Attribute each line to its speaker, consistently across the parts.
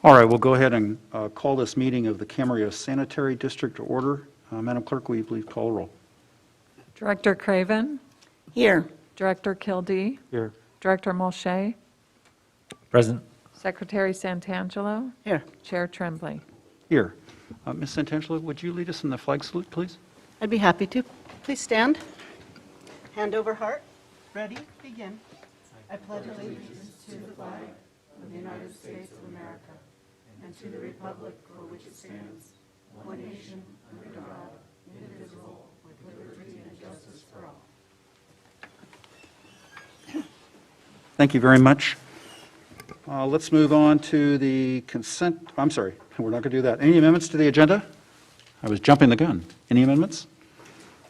Speaker 1: All right, we'll go ahead and call this meeting of the Camarillo Sanitary District to order. Madam Clerk, will you please call the roll?
Speaker 2: Director Craven,
Speaker 3: Here.
Speaker 2: Director Kildee,
Speaker 1: Here.
Speaker 2: Director Mulchay,
Speaker 4: Present.
Speaker 2: Secretary Santangelo,
Speaker 3: Here.
Speaker 2: Chair Tremblay.
Speaker 1: Here. Ms. Santangelo, would you lead us in the flag salute, please?
Speaker 3: I'd be happy to. Please stand. Hand over heart. Ready? Begin. I pledge allegiance to the flag of the United States of America and to the republic for which it stands, one nation, under God, indivisible, with liberty and justice for all.
Speaker 1: Thank you very much. Let's move on to the consent. I'm sorry, we're not going to do that. Any amendments to the agenda? I was jumping the gun. Any amendments?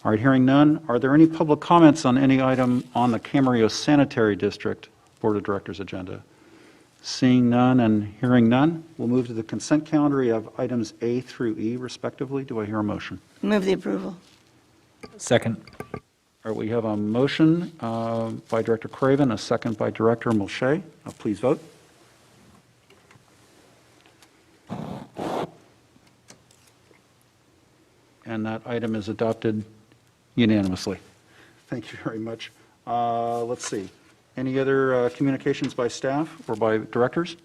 Speaker 1: All right, hearing none. Are there any public comments on any item on the Camarillo Sanitary District Board of Directors agenda? Seeing none and hearing none, we'll move to the consent calendar. We have items A through E respectively. Do I hear a motion?
Speaker 3: Move the approval.
Speaker 4: Second.
Speaker 1: All right, we have a motion by Director Craven, a second by Director Mulchay. Please vote. And that item is adopted unanimously. Thank you very much. Let's see. Any other communications by staff or by directors?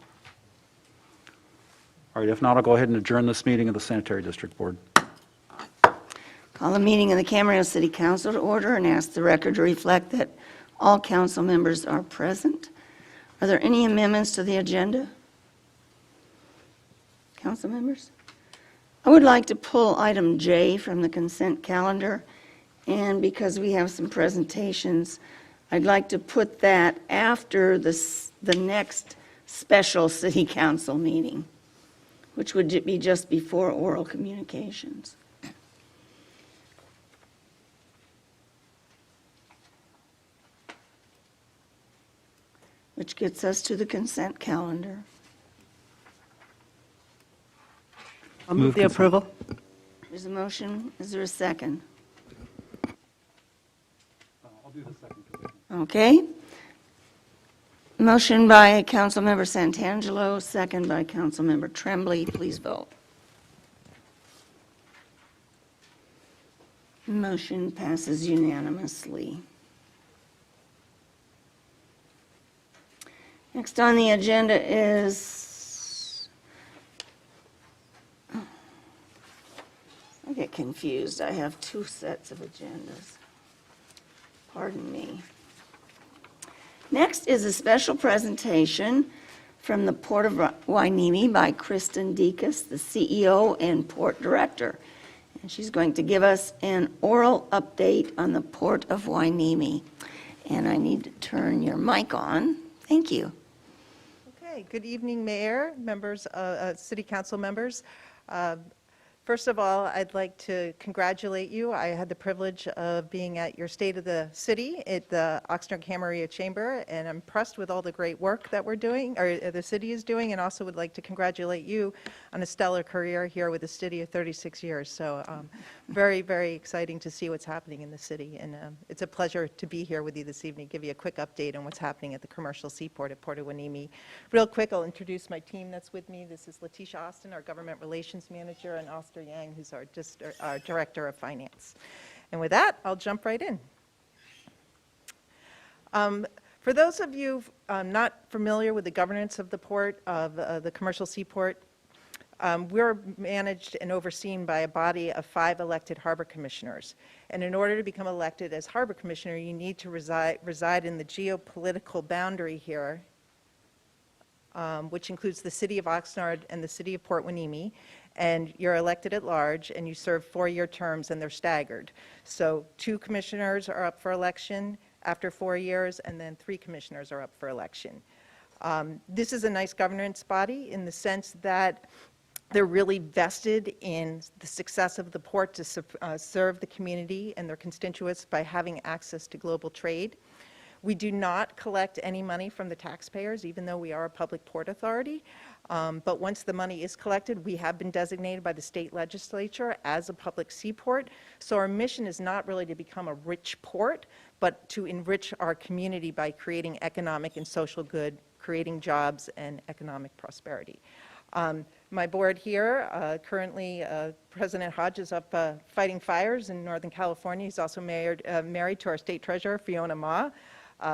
Speaker 1: All right, if not, I'll go ahead and adjourn this meeting of the Sanitary District Board.
Speaker 3: Call the meeting of the Camarillo City Council to order and ask the record to reflect that all council members are present. Are there any amendments to the agenda? Council members? I would like to pull item J from the consent calendar, and because we have some presentations, I'd like to put that after the next special city council meeting, which would be just before oral communications. Which gets us to the consent calendar.
Speaker 5: I'll move the approval.
Speaker 3: There's a motion. Is there a second?
Speaker 1: I'll do the second.
Speaker 3: Okay. Motion by Councilmember Santangelo, second by Councilmember Tremblay. Please vote. Motion passes unanimously. Next on the agenda is, I get confused. I have two sets of agendas. Pardon me. Next is a special presentation from the Port of Hueneme by Kristen Dekas, the CEO and Port Director. And she's going to give us an oral update on the Port of Hueneme. And I need to turn your mic on. Thank you.
Speaker 5: Okay, good evening, Mayor, members, City Council members. First of all, I'd like to congratulate you. I had the privilege of being at your State of the City at the Oxnard-Camarillo Chamber, and I'm impressed with all the great work that we're doing, or the city is doing, and also would like to congratulate you on a stellar career here with the city of 36 years. So very, very exciting to see what's happening in the city, and it's a pleasure to be here with you this evening, give you a quick update on what's happening at the commercial seaport at Port of Hueneme. Real quick, I'll introduce my team that's with me. This is Letitia Austin, our Government Relations Manager, and Oscar Yang, who's our Director of Finance. And with that, I'll jump right in. For those of you not familiar with the governance of the port, of the commercial seaport, we're managed and overseen by a body of 5 elected harbor commissioners. And in order to become elected as harbor commissioner, you need to reside in the geopolitical boundary here, which includes the city of Oxnard and the city of Port Hueneme. And you're elected at large, and you serve 4-year terms, and they're staggered. So 2 commissioners are up for election after 4 years, and then 3 commissioners are up for election. This is a nice governance body in the sense that they're really vested in the success of the port to serve the community and their constituents by having access to global trade. We do not collect any money from the taxpayers, even though we are a public port authority. But once the money is collected, we have been designated by the state legislature as a public seaport. So our mission is not really to become a rich port, but to enrich our community by creating economic and social good, creating jobs and economic prosperity. My board here, currently President Hodge is up fighting fires in Northern California. He's also married to our state treasurer, Fiona Ma.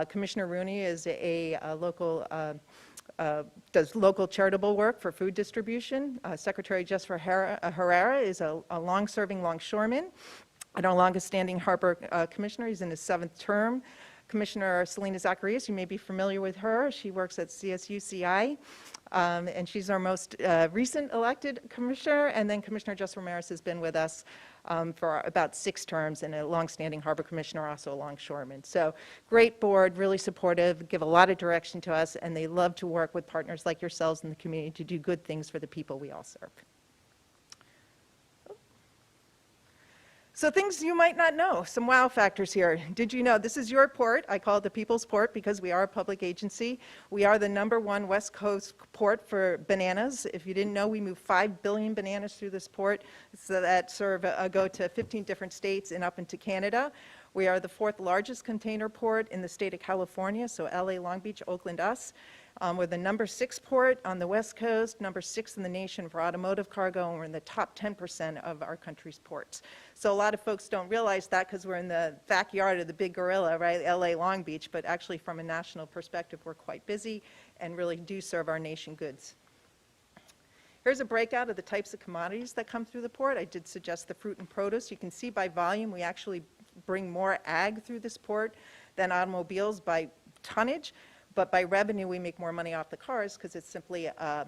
Speaker 5: Commissioner Rooney is a local, does local charitable work for food distribution. Secretary Jess Herrera is a long-serving longshoreman and our longest-standing harbor commissioner. He's in his 7th term. Commissioner Selena Zacharias, you may be familiar with her. She works at CSUCI, and she's our most recent elected commissioner. And then Commissioner Jess Ramirez has been with us for about 6 terms, and a longstanding harbor commissioner, also a longshoreman. So great board, really supportive, give a lot of direction to us, and they love to work with partners like yourselves in the community to do good things for the people we all serve. So things you might not know, some wow factors here. Did you know this is your port? I call it the People's Port because we are a public agency. We are the #1 West Coast port for bananas. If you didn't know, we move 5 billion bananas through this port so that go to 15 different states and up into Canada. We are the 4th largest container port in the state of California, so LA, Long Beach, Oakland, us. We're the #6 port on the West Coast, #6 in the nation for automotive cargo, and we're in the top 10% of our country's ports. So a lot of folks don't realize that because we're in the backyard of the big gorilla, right, LA, Long Beach, but actually from a national perspective, we're quite busy and really do serve our nation goods. Here's a breakout of the types of commodities that come through the port. I did suggest the fruit and produce. You can see by volume, we actually bring more ag through this port than automobiles by tonnage. But by revenue, we make more money off the cars because it's simply a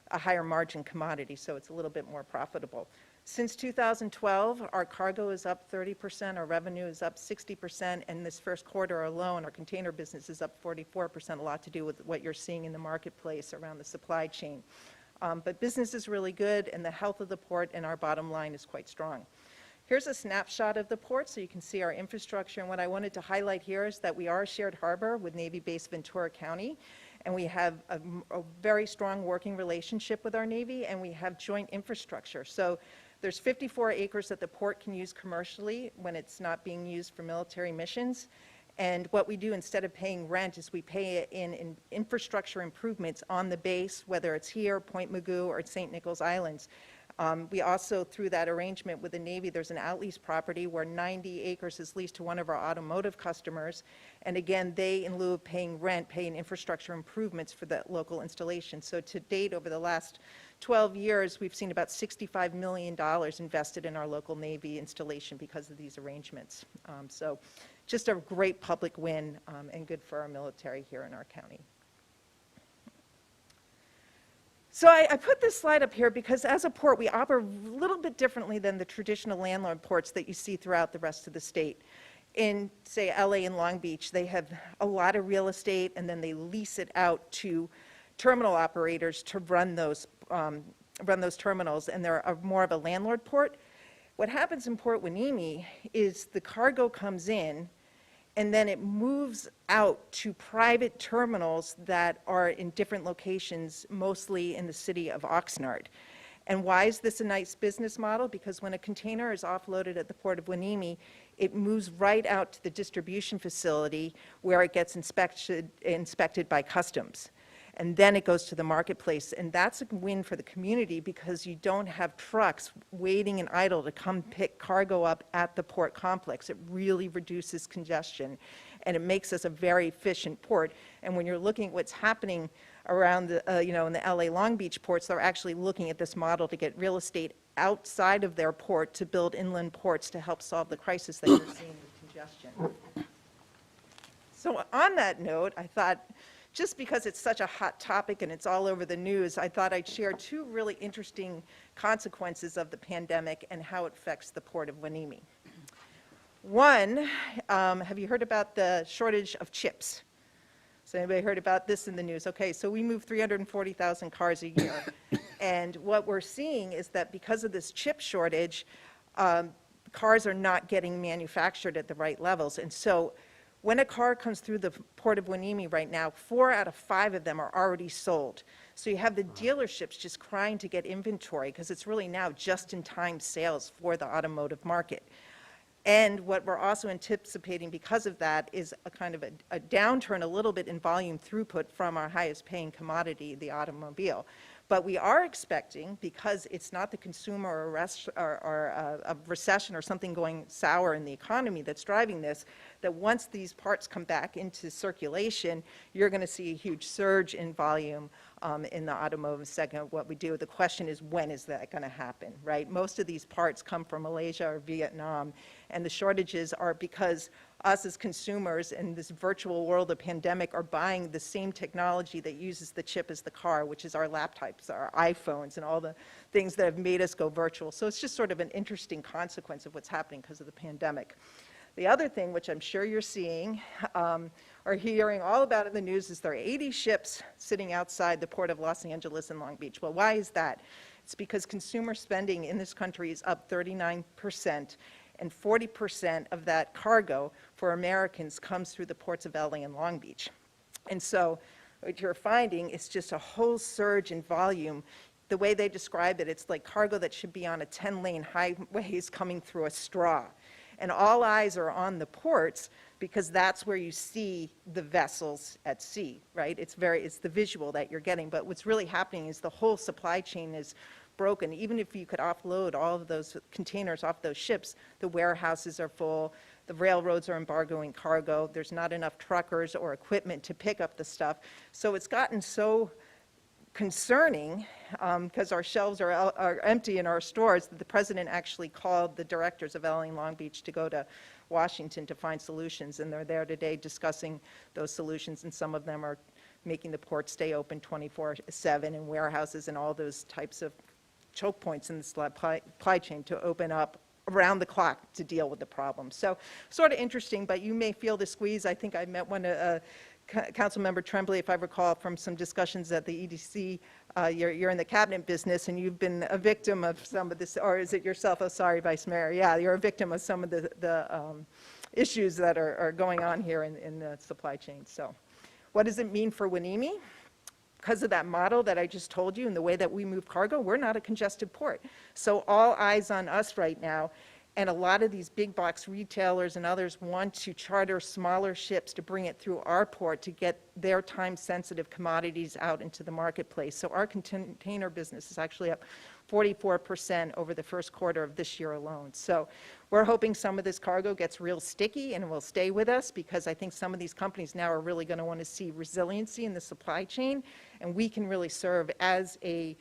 Speaker 5: higher margin commodity, so it's a little bit more profitable. Since 2012, our cargo is up 30%, our revenue is up 60%, and this first quarter alone, our container business is up 44%, a lot to do with what you're seeing in the marketplace around the supply chain. But business is really good, and the health of the port and our bottom line is quite strong. Here's a snapshot of the port so you can see our infrastructure. And what I wanted to highlight here is that we are a shared harbor with Navy-based Ventura County. And we have a very strong working relationship with our Navy, and we have joint infrastructure. So there's 54 acres that the port can use commercially when it's not being used for military missions. And what we do instead of paying rent is we pay it in infrastructure improvements on the base, whether it's here, Point Mugu, or St. Nicholas Islands. We also, through that arrangement with the Navy, there's an out-lease property where 90 acres is leased to one of our automotive customers. And again, they, in lieu of paying rent, pay in infrastructure improvements for the local installation. So to date, over the last 12 years, we've seen about $65 million invested in our local Navy installation because of these arrangements. So just a great public win and good for our military here in our county. So I put this slide up here because as a port, we operate a little bit differently than the traditional landlord ports that you see throughout the rest of the state. In, say, LA and Long Beach, they have a lot of real estate, and then they lease it out to terminal operators to run those terminals, and they're more of a landlord port. What happens in Port Hueneme is the cargo comes in, and then it moves out to private terminals that are in different locations, mostly in the city of Oxnard. And why is this a nice business model? Because when a container is offloaded at the Port of Hueneme, it moves right out to the distribution facility where it gets inspected by customs. And then it goes to the marketplace. And that's a win for the community because you don't have trucks waiting and idle to come pick cargo up at the port complex. It really reduces congestion, and it makes us a very efficient port. And when you're looking at what's happening around the, in the LA Long Beach ports, they're actually looking at this model to get real estate outside of their port to build inland ports to help solve the crisis that you're seeing with congestion. So on that note, I thought, just because it's such a hot topic and it's all over the news, I thought I'd share 2 really interesting consequences of the pandemic and how it affects the Port of Hueneme. One, have you heard about the shortage of chips? So anybody heard about this in the news? Okay, so we move 340,000 cars a year. And what we're seeing is that because of this chip shortage, cars are not getting manufactured at the right levels. And so when a car comes through the Port of Hueneme right now, 4 out of 5 of them are already sold. So you have the dealerships just crying to get inventory because it's really now just-in-time sales for the automotive market. And what we're also anticipating because of that is a kind of a downturn a little bit in volume throughput from our highest paying commodity, the automobile. But we are expecting, because it's not the consumer or a recession or something going sour in the economy that's driving this, that once these parts come back into circulation, you're going to see a huge surge in volume in the automotive segment of what we do. The question is, when is that going to happen, right? Most of these parts come from Malaysia or Vietnam, and the shortages are because us as consumers in this virtual world of pandemic are buying the same technology that uses the chip as the car, which is our laptops, our iPhones, and all the things that have made us go virtual. So it's just sort of an interesting consequence of what's happening because of the pandemic. The other thing, which I'm sure you're seeing or hearing all about in the news, is there are 80 ships sitting outside the port of Los Angeles and Long Beach. Well, why is that? It's because consumer spending in this country is up 39%, and 40% of that cargo for Americans comes through the ports of LA and Long Beach. And so what you're finding is just a whole surge in volume. The way they describe it, it's like cargo that should be on a 10-lane highway is coming through a straw. And all eyes are on the ports because that's where you see the vessels at sea, right? It's the visual that you're getting. But what's really happening is the whole supply chain is broken. Even if you could offload all of those containers off those ships, the warehouses are full, the railroads are embargoing cargo, there's not enough truckers or equipment to pick up the stuff. So it's gotten so concerning because our shelves are empty in our stores that the president actually called the directors of LA and Long Beach to go to Washington to find solutions, and they're there today discussing those solutions, and some of them are making the port stay open 24/7 and warehouses and all those types of choke points in the supply chain to open up around the clock to deal with the problem. So sort of interesting, but you may feel the squeeze. I think I met Councilmember Tremblay, if I recall, from some discussions at the EDC. You're in the cabinet business, and you've been a victim of some of this, or is it yourself? Oh, sorry, Vice Mayor. Yeah, you're a victim of some of the issues that are going on here in the supply chain. So what does it mean for Hueneme? Because of that model that I just told you and the way that we move cargo, we're not a congested port. So all eyes on us right now. And a lot of these big box retailers and others want to charter smaller ships to bring it through our port to get their time-sensitive commodities out into the marketplace. So our container business is actually up 44% over the first quarter of this year alone. So we're hoping some of this cargo gets real sticky and will stay with us, because I think some of these companies now are really going to want to see resiliency in the supply chain, and we can really serve as a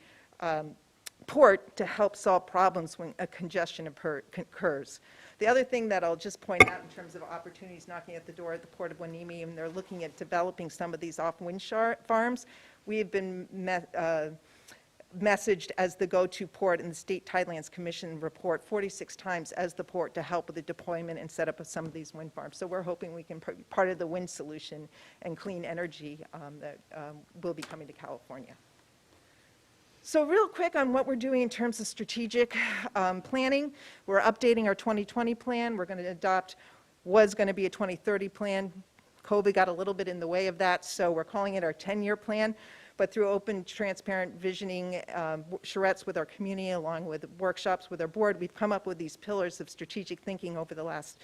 Speaker 5: port to help solve problems when a congestion occurs. The other thing that I'll just point out in terms of opportunities knocking at the door at the Port of Hueneme, and they're looking at developing some of these off-wind farms. We have been messaged as the go-to port in the State Tidelands Commission report 46 times as the port to help with the deployment and setup of some of these wind farms. So we're hoping we can be part of the wind solution and clean energy that will be coming to California. So real quick on what we're doing in terms of strategic planning. We're updating our 2020 plan. We're going to adopt, was going to be a 2030 plan. COVID got a little bit in the way of that, so we're calling it our 10-year plan. But through open, transparent visioning, charrettes with our community, along with workshops with our board, we've come up with these pillars of strategic thinking over the last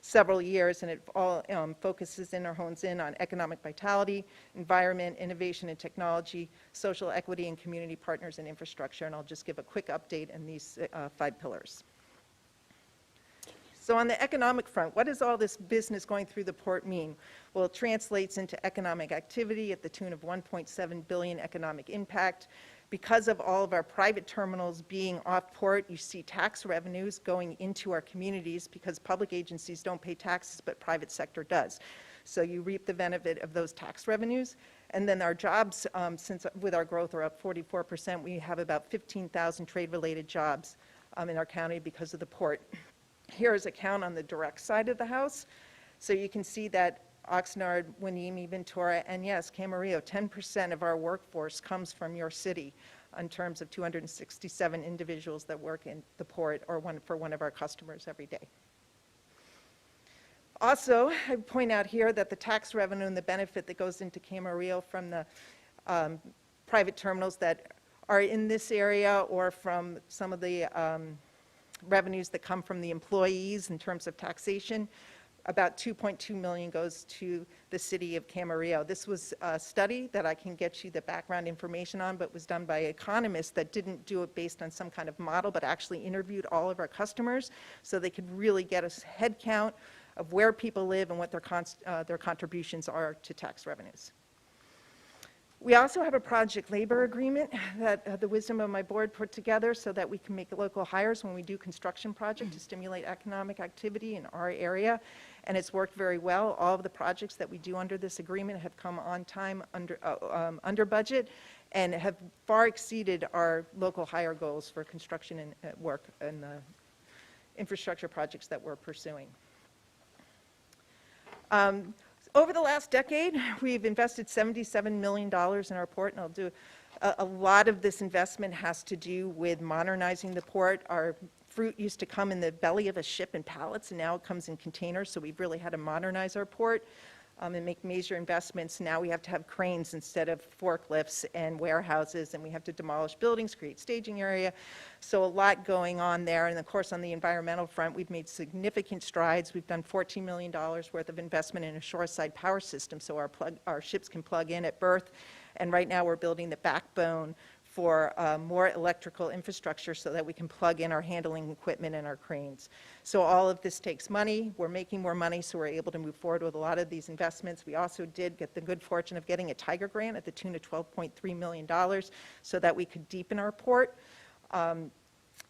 Speaker 5: several years, and it all focuses in or hones in on economic vitality, environment, innovation and technology, social equity, and community partners and infrastructure. And I'll just give a quick update in these 5 pillars. So on the economic front, what does all this business going through the port mean? Well, it translates into economic activity at the tune of $1.7 billion economic impact. Because of all of our private terminals being off-port, you see tax revenues going into our communities because public agencies don't pay taxes, but private sector does. So you reap the benefit of those tax revenues. And then our jobs, since with our growth are up 44%, we have about 15,000 trade-related jobs in our county because of the port. Here is a count on the direct side of the house. So you can see that Oxnard, Hueneme, Ventura, and yes, Camarillo, 10% of our workforce comes from your city in terms of 267 individuals that work in the port or for one of our customers every day. Also, I point out here that the tax revenue and the benefit that goes into Camarillo from the private terminals that are in this area or from some of the revenues that come from the employees in terms of taxation about 2.2 million goes to the city of Camarillo. This was a study that I can get you the background information on, but was done by economists that didn't do it based on some kind of model, but actually interviewed all of our customers so they could really get a head count of where people live and what their contributions are to tax revenues. We also have a project labor agreement that the wisdom of my board put together so that we can make local hires when we do construction projects to stimulate economic activity in our area, and it's worked very well. All of the projects that we do under this agreement have come on time, under budget, and have far exceeded our local hire goals for construction and work and the infrastructure projects that we're pursuing. Over the last decade, we've invested $77 million in our port, and I'll do a lot of this investment has to do with modernizing the port. Our fruit used to come in the belly of a ship in pallets, and now it comes in containers, so we've really had to modernize our port and make major investments. Now we have to have cranes instead of forklifts and warehouses, and we have to demolish buildings, create staging area. So a lot going on there. And of course, on the environmental front, we've made significant strides. We've done $14 million worth of investment in a shoreside power system so our ships can plug in at berth. And right now we're building the backbone for more electrical infrastructure so that we can plug in our handling equipment and our cranes. So all of this takes money. We're making more money, so we're able to move forward with a lot of these investments. We also did get the good fortune of getting a Tiger grant at the tune of $12.3 million so that we could deepen our port.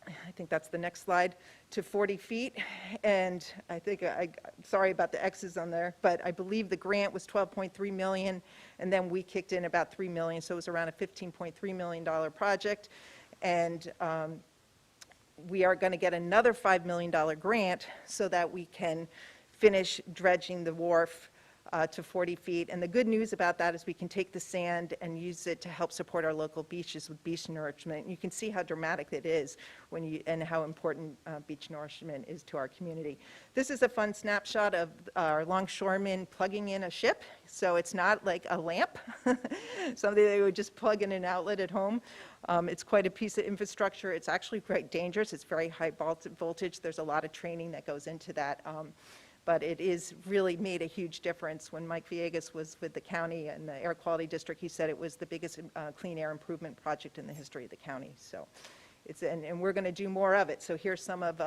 Speaker 5: I think that's the next slide, to 40 feet. And I think, sorry about the X's on there, but I believe the grant was $12.3 million, and then we kicked in about $3 million, so it was around a $15.3 million project. And we are going to get another $5 million grant so that we can finish dredging the wharf to 40 feet. And the good news about that is we can take the sand and use it to help support our local beaches with beach nourishment. You can see how dramatic it is and how important beach nourishment is to our community. This is a fun snapshot of our longshoremen plugging in a ship. So it's not like a lamp, something they would just plug in an outlet at home. It's quite a piece of infrastructure. It's actually quite dangerous. It's very high voltage. There's a lot of training that goes into that. But it is really made a huge difference. When Mike Villegas was with the county and the air quality district, he said it was the biggest clean air improvement project in the history of the county. So it's, and we're going to do more of it. So here's some of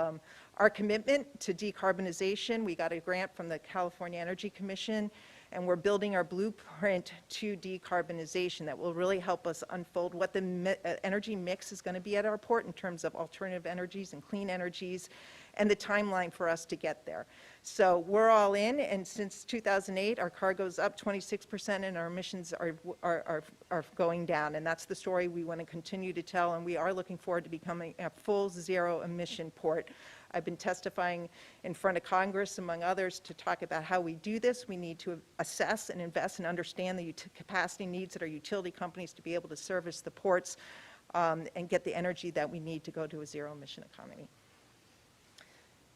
Speaker 5: our commitment to decarbonization. We got a grant from the California Energy Commission, and we're building our blueprint to decarbonization that will really help us unfold what the energy mix is going to be at our port in terms of alternative energies and clean energies, and the timeline for us to get there. So we're all in, and since 2008, our cargo's up 26% and our emissions are going down, and that's the story we want to continue to tell, and we are looking forward to becoming a full zero emission port. I've been testifying in front of Congress, among others, to talk about how we do this. We need to assess and invest and understand the capacity needs of our utility companies to be able to service the ports and get the energy that we need to go to a zero emission economy.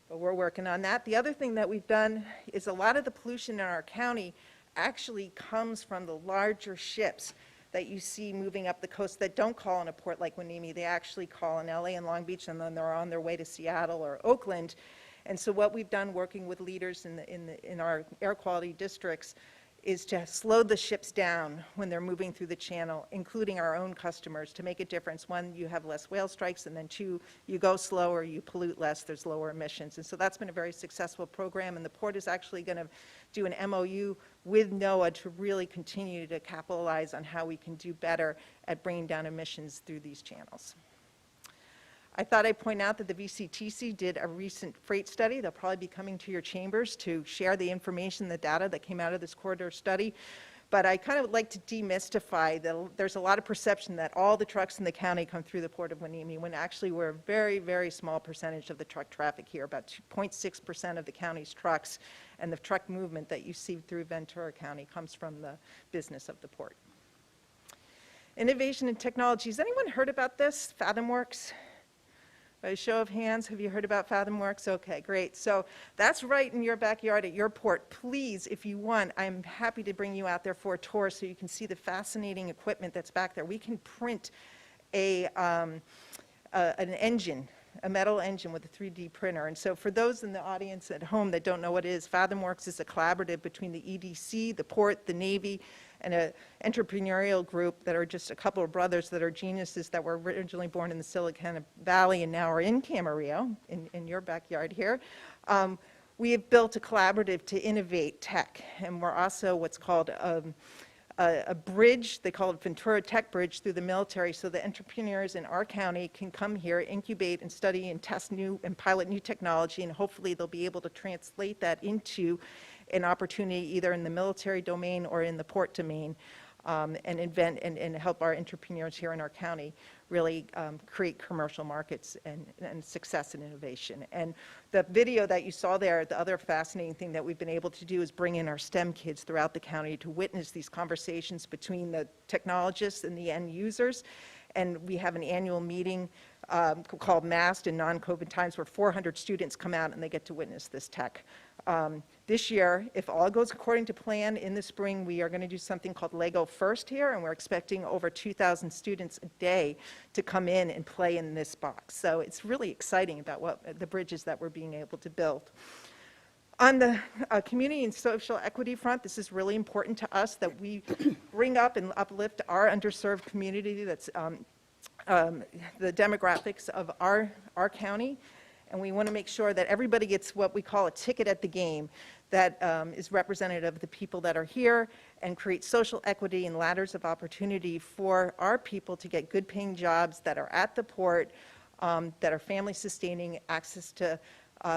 Speaker 5: But we're working on that. The other thing that we've done is a lot of the pollution in our county actually comes from the larger ships that you see moving up the coast that don't call in a port like Hueneme. They actually call in LA and Long Beach, and then they're on their way to Seattle or Oakland. And so what we've done working with leaders in our air quality districts is to slow the ships down when they're moving through the channel, including our own customers, to make a difference. One, you have less whale strikes, and then two, you go slower, you pollute less, there's lower emissions. And so that's been a very successful program, and the port is actually going to do an MOU with NOAA to really continue to capitalize on how we can do better at bringing down emissions through these channels. I thought I'd point out that the VCTC did a recent freight study. They'll probably be coming to your chambers to share the information, the data that came out of this corridor study. But I kind of would like to demystify that there's a lot of perception that all the trucks in the county come through the port of Hueneme, when actually we're a very, very small percentage of the truck traffic here, about 2.6% of the county's trucks, and the truck movement that you see through Ventura County comes from the business of the port. Innovation and technology. Has anyone heard about this, Fathomworks? By a show of hands, have you heard about Fathomworks? Okay, great. So that's right in your backyard at your port. Please, if you want, I'm happy to bring you out there for a tour so you can see the fascinating equipment that's back there. We can print an engine a metal engine with a 3D printer. And so for those in the audience at home that don't know what it is, Fathomworks is a collaborative between the EDC, the port, the Navy, and an entrepreneurial group that are just a couple of brothers that are geniuses that were originally born in the Silicon Valley and now are in Camarillo, in your backyard here. We have built a collaborative to innovate tech, and we're also what's called a bridge, they call it Ventura Tech Bridge, through the military, so the entrepreneurs in our county can come here, incubate and study and test new and pilot new technology, and hopefully they'll be able to translate that into an opportunity either in the military domain or in the port domain, and invent and help our entrepreneurs here in our county really create commercial markets and success and innovation. And the video that you saw there, the other fascinating thing that we've been able to do is bring in our STEM kids throughout the county to witness these conversations between the technologists and the end users. And we have an annual meeting called MAST in non-COVID times where 400 students come out and they get to witness this tech. This year, if all goes according to plan, in the spring, we are going to do something called Lego First here, and we're expecting over 2,000 students a day to come in and play in this box. So it's really exciting about what the bridges that we're being able to build. On the community and social equity front, this is really important to us that we bring up and uplift our underserved community that's the demographics of our county. And we want to make sure that everybody gets what we call a ticket at the game that is representative of the people that are here and create social equity and ladders of opportunity for our people to get good paying jobs that are at the port, that are family sustaining, access to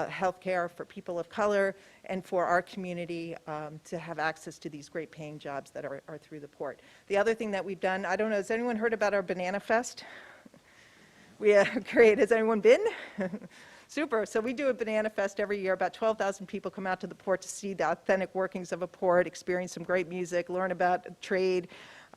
Speaker 5: health care for people of color, and for our community to have access to these great paying jobs that are through the port. The other thing that we've done, I don't know, has anyone heard about our Banana Fest? Great, has anyone been? Super. So we do a Banana Fest every year. About 12,000 people come out to the port to see the authentic workings of a port, experience some great music, learn about trade.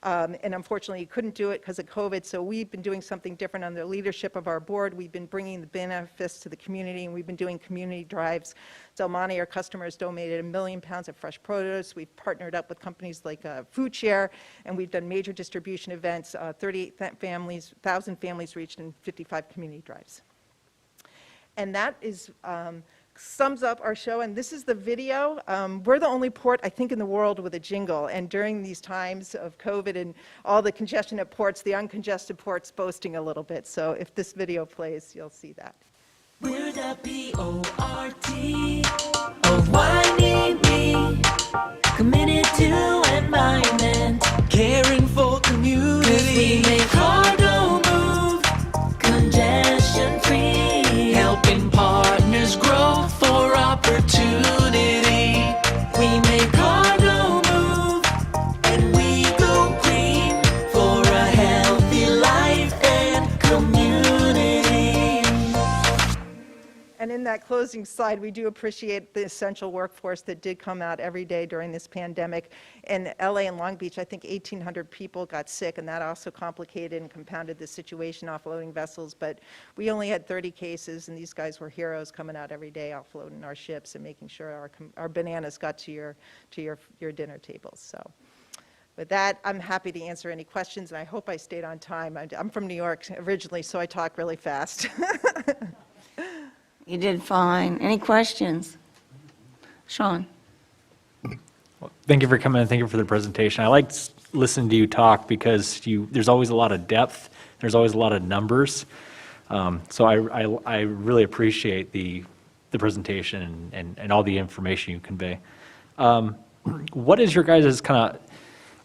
Speaker 5: And unfortunately, you couldn't do it because of COVID. So we've been doing something different under the leadership of our board. We've been bringing the Banana Fest to the community, and we've been doing community drives. Del Monte, our customers, donated 1 million pounds of fresh produce. We've partnered up with companies like Food Share, and we've done major distribution events, 38,000 families reached in 55 community drives. And that is sums up our show, and this is the video. We're the only port, I think, in the world with a jingle, and during these times of COVID and all the congestion at ports, the uncongested port's boasting a little bit, so if this video plays, you'll see that.
Speaker 6: We're the P-O-R-T of Wannabe, committed to environment, caring for community. 'Cause we make cargo move, congestion free, helping partners grow for opportunity. We make cargo move, and we go green for a healthy life and community.
Speaker 5: And in that closing slide, we do appreciate the essential workforce that did come out every day during this pandemic. In LA and Long Beach, I think 1,800 people got sick, and that also complicated and compounded the situation offloading vessels. But we only had 30 cases, and these guys were heroes coming out every day offloading our ships and making sure our bananas got to your dinner tables. So with that, I'm happy to answer any questions, and I hope I stayed on time. I'm from New York originally, so I talk really fast.
Speaker 3: You did fine. Any questions? Sean?
Speaker 4: Well, thank you for coming and thank you for the presentation. I liked listening to you talk because there's always a lot of depth. There's always a lot of numbers. So I really appreciate the presentation and all the information you convey. What is your guys'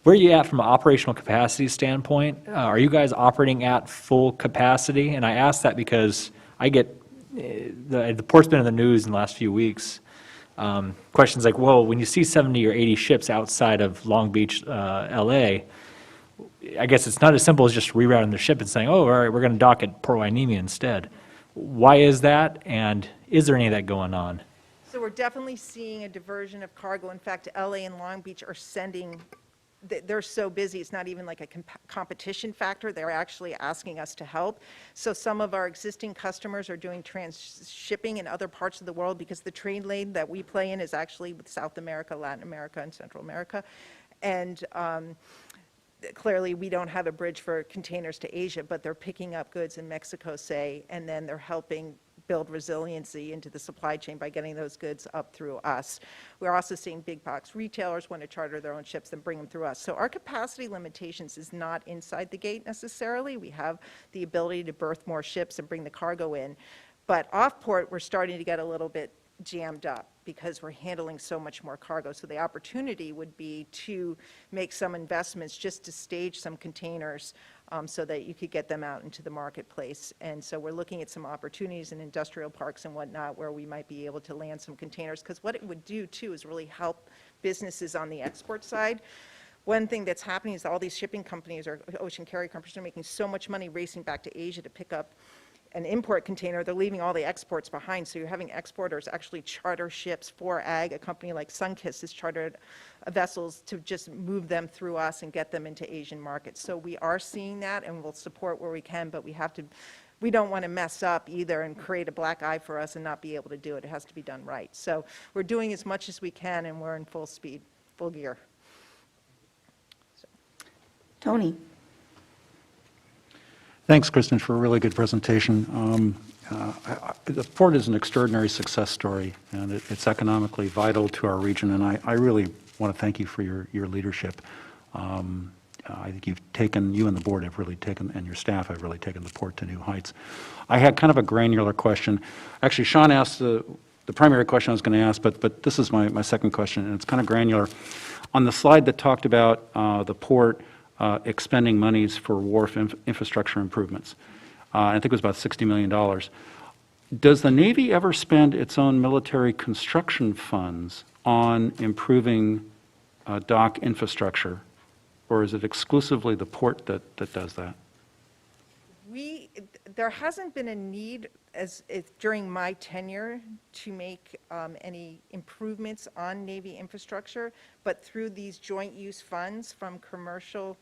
Speaker 4: where are you at from an operational capacity standpoint? Are you guys operating at full capacity? And I ask that because I get, the port's been in the news in the last few weeks. Questions like, well, when you see 70 or 80 ships outside of Long Beach, LA, I guess it's not as simple as just rerouting the ship and saying, oh, all right, we're going to dock at Port Hueneme instead. Why is that, and is there any of that going on?
Speaker 5: So we're definitely seeing a diversion of cargo. In fact, LA and Long Beach are sending, they're so busy, it's not even like a competition factor. They're actually asking us to help. So some of our existing customers are doing trans-shipping in other parts of the world because the trade lane that we play in is actually with South America, Latin America, and Central America. And clearly, we don't have a bridge for containers to Asia, but they're picking up goods in Mexico, say, and then they're helping build resiliency into the supply chain by getting those goods up through us. We're also seeing big box retailers want to charter their own ships and bring them through us. So our capacity limitations is not inside the gate necessarily. We have the ability to berth more ships and bring the cargo in. But off port, we're starting to get a little bit jammed up because we're handling so much more cargo. So the opportunity would be to make some investments just to stage some containers so that you could get them out into the marketplace. And so we're looking at some opportunities in industrial parks and whatnot where we might be able to land some containers, because what it would do too is really help businesses on the export side. One thing that's happening is all these shipping companies or ocean carrier companies are making so much money racing back to Asia to pick up an import container, they're leaving all the exports behind. So you're having exporters actually charter ships for ag. A company like Sunkist has chartered vessels to just move them through us and get them into Asian markets. So we are seeing that, and we'll support where we can, but we don't want to mess up either and create a black eye for us and not be able to do it. It has to be done right. So we're doing as much as we can, and we're in full speed, full gear.
Speaker 3: Tony?
Speaker 1: Thanks, Kristen, for a really good presentation. The port is an extraordinary success story, and it's economically vital to our region, and I really want to thank you for your leadership. I think you and the board have really taken, and your staff have really taken the port to new heights. I had kind of a granular question. Actually, Sean asked the primary question I was going to ask, but this is my second question, and it's kind of granular. On the slide that talked about the port expending monies for wharf infrastructure improvements. I think it was about $60 million. Does the Navy ever spend its own military construction funds on improving dock infrastructure, or is it exclusively the port that does that?
Speaker 5: There hasn't been a need during my tenure to make any improvements on Navy infrastructure, but through these joint use funds from commercial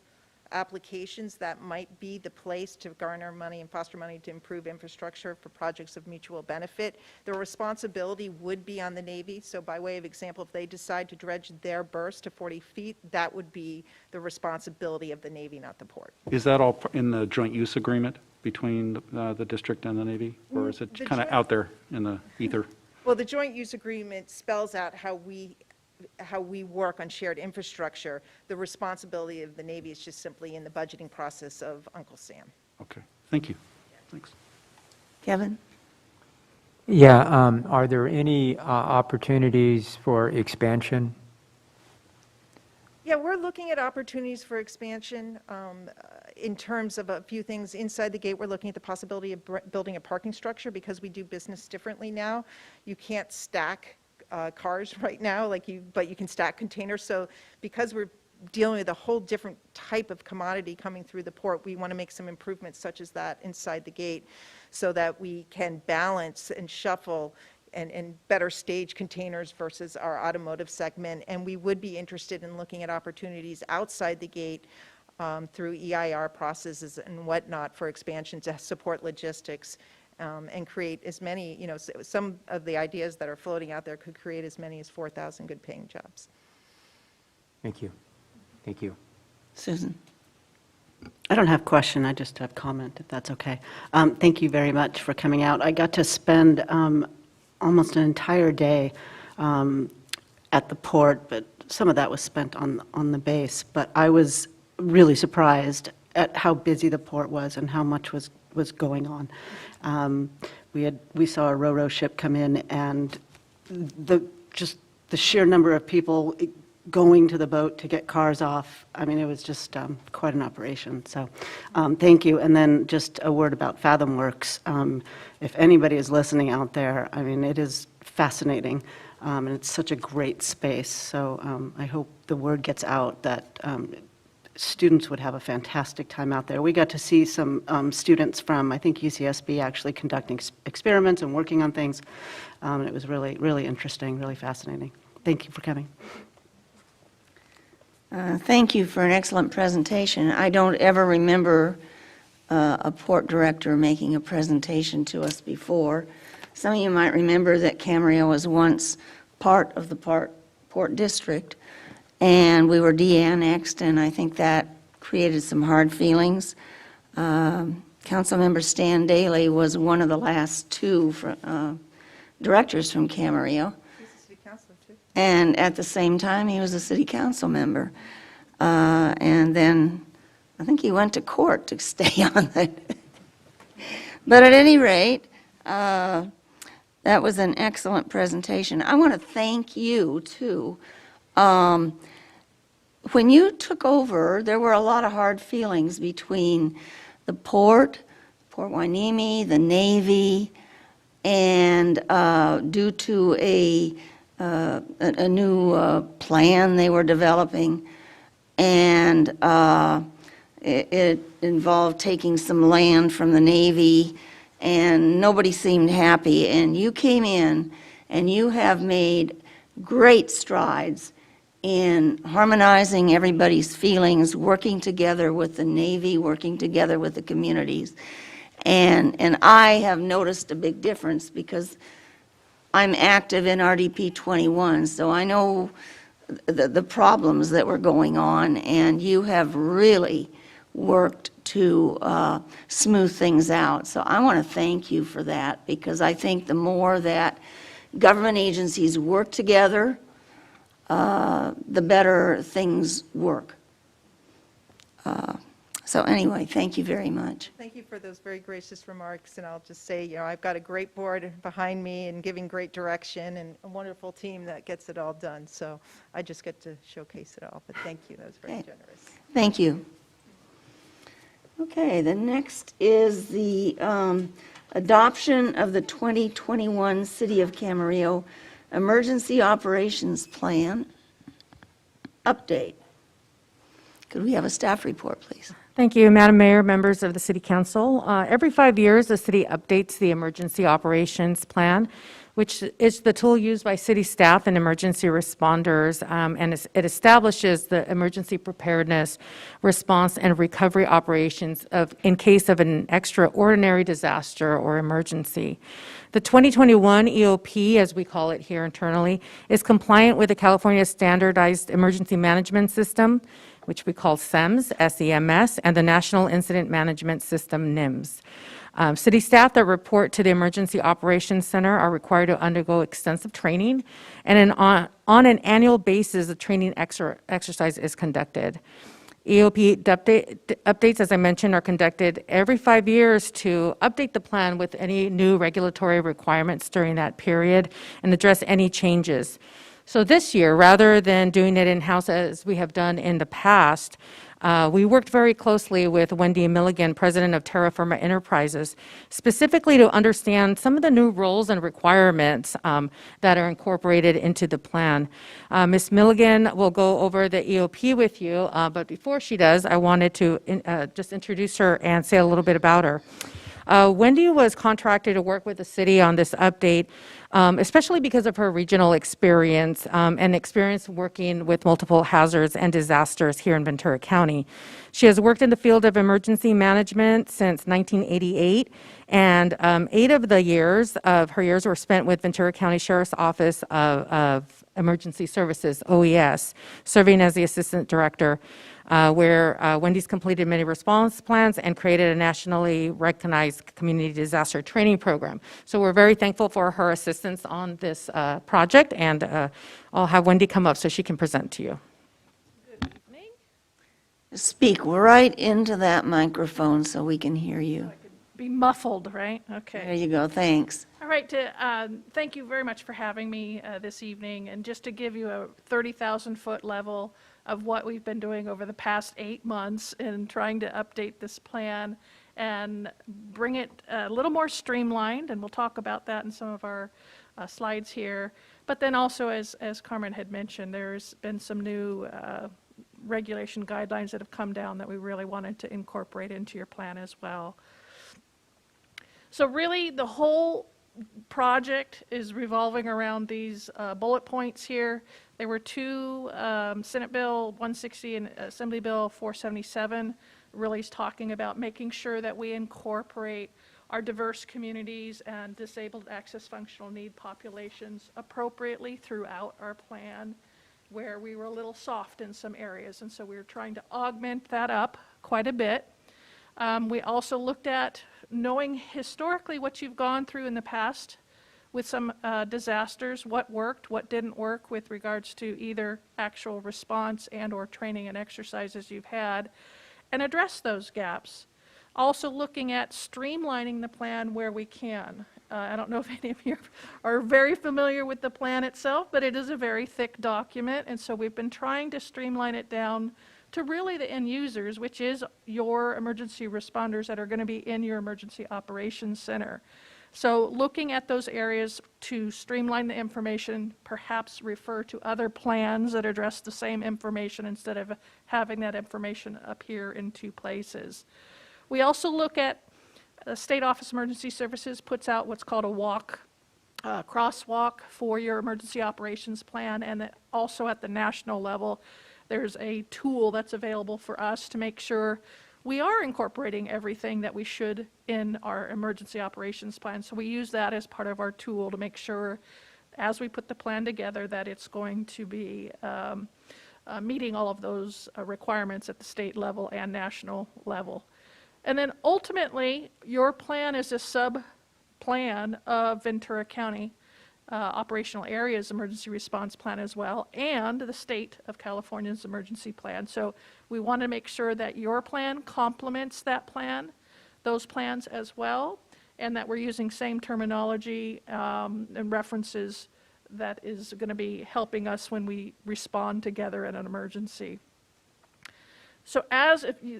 Speaker 5: applications, that might be the place to garner money and foster money to improve infrastructure for projects of mutual benefit. The responsibility would be on the Navy. So by way of example, if they decide to dredge their berths to 40 feet, that would be the responsibility of the Navy, not the port.
Speaker 1: Is that all in the joint use agreement between the district and the Navy, or is it kind of out there in the ether?
Speaker 5: Well, the joint use agreement spells out how we work on shared infrastructure. The responsibility of the Navy is just simply in the budgeting process of Uncle Sam.
Speaker 1: Okay, thank you. Thanks.
Speaker 3: Kevin?
Speaker 7: Yeah, are there any opportunities for expansion?
Speaker 5: Yeah, we're looking at opportunities for expansion in terms of a few things. Inside the gate, we're looking at the possibility of building a parking structure because we do business differently now. You can't stack cars right now, but you can stack containers. So because we're dealing with a whole different type of commodity coming through the port, we want to make some improvements such as that inside the gate so that we can balance and shuffle and better stage containers versus our automotive segment. And we would be interested in looking at opportunities outside the gate through EIR processes and whatnot for expansion to support logistics and create as many, some of the ideas that are floating out there could create as many as 4,000 good paying jobs.
Speaker 7: Thank you. Thank you.
Speaker 3: Susan?
Speaker 8: I don't have a question, I just have comment, if that's okay. Thank you very much for coming out. I got to spend almost an entire day at the port, but some of that was spent on the base. But I was really surprised at how busy the port was and how much was going on. We saw a ro-ro ship come in, and the sheer number of people going to the boat to get cars off, I mean, it was just quite an operation. So thank you. And then just a word about Fathomworks. If anybody is listening out there, I mean, it is fascinating, and it's such a great space. So I hope the word gets out that students would have a fantastic time out there. We got to see some students from, I think, UCSB actually conducting experiments and working on things. And it was really, really interesting, really fascinating. Thank you for coming.
Speaker 3: Thank you for an excellent presentation. I don't ever remember a port director making a presentation to us before. Some of you might remember that Camarillo was once part of the port district, and we were de-annexed, and I think that created some hard feelings. Councilmember Stan Daly was one of the last two directors from Camarillo.
Speaker 5: He's a city councilor, too.
Speaker 3: And at the same time, he was a city council member. And then, I think he went to court to stay on it. But at any rate, that was an excellent presentation. I want to thank you, too. When you took over, there were a lot of hard feelings between the Port Hueneme, the Navy, and due to a new plan they were developing, and it involved taking some land from the Navy, and nobody seemed happy. And you came in, and you have made great strides in harmonizing everybody's feelings, working together with the Navy, working together with the communities. And I have noticed a big difference because I'm active in RDP 21, so I know the problems that were going on, and you have really worked to smooth things out. So I want to thank you for that, because I think the more that government agencies work together, the better things work. So anyway, thank you very much.
Speaker 5: Thank you for those very gracious remarks, and I'll just say, I've got a great board behind me and giving great direction, and a wonderful team that gets it all done, so I just get to showcase it all, but thank you, that was very
Speaker 3: Okay.
Speaker 5: generous.
Speaker 3: Thank you. Okay, the next is the adoption of the 2021 City of Camarillo Emergency Operations Plan update. Could we have a staff report, please?
Speaker 9: Thank you, Madam Mayor, members of the City Council. Every 5 years, the city updates the Emergency Operations Plan, which is the tool used by city staff and emergency responders, and it establishes the emergency preparedness, response, and recovery operations in case of an extraordinary disaster or emergency. The 2021 EOP, as we call it here internally, is compliant with the California Standardized Emergency Management System, which we call SEMS, SEMS, and the National Incident Management System, NIMS. City staff that report to the Emergency Operations Center are required to undergo extensive training, and on an annual basis, a training exercise is conducted. EOP updates, as I mentioned, are conducted every 5 years to update the plan with any new regulatory requirements during that period and address any changes. So this year, rather than doing it in-house as we have done in the past, we worked very closely with Wendy Milligan, president of Terra Firma Enterprises, specifically to understand some of the new roles and requirements that are incorporated into the plan. Ms. Milligan will go over the EOP with you, but before she does, I wanted to just introduce her and say a little bit about her. Wendy was contracted to work with the city on this update, especially because of her regional experience and experience working with multiple hazards and disasters here in Ventura County. She has worked in the field of emergency management since 1988, and 8 of the years of her years were spent with Ventura County Sheriff's Office of Emergency Services, OES, serving as the assistant director, where Wendy's completed many response plans and created a nationally recognized community disaster training program. So we're very thankful for her assistance on this project, and I'll have Wendy come up so she can present to you.
Speaker 3: Speak right into that microphone so we can hear you.
Speaker 10: Be muffled, right?
Speaker 3: There
Speaker 10: Okay.
Speaker 3: you go, thanks.
Speaker 10: All right, thank you very much for having me this evening. And just to give you a 30,000-foot level of what we've been doing over the past 8 months in trying to update this plan and bring it a little more streamlined, and we'll talk about that in some of our slides here. But then also, as Carmen had mentioned, there's been some new regulation guidelines that have come down that we really wanted to incorporate into your plan as well. So really, the whole project is revolving around these bullet points here. There were 2, Senate Bill 160 and Assembly Bill 477, really is talking about making sure that we incorporate our diverse communities and disabled access functional need populations appropriately throughout our plan. where we were a little soft in some areas, and so we were trying to augment that up quite a bit. We also looked at knowing historically what you've gone through in the past with some disasters, what worked, what didn't work with regards to either actual response and or training and exercises you've had, and address those gaps. Also looking at streamlining the plan where we can. I don't know if any of you are very familiar with the plan itself, but it is a very thick document, and so we've been trying to streamline it down to really the end users, which is your emergency responders that are going to be in your emergency operations center. So looking at those areas to streamline the information, perhaps refer to other plans that address the same information instead of having that information appear in two places. We also look at State Office of Emergency Services puts out what's called a crosswalk for your emergency operations plan, and that also at the national level, there's a tool that's available for us to make sure we are incorporating everything that we should in our emergency operations plan. So we use that as part of our tool to make sure, as we put the plan together, that it's going to be meeting all of those requirements at the state level and national level. And then ultimately, your plan is a sub-plan of Ventura County Operational Areas Emergency Response Plan as well, and the state of California's emergency plan. So we want to make sure that your plan complements that plan, those plans as well, and that we're using same terminology and references that is going to be helping us when we respond together in an emergency. So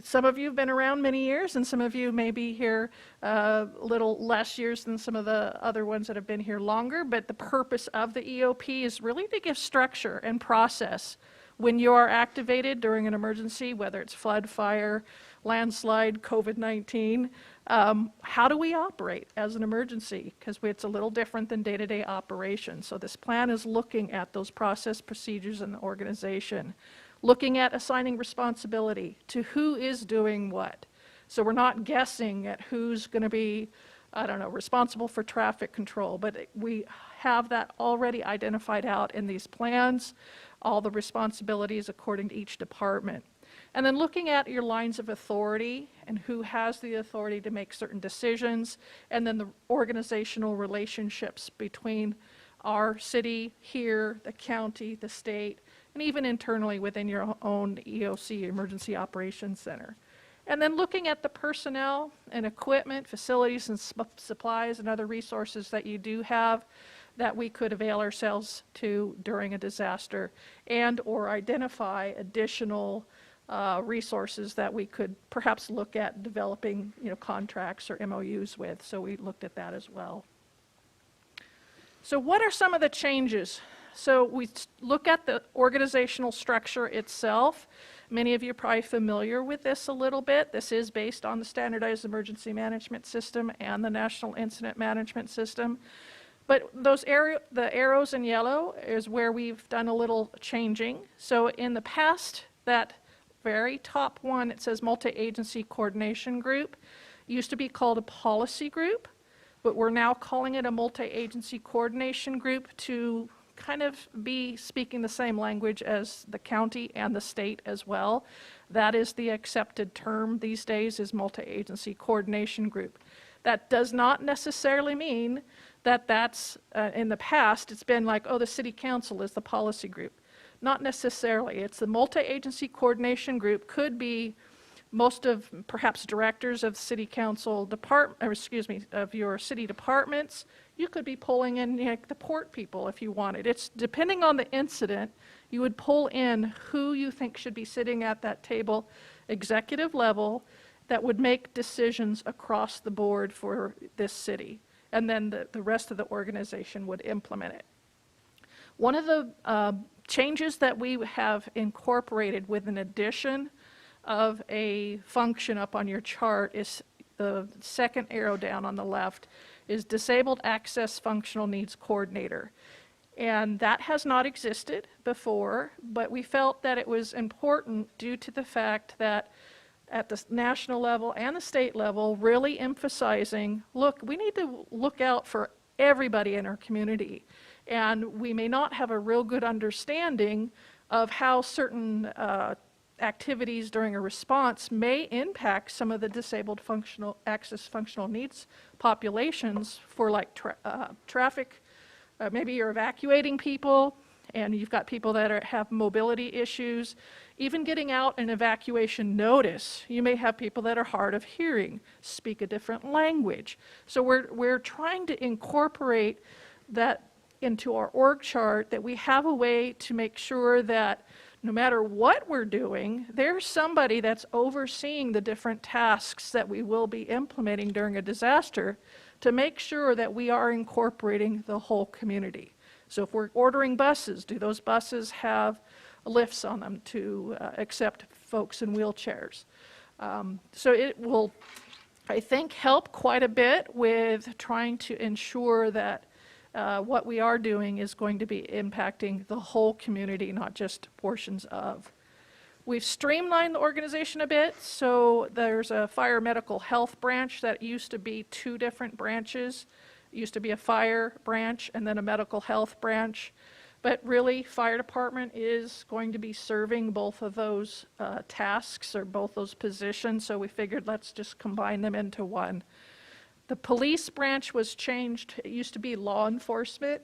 Speaker 10: some of you have been around many years, and some of you may be here a little less years than some of the other ones that have been here longer, but the purpose of the EOP is really to give structure and process when you are activated during an emergency, whether it's flood, fire, landslide, COVID-19. How do we operate as an emergency? Because it's a little different than day-to-day operations. So this plan is looking at those process, procedures, and the organization. Looking at assigning responsibility to who is doing what. So we're not guessing at who's going to be, I don't know, responsible for traffic control, but we have that already identified out in these plans, all the responsibilities according to each department. And then looking at your lines of authority and who has the authority to make certain decisions, and then the organizational relationships between our city here, the county, the state, and even internally within your own EOC, Emergency Operations Center. And then looking at the personnel and equipment, facilities and supplies and other resources that you do have that we could avail ourselves to during a disaster, and or identify additional resources that we could perhaps look at developing, contracts or MOUs with. So we looked at that as well. So what are some of the changes? So we look at the organizational structure itself. Many of you are probably familiar with this a little bit. This is based on the Standardized Emergency Management System and the National Incident Management System. But the arrows in yellow is where we've done a little changing. So in the past, that very top one, it says Multi-Agency Coordination Group, used to be called a policy group, but we're now calling it a Multi-Agency Coordination Group to kind of be speaking the same language as the county and the state as well. That is the accepted term these days, is Multi-Agency Coordination Group. That does not necessarily mean that that's, in the past, it's been like, oh, the city council is the policy group. Not necessarily. It's the Multi-Agency Coordination Group, could be most of perhaps directors of city council of your city departments. You could be pulling in the port people if you wanted. It's depending on the incident, you would pull in who you think should be sitting at that table, executive level, that would make decisions across the board for this city. And then the rest of the organization would implement it. One of the changes that we have incorporated with an addition of a function up on your chart is the second arrow down on the left, is Disabled Access Functional Needs Coordinator. And that has not existed before, but we felt that it was important due to the fact that at the national level and the state level, really emphasizing, look, we need to look out for everybody in our community. And we may not have a real good understanding of how certain activities during a response may impact some of the disabled functional access functional needs populations for like traffic. Maybe you're evacuating people and you've got people that have mobility issues. Even getting out an evacuation notice, you may have people that are hard of hearing, speak a different language. So we're trying to incorporate that into our org chart, that we have a way to make sure that no matter what we're doing, there's somebody that's overseeing the different tasks that we will be implementing during a disaster to make sure that we are incorporating the whole community. So if we're ordering buses, do those buses have lifts on them to accept folks in wheelchairs? So it will, I think, help quite a bit with trying to ensure that what we are doing is going to be impacting the whole community, not just portions of. We've streamlined the organization a bit, so there's a fire medical health branch that used to be 2 different branches. It used to be a fire branch and then a medical health branch. But really, fire department is going to be serving both of those tasks or both those positions, so we figured let's just combine them into one. The police branch was changed. It used to be law enforcement,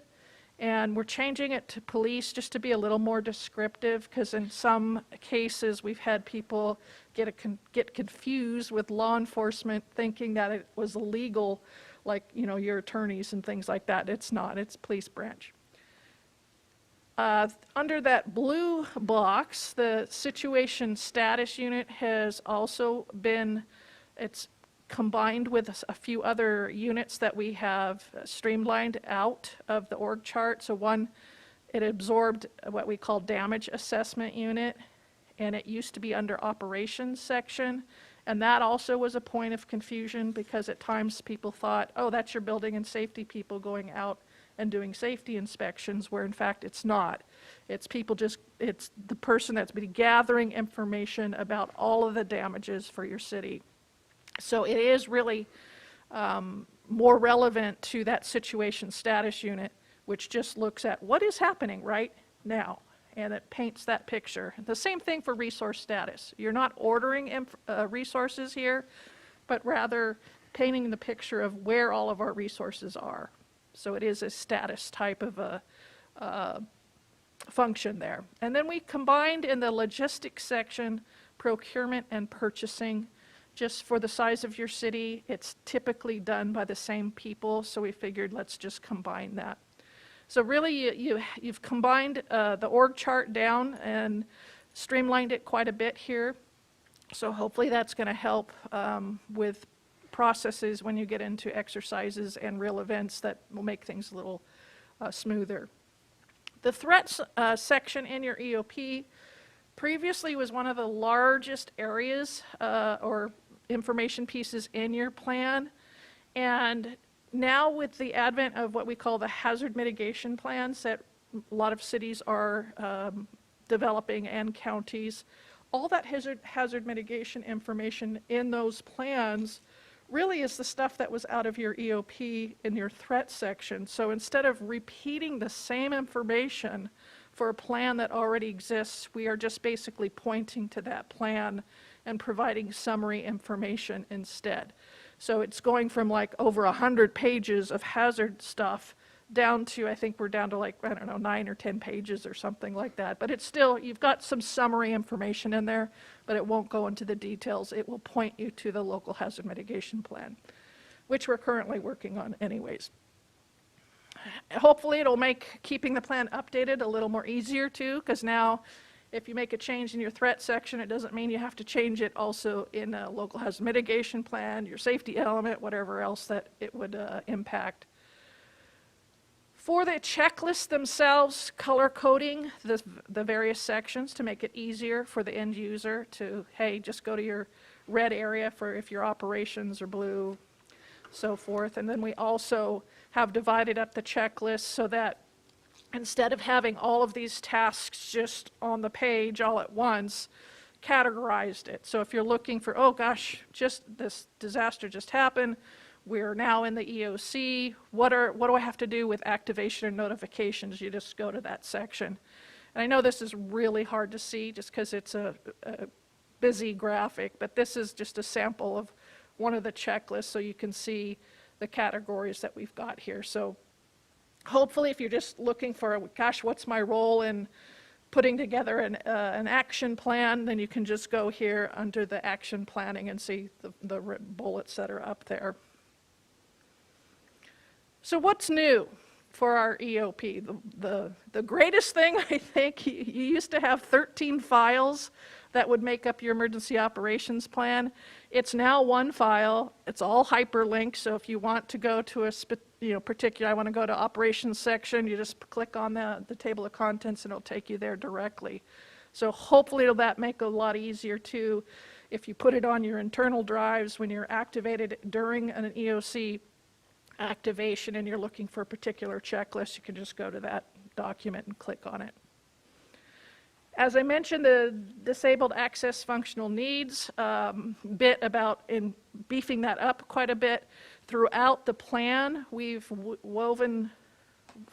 Speaker 10: and we're changing it to police just to be a little more descriptive, because in some cases we've had people get confused with law enforcement, thinking that it was illegal, like, you know, your attorneys and things like that. It's not. It's police branch. Under that blue box, the situation status unit has also been, it's combined with a few other units that we have streamlined out of the org chart. So one, it absorbed what we call damage assessment unit, and it used to be under operations section. And that also was a point of confusion, because at times people thought, oh, that's your building and safety people going out and doing safety inspections, where in fact it's not. It's people it's the person that's been gathering information about all of the damages for your city. So it is really more relevant to that situation status unit, which just looks at what is happening right now, and it paints that picture. The same thing for resource status. You're not ordering resources here, but rather painting the picture of where all of our resources are. So it is a status type of a function there. And then we combined in the logistics section procurement and purchasing. Just for the size of your city, it's typically done by the same people, so we figured let's just combine that. So really, you've combined the org chart down and streamlined it quite a bit here. So hopefully that's going to help with processes when you get into exercises and real events that will make things a little smoother. The threats section in your EOP previously was one of the largest areas or information pieces in your plan. And now with the advent of what we call the hazard mitigation plans that a lot of cities are developing and counties, all that hazard mitigation information in those plans really is the stuff that was out of your EOP in your threat section. So instead of repeating the same information for a plan that already exists, we are just basically pointing to that plan and providing summary information instead. So it's going from like over 100 pages of hazard stuff down to, I think we're down to like, I don't know, 9 or 10 pages or something like that. But it's still, you've got some summary information in there, but it won't go into the details. It will point you to the local hazard mitigation plan, which we're currently working on anyways. Hopefully it'll make keeping the plan updated a little more easier too, because now if you make a change in your threat section, it doesn't mean you have to change it also in a local hazard mitigation plan, your safety element, whatever else that it would impact. For the checklists themselves, color coding the various sections to make it easier for the end user to, hey, just go to your red area for if your operations are blue, so forth. And then we also have divided up the checklist so that instead of having all of these tasks just on the page all at once, categorized it. So if you're looking for, oh gosh, just this disaster just happened, we're now in the EOC, what do I have to do with activation and notifications? You just go to that section. And I know this is really hard to see just because it's a busy graphic, but this is just a sample of one of the checklists so you can see the categories that we've got here. So hopefully if you're just looking for, gosh, what's my role in putting together an action plan, then you can just go here under the action planning and see the bullets that are up there. So what's new for our EOP? The greatest thing, I think, you used to have 13 files that would make up your emergency operations plan. It's now one file. It's all hyperlinked, so if you want to go to a particular, I want to go to operations section, you just click on the table of contents and it'll take you there directly. So hopefully that make it a lot easier too. If you put it on your internal drives when you're activated during an EOC activation and you're looking for a particular checklist, you can just go to that document and click on it. As I mentioned, the disabled access functional needs, bit about in beefing that up quite a bit. Throughout the plan, we've woven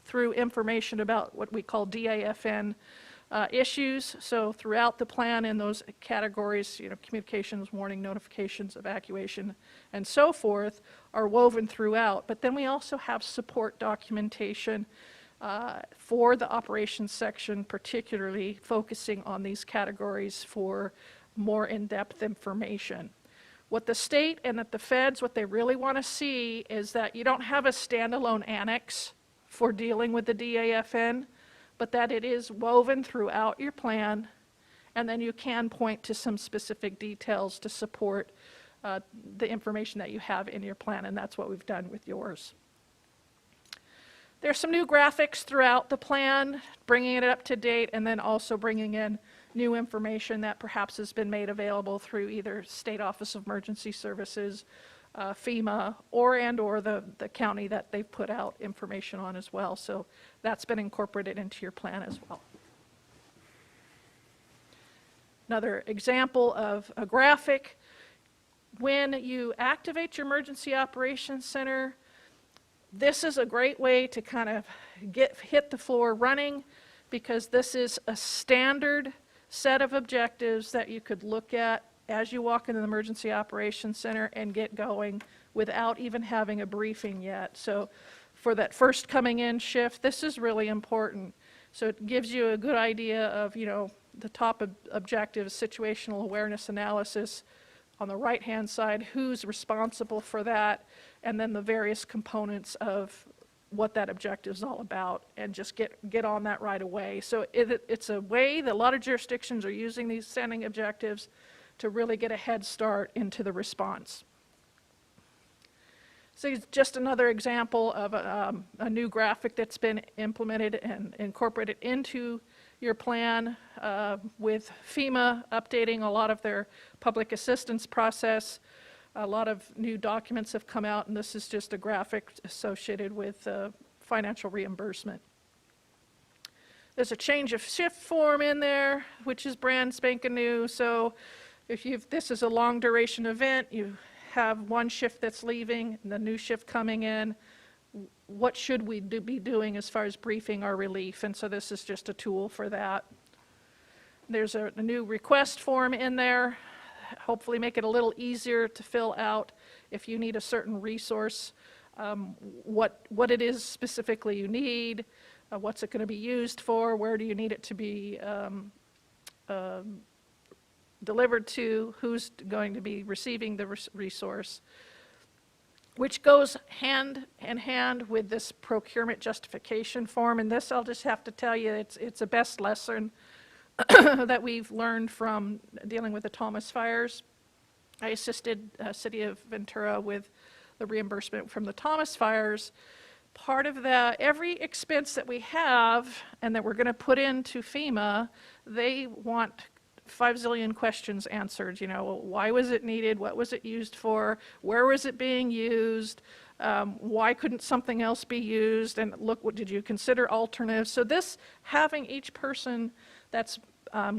Speaker 10: through information about what we call DAFN issues. So throughout the plan in those categories, communications, warning, notifications, evacuation, and so forth are woven throughout. But then we also have support documentation for the operations section, particularly focusing on these categories for more in-depth information. What the state and the feds, what they really want to see is that you don't have a standalone annex for dealing with the DAFN, but that it is woven throughout your plan, and then you can point to some specific details to support the information that you have in your plan, and that's what we've done with yours. There's some new graphics throughout the plan, bringing it up to date, and then also bringing in new information that perhaps has been made available through either State Office of Emergency Services, FEMA, or the county that they've put out information on as well. So that's been incorporated into your plan as well. Another example of a graphic, when you activate your Emergency Operations Center, this is a great way to kind of hit the floor running, because this is a standard set of objectives that you could look at as you walk into the Emergency Operations Center and get going without even having a briefing yet. So for that first coming in shift, this is really important. So it gives you a good idea of, the top objectives, situational awareness analysis. On the right-hand side, who's responsible for that, and then the various components of what that objective is all about, and just get on that right away. So it's a way that a lot of jurisdictions are using these standing objectives to really get a head start into the response. So it's just another example of a new graphic that's been implemented and incorporated into your plan, with FEMA updating a lot of their public assistance process. A lot of new documents have come out, and this is just a graphic associated with financial reimbursement. There's a change of shift form in there, which is brand spanking new. So if this is a long duration event, you have one shift that's leaving and the new shift coming in, what should we be doing as far as briefing our relief? And so this is just a tool for that. There's a new request form in there, hopefully make it a little easier to fill out if you need a certain resource, what it is specifically you need, what's it going to be used for, where do you need it to be delivered to, who's going to be receiving the resource, which goes hand in hand with this procurement justification form. And this, I'll just have to tell you, it's a best lesson that we've learned from dealing with the Thomas fires. I assisted City of Ventura with the reimbursement from the Thomas fires. Part of that, every expense that we have and that we're going to put into FEMA, they want 5 zillion questions answered. Why was it needed? What was it used for? Where was it being used? Why couldn't something else be used? And look, what did you consider alternatives? So this, having each person that's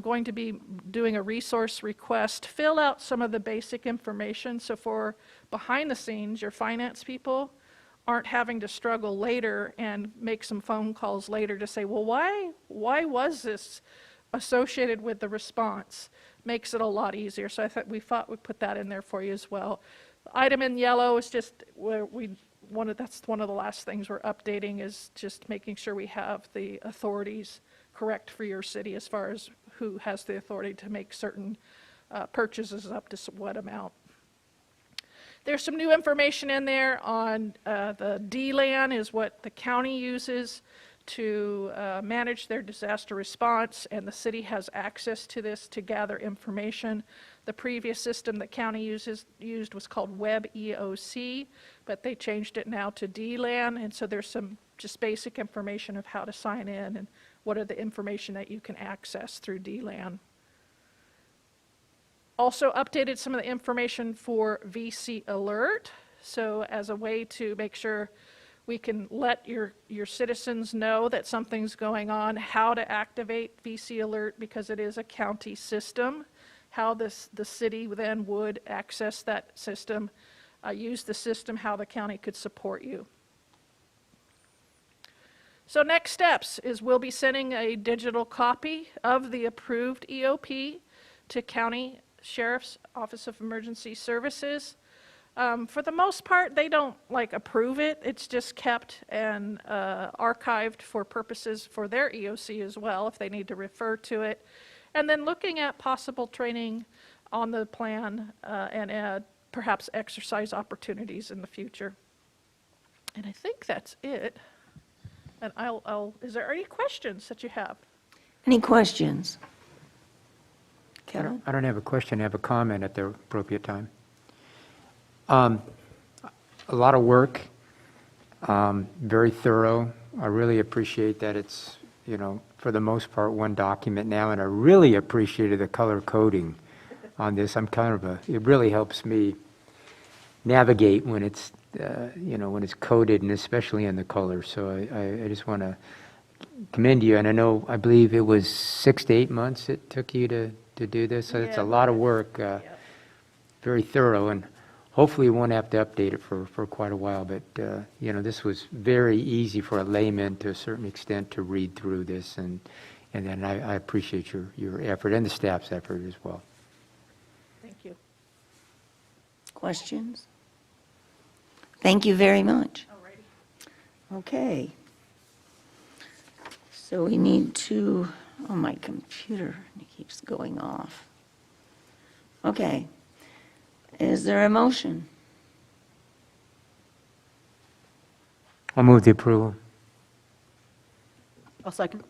Speaker 10: going to be doing a resource request fill out some of the basic information. So for behind the scenes, your finance people aren't having to struggle later and make some phone calls later to say, well, why was this associated with the response? Makes it a lot easier. So we thought we'd put that in there for you as well. The item in yellow is just where that's one of the last things we're updating, is just making sure we have the authorities correct for your city as far as who has the authority to make certain purchases up to what amount. There's some new information in there on the DLAN is what the county uses to manage their disaster response, and the city has access to this to gather information. The previous system the county used was called Web EOC, but they changed it now to DLAN, and so there's some just basic information of how to sign in and what are the information that you can access through DLAN. Also updated some of the information for VC Alert, so as a way to make sure we can let your citizens know that something's going on, how to activate VC Alert because it is a county system, how the city then would access that system, use the system, how the county could support you. So next steps is we'll be sending a digital copy of the approved EOP to County Sheriff's Office of Emergency Services. For the most part, they don't approve it. It's just kept and archived for purposes for their EOC as well, if they need to refer to it. And then looking at possible training on the plan and perhaps exercise opportunities in the future. And I think that's it. And is there any questions that you have?
Speaker 3: Any questions? Kevin?
Speaker 7: I don't have a question, I have a comment at the appropriate time. A lot of work, very thorough. I really appreciate that it's, for the most part, one document now, and I really appreciated the color coding on this. It really helps me navigate when it's, when it's coded, and especially in the color. So I just want to commend you, and I believe it was 6 to 8 months it took you to do this, so it's a lot of work, very thorough, and hopefully we won't have to update it for quite a while, but this was very easy for a layman to a certain extent to read through this, and then I appreciate your effort and the staff's effort as well.
Speaker 10: Thank you.
Speaker 3: Questions? Thank you very much.
Speaker 10: Alrighty.
Speaker 3: Okay. So we need to, my computer keeps going off. Okay. Is there a motion?
Speaker 7: I'll move the approval.
Speaker 8: I'll second.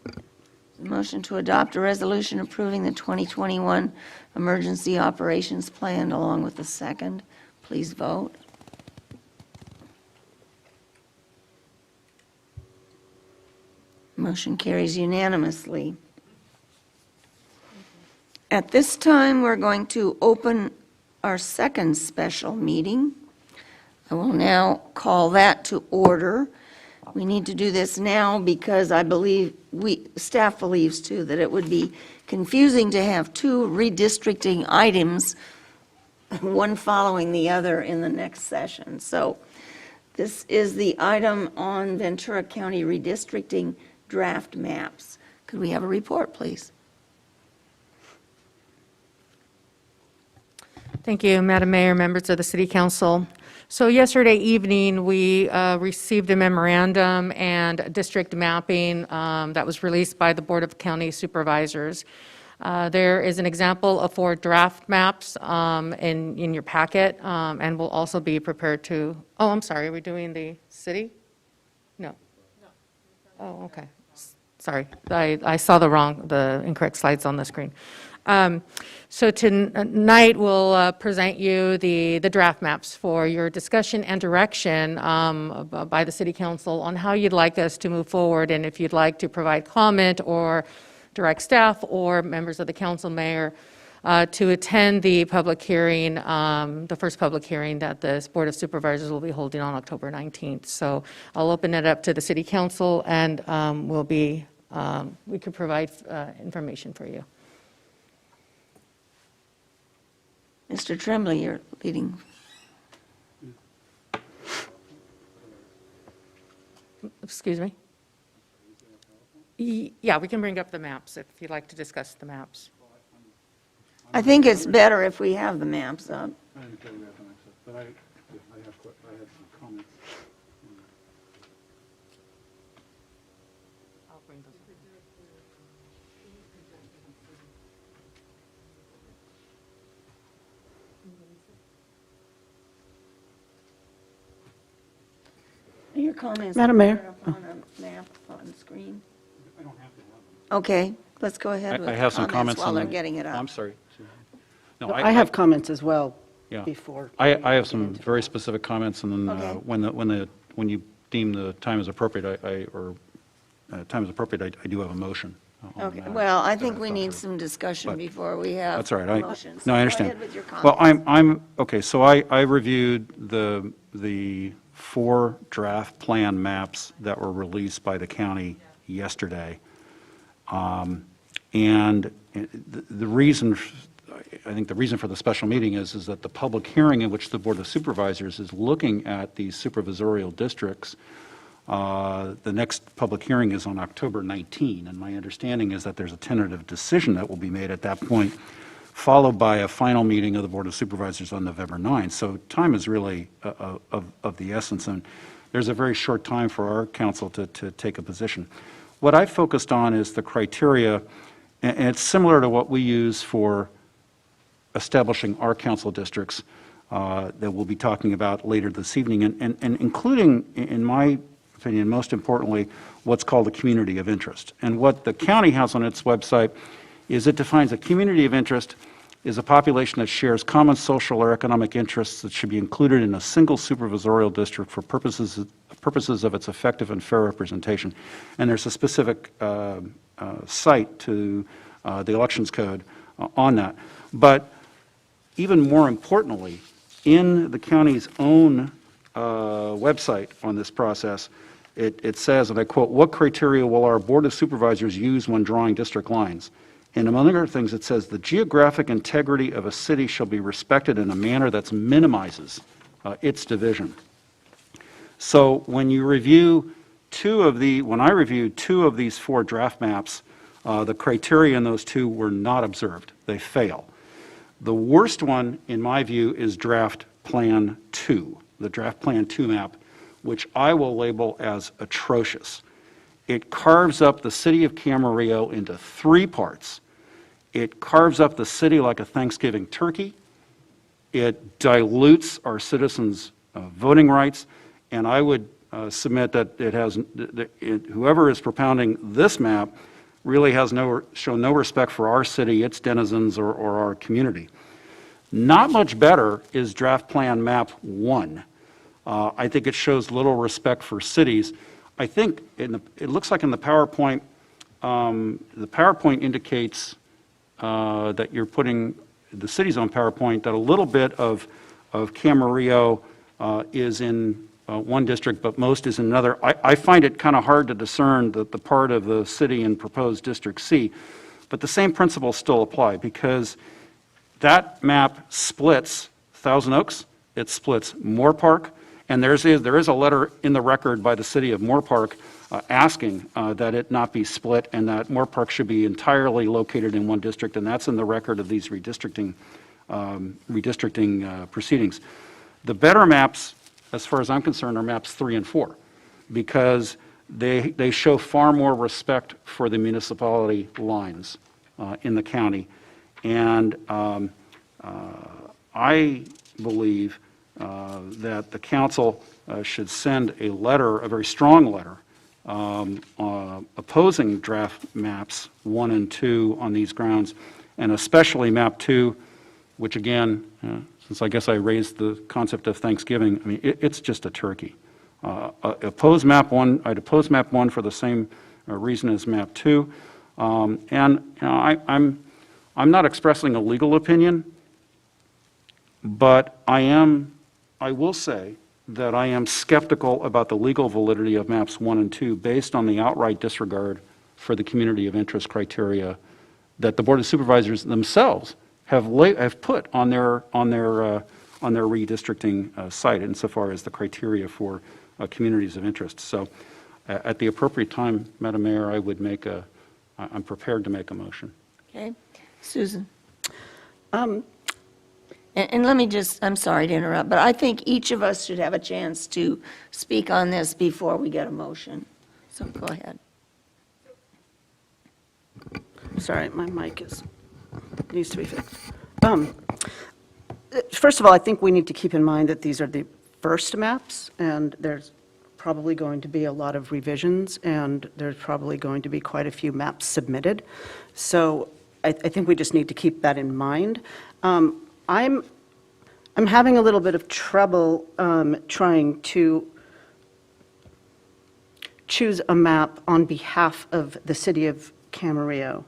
Speaker 3: A motion to adopt a resolution approving the 2021 Emergency Operations Plan along with the second. Please vote. Motion carries unanimously. At this time, we're going to open our second special meeting. I will now call that to order. We need to do this now because I believe, staff believes too, that it would be confusing to have two redistricting items, one following the other in the next session. So this is the item on Ventura County redistricting draft maps. Could we have a report, please?
Speaker 9: Thank you, Madam Mayor, members of the City Council. So yesterday evening, we received a memorandum and district mapping that was released by the Board of County Supervisors. There is an example of 4 draft maps in your packet, and we'll also be prepared to, I'm sorry, are we doing the city? No. Oh, okay. Sorry, I saw the incorrect slides on the screen. So tonight, we'll present you the draft maps for your discussion and direction by the City Council on how you'd like us to move forward, and if you'd like to provide comment or direct staff or members of the council, mayor, to attend the public hearing, the first public hearing that the Board of Supervisors will be holding on October 19th. So I'll open it up to the City Council, and we could provide information for you.
Speaker 3: Mr. Tremblay, you're leading.
Speaker 9: Excuse me? Yeah, we can bring up the maps if you'd like to discuss the maps.
Speaker 3: I think it's better if we have the maps up.
Speaker 1: But I have some comments.
Speaker 3: Your comments.
Speaker 8: Madam Mayor?
Speaker 3: are up on a map on the screen. Okay, let's go ahead with
Speaker 1: I have some comments
Speaker 3: while
Speaker 1: on
Speaker 3: they're
Speaker 1: the-
Speaker 3: getting it
Speaker 1: Oh,
Speaker 3: up.
Speaker 1: I'm sorry. No,
Speaker 8: I have comments as well
Speaker 1: Yeah.
Speaker 8: before.
Speaker 1: I have some very specific comments, and then
Speaker 3: Okay.
Speaker 1: when you deem the time is appropriate, time is appropriate, I do have a motion. on
Speaker 3: Okay,
Speaker 1: that.
Speaker 3: well, I think we
Speaker 1: Thought
Speaker 3: need
Speaker 1: through.
Speaker 3: some discussion
Speaker 1: But
Speaker 3: before we have
Speaker 1: That's all right.
Speaker 3: motions.
Speaker 1: No, I
Speaker 3: Go
Speaker 1: understand.
Speaker 3: ahead with your
Speaker 1: Well,
Speaker 3: comments.
Speaker 1: okay, so I reviewed the 4 draft plan maps that were released by the county yesterday. And the reason, I think the reason for the special meeting is that the public hearing in which the Board of Supervisors is looking at these supervisorial districts, the next public hearing is on October 19, and my understanding is that there's a tentative decision that will be made at that point, followed by a final meeting of the Board of Supervisors on November 9. So time is really of the essence, and there's a very short time for our council to take a position. What I focused on is the criteria, and it's similar to what we use for establishing our council districts that we'll be talking about later this evening, and including, in my opinion, most importantly, what's called a community of interest. And what the county has on its website is it defines a community of interest is a population that shares common social or economic interests that should be included in a single supervisorial district for purposes of its effective and fair representation. And there's a specific cite to the elections code on that. But even more importantly, in the county's own website on this process, it says, and I quote, "What criteria will our Board of Supervisors use when drawing district lines?" And among other things, it says, "The geographic integrity of a city shall be respected in a manner that minimizes its division." So when you review when I reviewed 2 of these 4 draft maps, the criteria in those 2 were not observed. They fail. The worst one, in my view, is draft plan 2, the draft plan 2 map, which I will label as atrocious. It carves up the city of Camarillo into 3 parts. It carves up the city like a Thanksgiving turkey. It dilutes our citizens' voting rights, and I would submit that whoever is propounding this map really has shown no respect for our city, its denizens, or our community. Not much better is draft plan map 1. I think it shows little respect for cities. I think it looks like in the PowerPoint indicates that you're putting the cities on PowerPoint, that a little bit of Camarillo is in one district, but most is in another. I find it kind of hard to discern the part of the city in proposed District C, but the same principles still apply, because that map splits Thousand Oaks, it splits Moore Park, and there is a letter in the record by the city of Moore Park asking that it not be split, and that Moore Park should be entirely located in one district, and that's in the record of these redistricting proceedings. The better maps, as far as I'm concerned, are maps 3 and 4, because they show far more respect for the municipality lines in the county. And I believe that the council should send a letter, a very strong letter, opposing draft maps 1 and 2 on these grounds, and especially map 2, which again, since I guess I raised the concept of Thanksgiving, I mean, it's just a turkey. I'd oppose map 1 for the same reason as map 2. I'm not expressing a legal opinion, but I will say that I am skeptical about the legal validity of maps 1 and 2 based on the outright disregard for the community of interest criteria that the Board of Supervisors themselves have put on their redistricting site insofar as the criteria for communities of interest. So At the appropriate time, Madam Mayor, I'm prepared to make a motion.
Speaker 3: Okay, Susan? And let me just, I'm sorry to interrupt, but I think each of us should have a chance to speak on this before we get a motion. So go ahead.
Speaker 8: Sorry, my mic needs to be fixed. First of all, I think we need to keep in mind that these are the first maps, and there's probably going to be a lot of revisions, and there's probably going to be quite a few maps submitted. So I think we just need to keep that in mind. I'm having a little bit of trouble trying to choose a map on behalf of the city of Camarillo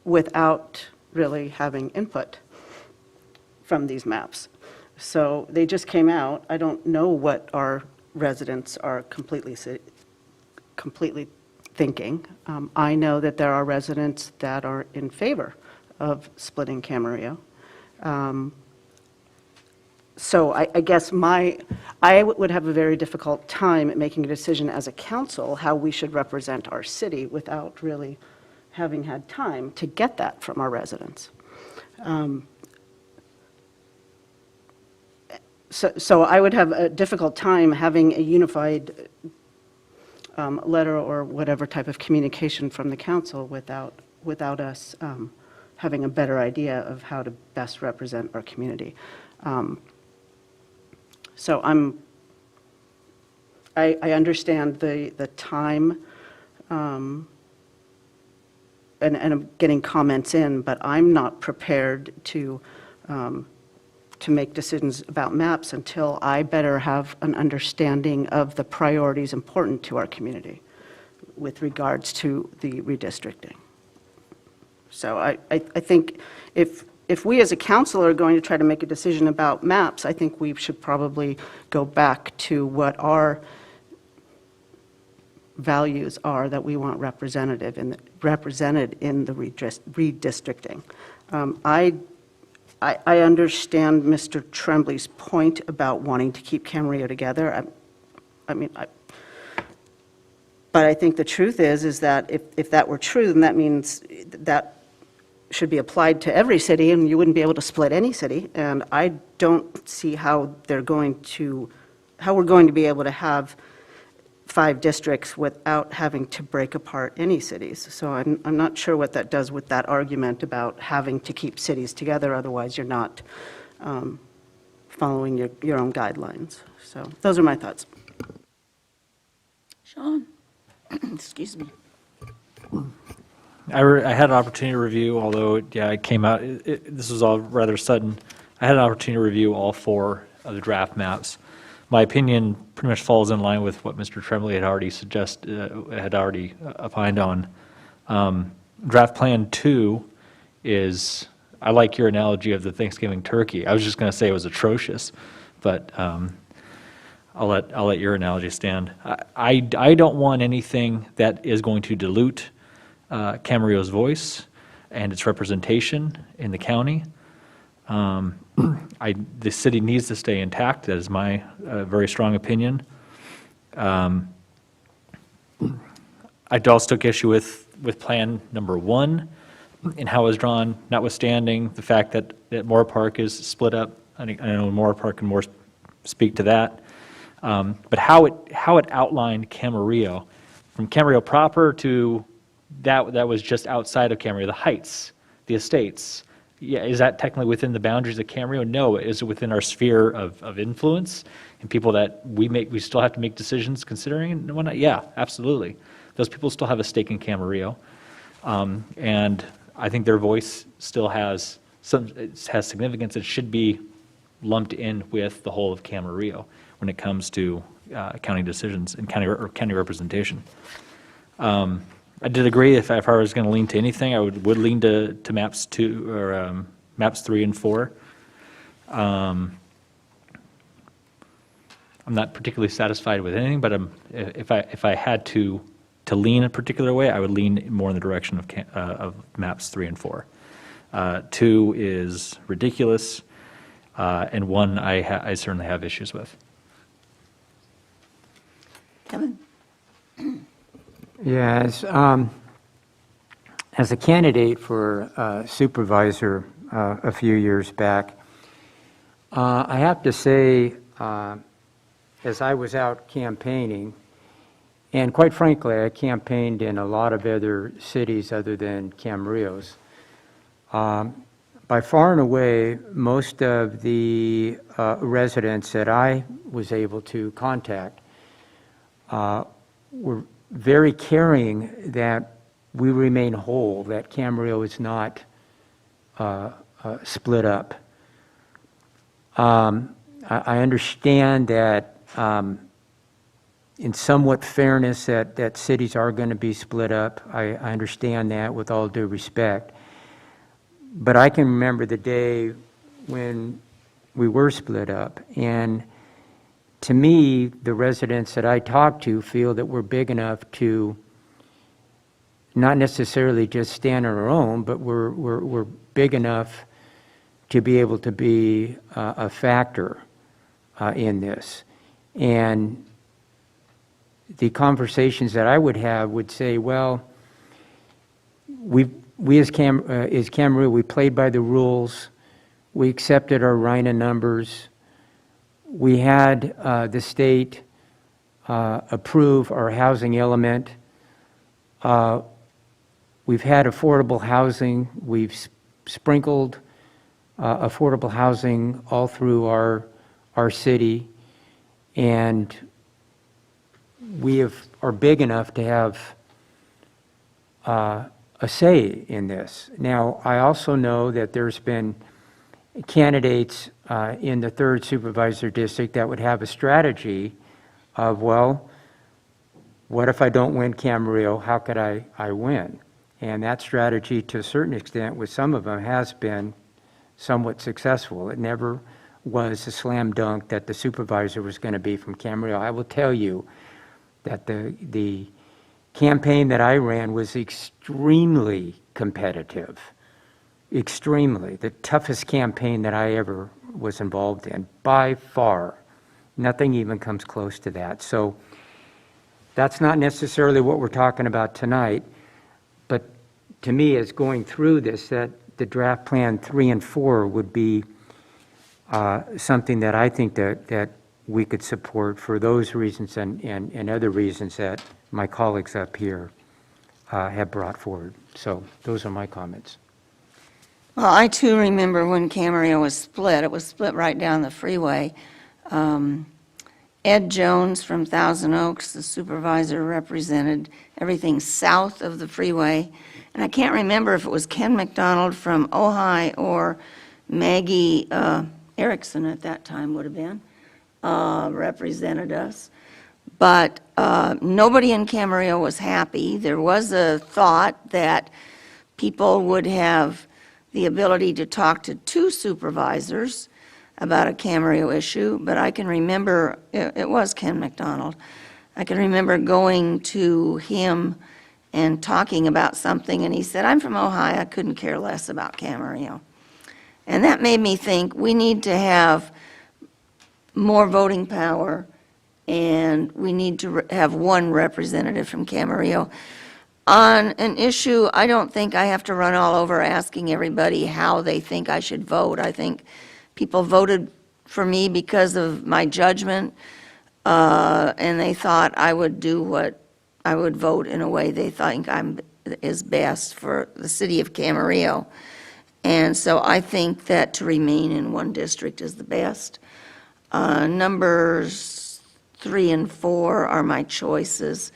Speaker 8: without really having input from these maps. So they just came out. I don't know what our residents are completely thinking. I know that there are residents that are in favor of splitting Camarillo. So I guess I would have a very difficult time at making a decision as a council how we should represent our city without really having had time to get that from our residents. So I would have a difficult time having a unified letter or whatever type of communication from the council without us having a better idea of how to best represent our community. So I understand the time, and I'm getting comments in, but I'm not prepared to make decisions about maps until I better have an understanding of the priorities important to our community with regards to the redistricting. So I think if we as a council are going to try to make a decision about maps, I think we should probably go back to what our values are that we want represented in the redistricting. I understand Mr. Trembley's point about wanting to keep Camarillo together. But I think the truth is that if that were true, then that means that should be applied to every city, and you wouldn't be able to split any city. And I don't see how we're going to be able to have 5 districts without having to break apart any cities. So I'm not sure what that does with that argument about having to keep cities together, otherwise you're not following your own guidelines. So those are my thoughts.
Speaker 3: Sean? Excuse me.
Speaker 4: I had an opportunity to review, although, yeah, it came out, this was all rather sudden. I had an opportunity to review all 4 of the draft maps. My opinion pretty much falls in line with what Mr. Tremblay had already opined on. Draft Plan 2 is, I like your analogy of the Thanksgiving turkey. I was just going to say it was atrocious, but I'll let your analogy stand. I don't want anything that is going to dilute Camarillo's voice and its representation in the county. The city needs to stay intact. That is my very strong opinion. I also took issue with plan number 1 and how it was drawn, notwithstanding the fact that Moore Park is split up. I know Moore Park can more speak to that. But how it outlined Camarillo, from Camarillo proper to that was just outside of Camarillo, the heights, the estates. Yeah, is that technically within the boundaries of Camarillo? No. Is it within our sphere of influence and people that we still have to make decisions considering and whatnot? Yeah, absolutely. Those people still have a stake in Camarillo, and I think their voice still has significance. It should be lumped in with the whole of Camarillo when it comes to county decisions and county representation. I did agree if I was going to lean to anything, I would lean to maps 2 or maps 3 and 4. I'm not particularly satisfied with anything, but if I had to lean a particular way, I would lean more in the direction of maps 3 and 4. 2 is ridiculous, and 1 I certainly have issues with.
Speaker 3: Kevin?
Speaker 7: Yes, as a candidate for supervisor a few years back, I have to say, as I was out campaigning, and quite frankly, I campaigned in a lot of other cities other than Camarillo's. By far and away, most of the residents that I was able to contact were very caring that we remain whole, that Camarillo is not split up. I understand that in somewhat fairness that cities are going to be split up. I understand that with all due respect. But I can remember the day when we were split up, and to me, the residents that I talk to feel that we're big enough to not necessarily just stand on our own, but we're big enough to be able to be a factor in this. And the conversations that I would have would say, well, we as Camarillo, we played by the rules. We accepted our RINA numbers. We had the state approve our housing element. We've had affordable housing. We've sprinkled affordable housing all through our city, and we are big enough to have a say in this. Now, I also know that there's been candidates in the 3rd Supervisor District that would have a strategy of, well, what if I don't win Camarillo? How could I win? And that strategy, to a certain extent, with some of them, has been somewhat successful. It never was a slam dunk that the supervisor was going to be from Camarillo. I will tell you that the campaign that I ran was extremely competitive. Extremely. The toughest campaign that I ever was involved in, by far. Nothing even comes close to that. So that's not necessarily what we're talking about tonight, but to me, as going through this, that the draft plan 3 and 4 would be something that I think that we could support for those reasons and other reasons that my colleagues up here have brought forward. So those are my comments.
Speaker 3: Well, I too remember when Camarillo was split. It was split right down the freeway. Ed Jones from Thousand Oaks, the supervisor, represented everything south of the freeway. And I can't remember if it was Ken McDonald from Ojai or Maggie Erickson at that time would have been, represented us. But nobody in Camarillo was happy. There was a thought that people would have the ability to talk to 2 supervisors about a Camarillo issue, but I can remember, it was Ken McDonald, I can remember going to him and talking about something, and he said, I'm from Ojai, I couldn't care less about Camarillo. And that made me think we need to have more voting power, and we need to have one representative from Camarillo. On an issue, I don't think I have to run all over asking everybody how they think I should vote. I think people voted for me because of my judgment, and they thought I would do what I would vote in a way they think is best for the city of Camarillo. And so I think that to remain in one district is the best. Numbers 3 and 4 are my choices.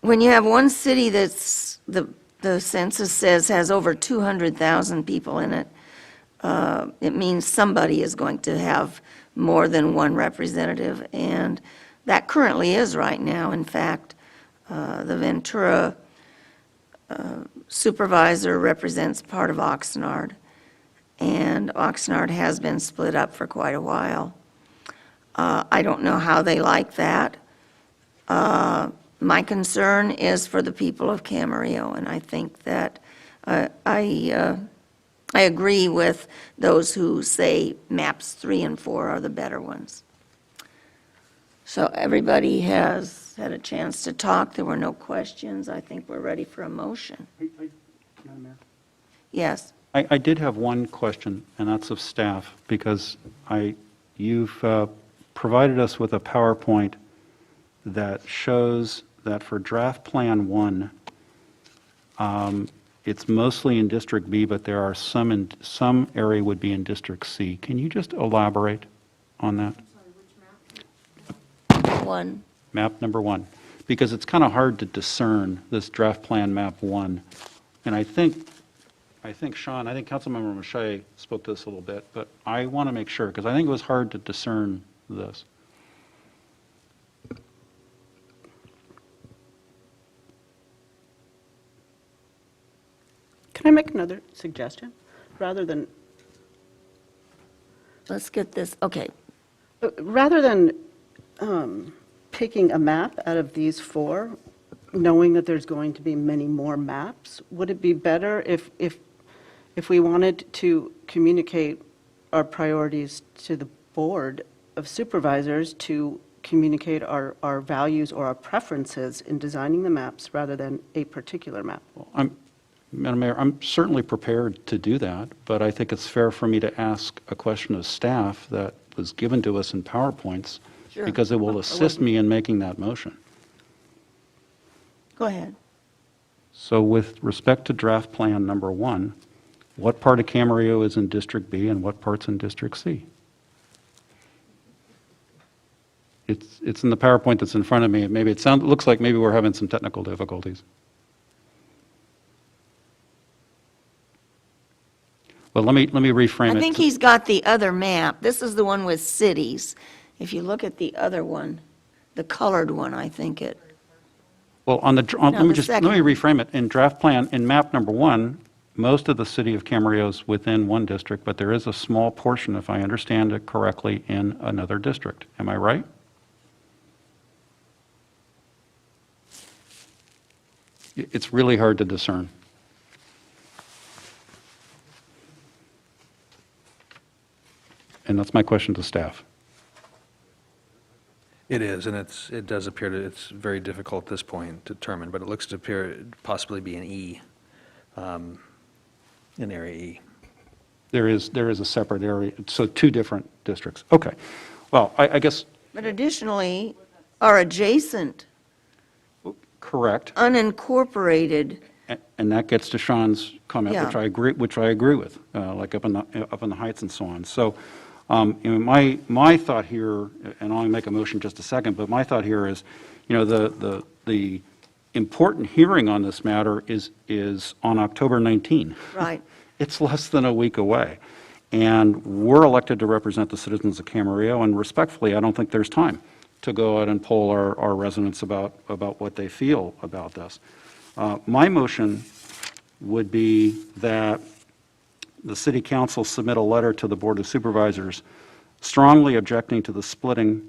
Speaker 3: When you have one city that's, the census says has over 200,000 people in it, it means somebody is going to have more than one representative, and that currently is right now. In fact, the Ventura supervisor represents part of Oxnard, and Oxnard has been split up for quite a while. I don't know how they like that. My concern is for the people of Camarillo, and I think that I agree with those who say maps 3 and 4 are the better ones. So everybody has had a chance to talk. There were no questions. I think we're ready for a motion. Yes.
Speaker 1: I did have one question, and that's of staff, because you've provided us with a PowerPoint that shows that for draft plan 1, it's mostly in District B, but there are some area would be in District C. Can you just elaborate on that?
Speaker 3: One.
Speaker 1: Map number 1, because it's kind of hard to discern this draft plan map 1. And I think Sean, I think Councilmember Mache spoke to this a little bit, but I want to make sure, because I think it was hard to discern this.
Speaker 8: Can I make another suggestion? Rather than
Speaker 3: Let's get this, okay.
Speaker 8: Rather than picking a map out of these 4, knowing that there's going to be many more maps, would it be better if we wanted to communicate our priorities to the Board of Supervisors, to communicate our values or our preferences in designing the maps rather than a particular map?
Speaker 1: Well, Madam Mayor, I'm certainly prepared to do that, but I think it's fair for me to ask a question of staff that was given to us in PowerPoints,
Speaker 3: Sure.
Speaker 1: because it will assist me in making that motion.
Speaker 3: Go ahead.
Speaker 1: So with respect to draft plan number 1, what part of Camarillo is in District B and what part's in District C? It's in the PowerPoint that's in front of me. Maybe it looks like maybe we're having some technical difficulties. Well, let me reframe it.
Speaker 3: I think he's got the other map. This is the one with cities. If you look at the other one, the colored one, I think it,
Speaker 1: Well, let me
Speaker 3: the second.
Speaker 1: reframe it. In draft plan, in map number 1, most of the city of Camarillo is within one district, but there is a small portion, if I understand it correctly, in another district. Am I right? It's really hard to discern. And that's my question to staff.
Speaker 11: It is, and it does appear that it's very difficult at this point to determine, but it looks to appear to possibly be an E, in area E.
Speaker 1: There is a separate area, so 2 different districts. Okay. Well, I guess,
Speaker 3: but additionally, are adjacent,
Speaker 1: correct.
Speaker 3: unincorporated,
Speaker 1: And that gets to Sean's comment,
Speaker 3: Yeah.
Speaker 1: which I agree with, like up in the Heights and so on. So, my thought here, and I'll make a motion in just a second, but my thought here is, the important hearing on this matter is on October 19.
Speaker 3: right?
Speaker 1: It's less than a week away, and we're elected to represent the citizens of Camarillo. And respectfully, I don't think there's time to go out and poll our residents about what they feel about this. My motion would be that the city council submit a letter to the Board of Supervisors strongly objecting to the splitting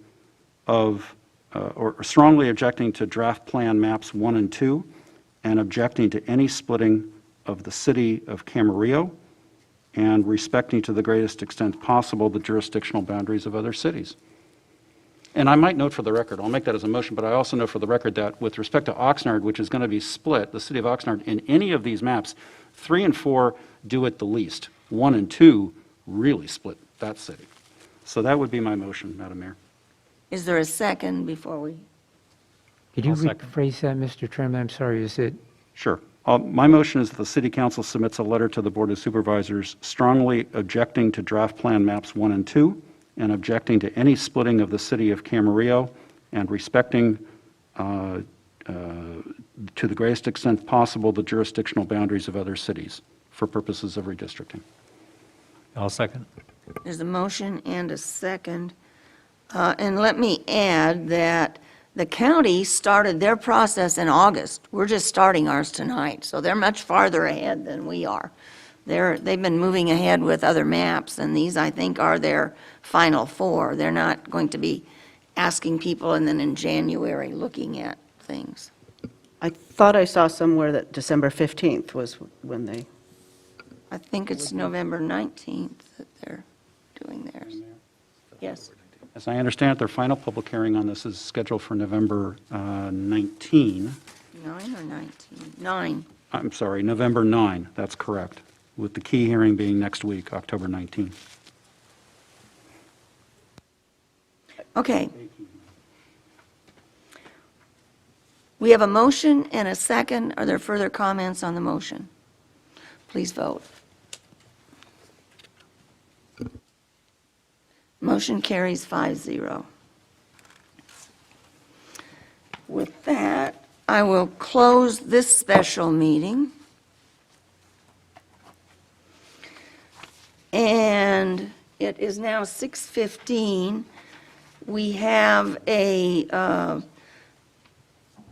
Speaker 1: of, or strongly objecting to draft plan maps 1 and 2, and objecting to any splitting of the city of Camarillo, and respecting to the greatest extent possible the jurisdictional boundaries of other cities. And I might note for the record, I'll make that as a motion, but I also note for the record that with respect to Oxnard, which is going to be split, the city of Oxnard, in any of these maps, 3 and 4 do at the least. 1 and 2 really split that city. So that would be my motion, Madam Mayor.
Speaker 3: Is there a second before we,
Speaker 7: Could you
Speaker 4: I'll second.
Speaker 7: rephrase that, Mr. Tremblay? I'm sorry, is it,
Speaker 1: Sure. My motion is that the city council submits a letter to the Board of Supervisors strongly objecting to draft plan maps 1 and 2, and objecting to any splitting of the city of Camarillo, and respecting to the greatest extent possible the jurisdictional boundaries of other cities for purposes of redistricting.
Speaker 4: I'll second.
Speaker 3: there's a motion and a second. And let me add that the county started their process in August. We're just starting ours tonight, so they're much farther ahead than we are. They've been moving ahead with other maps, and these, I think, are their final 4. They're not going to be asking people and then in January looking at things.
Speaker 8: I thought I saw somewhere that December 15th was when they,
Speaker 3: I think it's November 19th that they're doing theirs. Yes.
Speaker 1: As I understand it, their final public hearing on this is scheduled for November 19.
Speaker 3: 9 or 19? 9.
Speaker 1: I'm sorry, November 9, that's correct, with the key hearing being next week, October 19.
Speaker 3: Okay. We have a motion and a second. Are there further comments on the motion? Please vote. Motion carries 5-0. With that, I will close this special meeting. And it is now 6:15. We have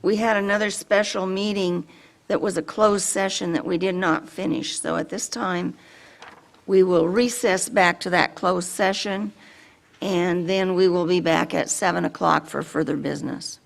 Speaker 3: we had another special meeting that was a closed session that we did not finish. So at this time, we will recess back to that closed session, and then we will be back at 7 o'clock for further business.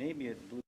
Speaker 1: maybe it blew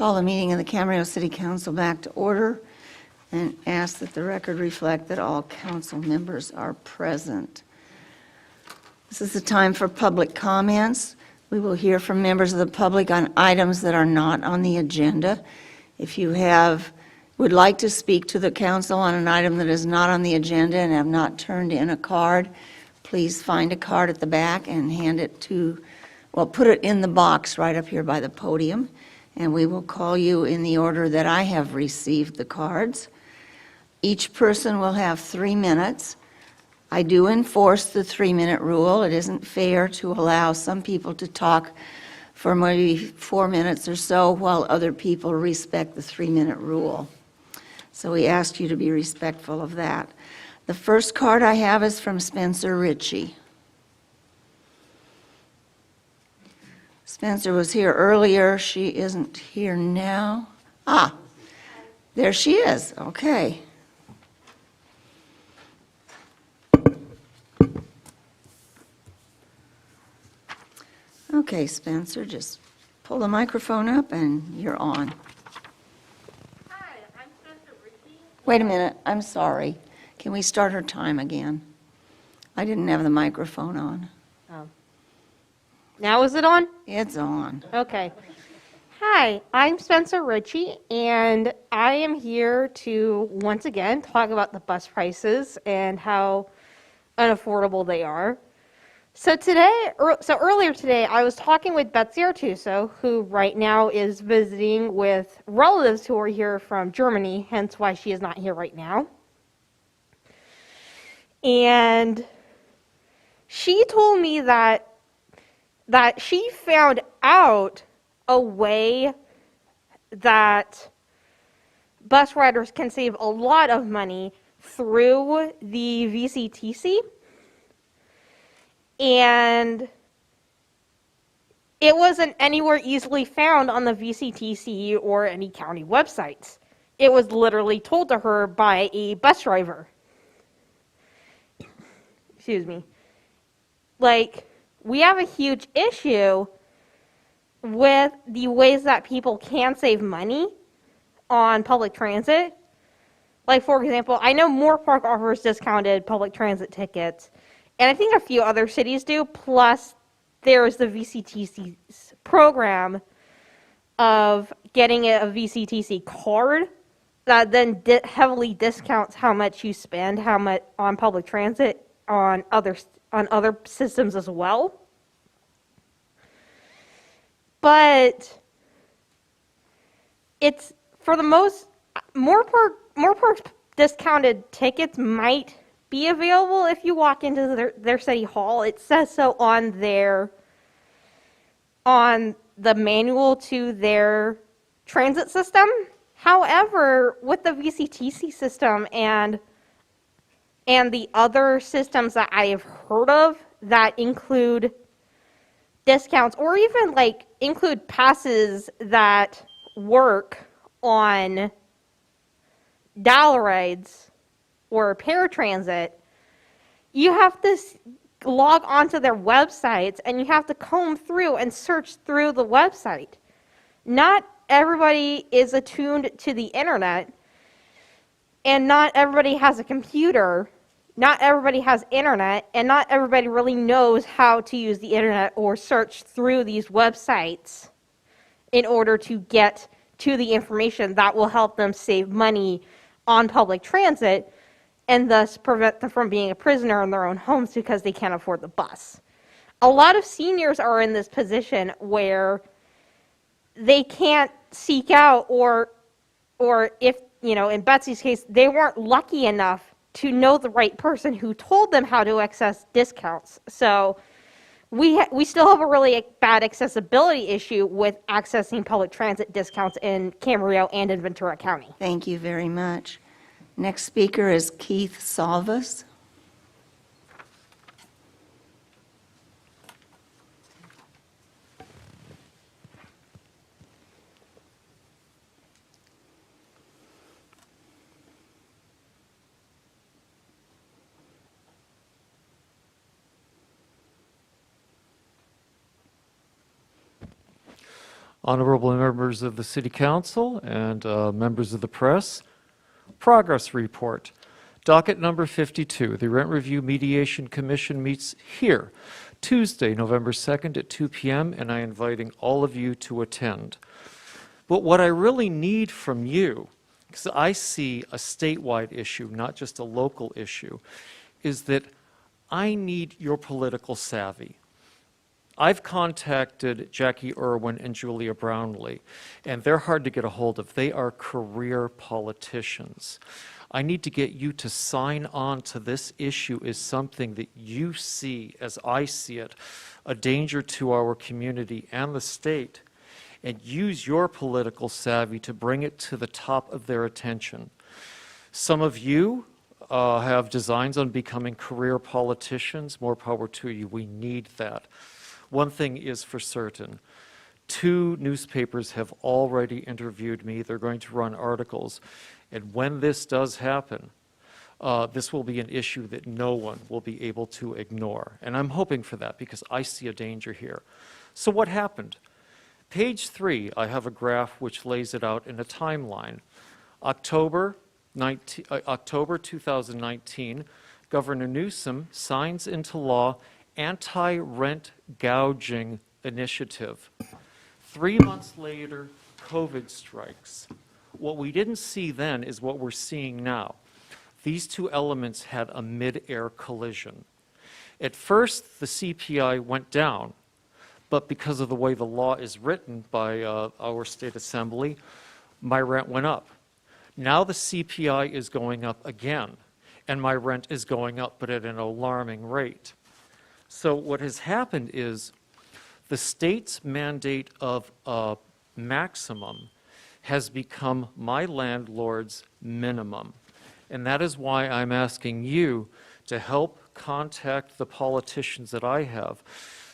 Speaker 3: Call the meeting of the Camarillo City Council back to order and ask that the record reflect that all council members are present. This is the time for public comments. We will hear from members of the public on items that are not on the agenda. If you would like to speak to the council on an item that is not on the agenda and have not turned in a card, please find a card at the back and hand it put it in the box right up here by the podium, and we will call you in the order that I have received the cards. Each person will have 3 minutes. I do enforce the 3-minute rule. It isn't fair to allow some people to talk for maybe 4 minutes or so while other people respect the 3-minute rule. So we ask you to be respectful of that. The first card I have is from Spencer Ritchie. Spencer was here earlier. She isn't here now. There she is. Okay. Okay, Spencer, just pull the microphone up and you're on.
Speaker 12: Hi, I'm Spencer Ritchie.
Speaker 3: Wait a minute, I'm sorry. Can we start her time again? I didn't have the microphone on.
Speaker 12: Oh. Now is it on?
Speaker 3: It's on.
Speaker 12: Okay. Hi, I'm Spencer Ritchie, and I am here to once again talk about the bus prices and how unaffordable they are. So earlier today, I was talking with Betsy Artuso, who right now is visiting with relatives who are here from Germany, hence why she is not here right now. And she told me that she found out a way that bus riders can save a lot of money through the VCTC. And it wasn't anywhere easily found on the VCTC or any county websites. It was literally told to her by a bus driver. Excuse me. Like, we have a huge issue with the ways that people can save money on public transit. Like, for example, I know Moore Park offers discounted public transit tickets, and I think a few other cities do, plus there's the VCTC's program of getting a VCTC card that then heavily discounts how much you spend, how much on public transit, on other systems as well. But it's, for the most, Moore Park's discounted tickets might be available if you walk into their city hall. It says so on the manual to their transit system. However, with the VCTC system and the other systems that I have heard of that include discounts or even like include passes that work on dial rides or paratransit, you have to log onto their websites and you have to comb through and search through the website. Not everybody is attuned to the internet, and not everybody has a computer, not everybody has internet, and not everybody really knows how to use the internet or search through these websites in order to get to the information that will help them save money on public transit and thus prevent them from being a prisoner in their own homes because they can't afford the bus. A lot of seniors are in this position where they can't seek out or if, in Betsy's case, they weren't lucky enough to know the right person who told them how to access discounts. So we still have a really bad accessibility issue with accessing public transit discounts in Camarillo and in Ventura County.
Speaker 3: Thank you very much. Next speaker is Keith Salvas.
Speaker 13: Honorable members of the City Council and members of the press, progress report. Docket number 52, the Rent Review Mediation Commission meets here Tuesday, November 2nd at 2 p.m., and I'm inviting all of you to attend. But what I really need from you, because I see a statewide issue, not just a local issue, is that I need your political savvy. I've contacted Jackie Irwin and Julia Brownlee, and they're hard to get a hold of. They are career politicians. I need to get you to sign on to this issue as something that you see, as I see it, a danger to our community and the state, and use your political savvy to bring it to the top of their attention. Some of you have designs on becoming career politicians. More power to you. We need that. One thing is for certain. 2 newspapers have already interviewed me. They're going to run articles. And when this does happen, this will be an issue that no one will be able to ignore. And I'm hoping for that because I see a danger here. So what happened? Page 3, I have a graph which lays it out in a timeline. October 2019, Governor Newsom signs into law anti-rent gouging initiative. 3 months later, COVID strikes. What we didn't see then is what we're seeing now. These 2 elements had a mid-air collision. At first, the CPI went down, but because of the way the law is written by our state assembly, my rent went up. Now the CPI is going up again, and my rent is going up, but at an alarming rate. So what has happened is the state's mandate of a maximum has become my landlord's minimum. And that is why I'm asking you to help contact the politicians that I have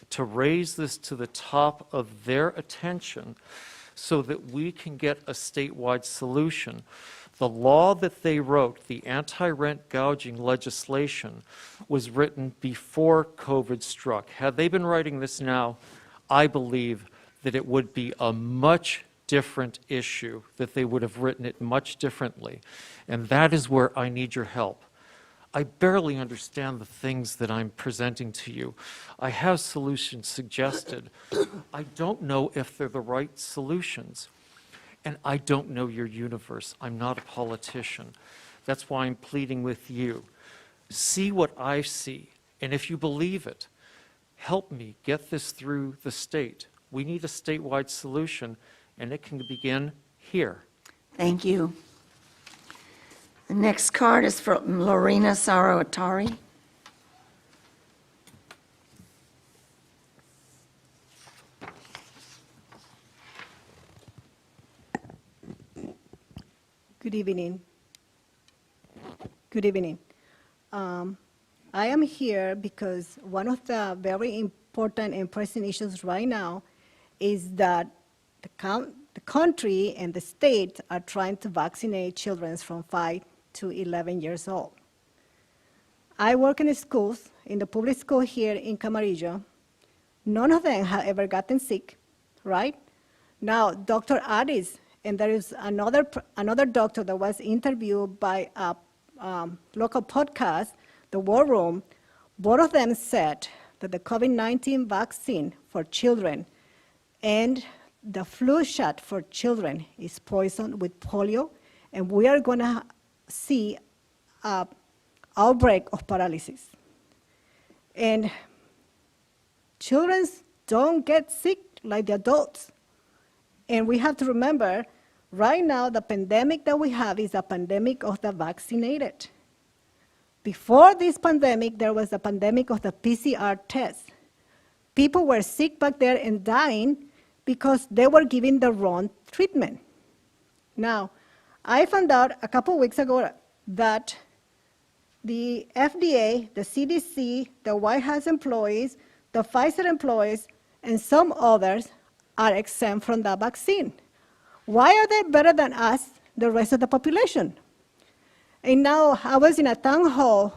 Speaker 13: to raise this to the top of their attention so that we can get a statewide solution. The law that they wrote, the anti-rent gouging legislation, was written before COVID struck. Had they been writing this now, I believe that it would be a much different issue, that they would have written it much differently. And that is where I need your help. I barely understand the things that I'm presenting to you. I have solutions suggested. I don't know if they're the right solutions. And I don't know your universe. I'm not a politician. That's why I'm pleading with you. See what I see, and if you believe it, help me get this through the state. We need a statewide solution, and it can begin here.
Speaker 3: Thank you. The next card is from Lorena Saro-Atari.
Speaker 14: Good evening. Good evening. I am here because one of the very important and pressing issues right now is that the country and the state are trying to vaccinate children from 5 to 11 years old. I work in schools, in the public school here in Camarillo. None of them have ever gotten sick, right? Now, Dr. Addis, and there is another doctor that was interviewed by a local podcast, The War Room. Both of them said that the COVID-19 vaccine for children and the flu shot for children is poisoned with polio, and we are going to see an outbreak of paralysis. And children don't get sick like the adults. And we have to remember, right now, the pandemic that we have is a pandemic of the vaccinated. Before this pandemic, there was a pandemic of the PCR test. People were sick back there and dying because they were given the wrong treatment. Now, I found out a couple weeks ago that the FDA, the CDC, the White House employees, the Pfizer employees, and some others are exempt from the vaccine. Why are they better than us, the rest of the population? And now I was in a town hall,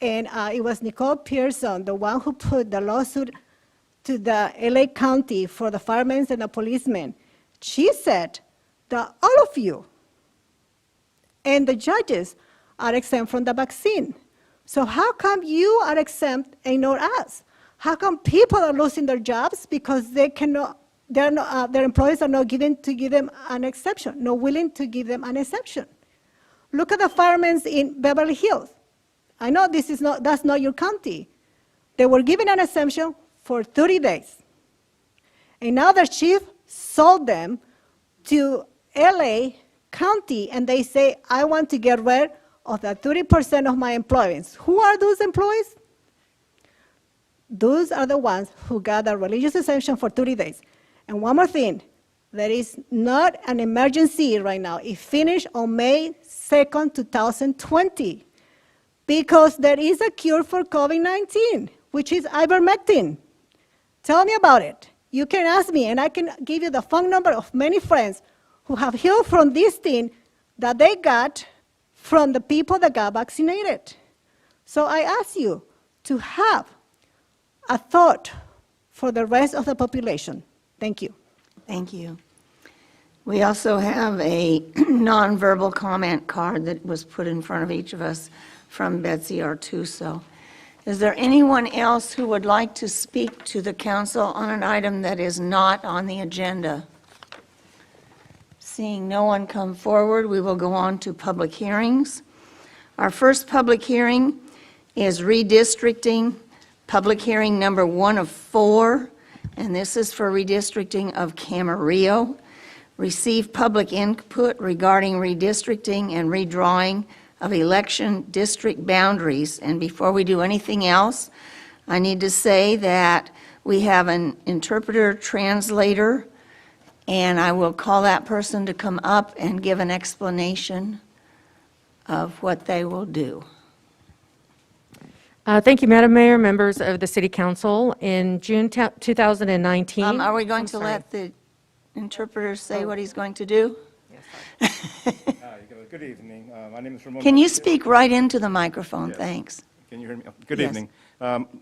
Speaker 14: and it was Nicole Pearson, the one who put the lawsuit to the LA County for the firemen and the policemen. She said that all of you and the judges are exempt from the vaccine. So how come you are exempt and not us? How come people are losing their jobs because they cannot, they're not, their employers are not willing to give them an exception, not willing to give them an exception? Look at the firemen in Beverly Hills. I know that's not your county. They were given an exemption for 30 days. And now the chief sold them to LA County, and they say, I want to get rid of the 30% of my employees. Who are those employees? Those are the ones who got a religious exemption for 30 days. And one more thing, there is not an emergency right now. It finished on May 2nd, 2020, because there is a cure for COVID-19, which is ivermectin. Tell me about it. You can ask me, and I can give you the phone number of many friends who have healed from this thing that they got from the people that got vaccinated. So I ask you to have a thought for the rest of the population. Thank you.
Speaker 3: Thank you. We also have a nonverbal comment card that was put in front of each of us from Betsy Artuso. Is there anyone else who would like to speak to the council on an item that is not on the agenda? Seeing no one come forward, we will go on to public hearings. Our first public hearing is redistricting, public hearing number 1 of 4, and this is for redistricting of Camarillo. Receive public input regarding redistricting and redrawing of election district boundaries. And before we do anything else, I need to say that we have an interpreter translator, and I will call that person to come up and give an explanation of what they will do.
Speaker 9: Thank you, Madam Mayor, members of the City Council. In June 2019...
Speaker 3: Are we going to let the interpreter say what he's going to do?
Speaker 15: Good evening. My name is Ramon.
Speaker 3: Can you speak right into the microphone?
Speaker 15: Yes.
Speaker 3: Thanks.
Speaker 15: Can you hear me? Good
Speaker 3: Yes.
Speaker 15: evening.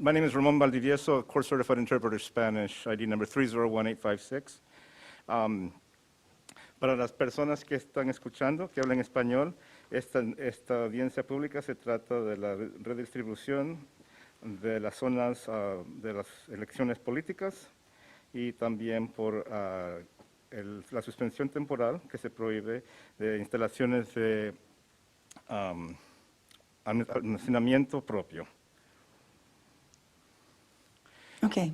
Speaker 15: My name is Ramon Valdivieso, court certified interpreter Spanish, ID number 301856. Para las personas que están escuchando, que hablan español, esta audiencia pública se trata de la redistribución de las zonas de las elecciones políticas y también por la suspensión temporal que se prohíbe de instalaciones de almacenamiento propio.
Speaker 3: Okay.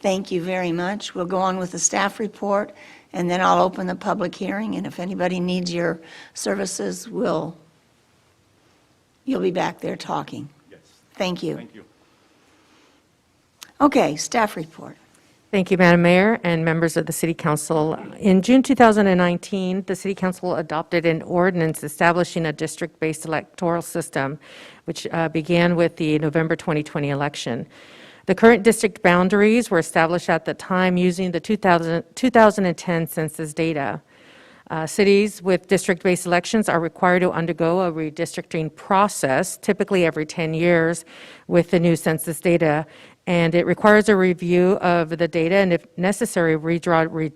Speaker 3: Thank you very much. We'll go on with the staff report, and then I'll open the public hearing, and if anybody needs your services, you'll be back there talking.
Speaker 15: Yes.
Speaker 3: Thank you.
Speaker 15: Thank you.
Speaker 3: Okay, staff report.
Speaker 9: Thank you, Madam Mayor and members of the City Council. In June 2019, the City Council adopted an ordinance establishing a district-based electoral system, which began with the November 2020 election. The current district boundaries were established at the time using the 2010 census data. Cities with district-based elections are required to undergo a redistricting process, typically every 10 years, with the new census data, and it requires a review of the data and, if necessary, redraw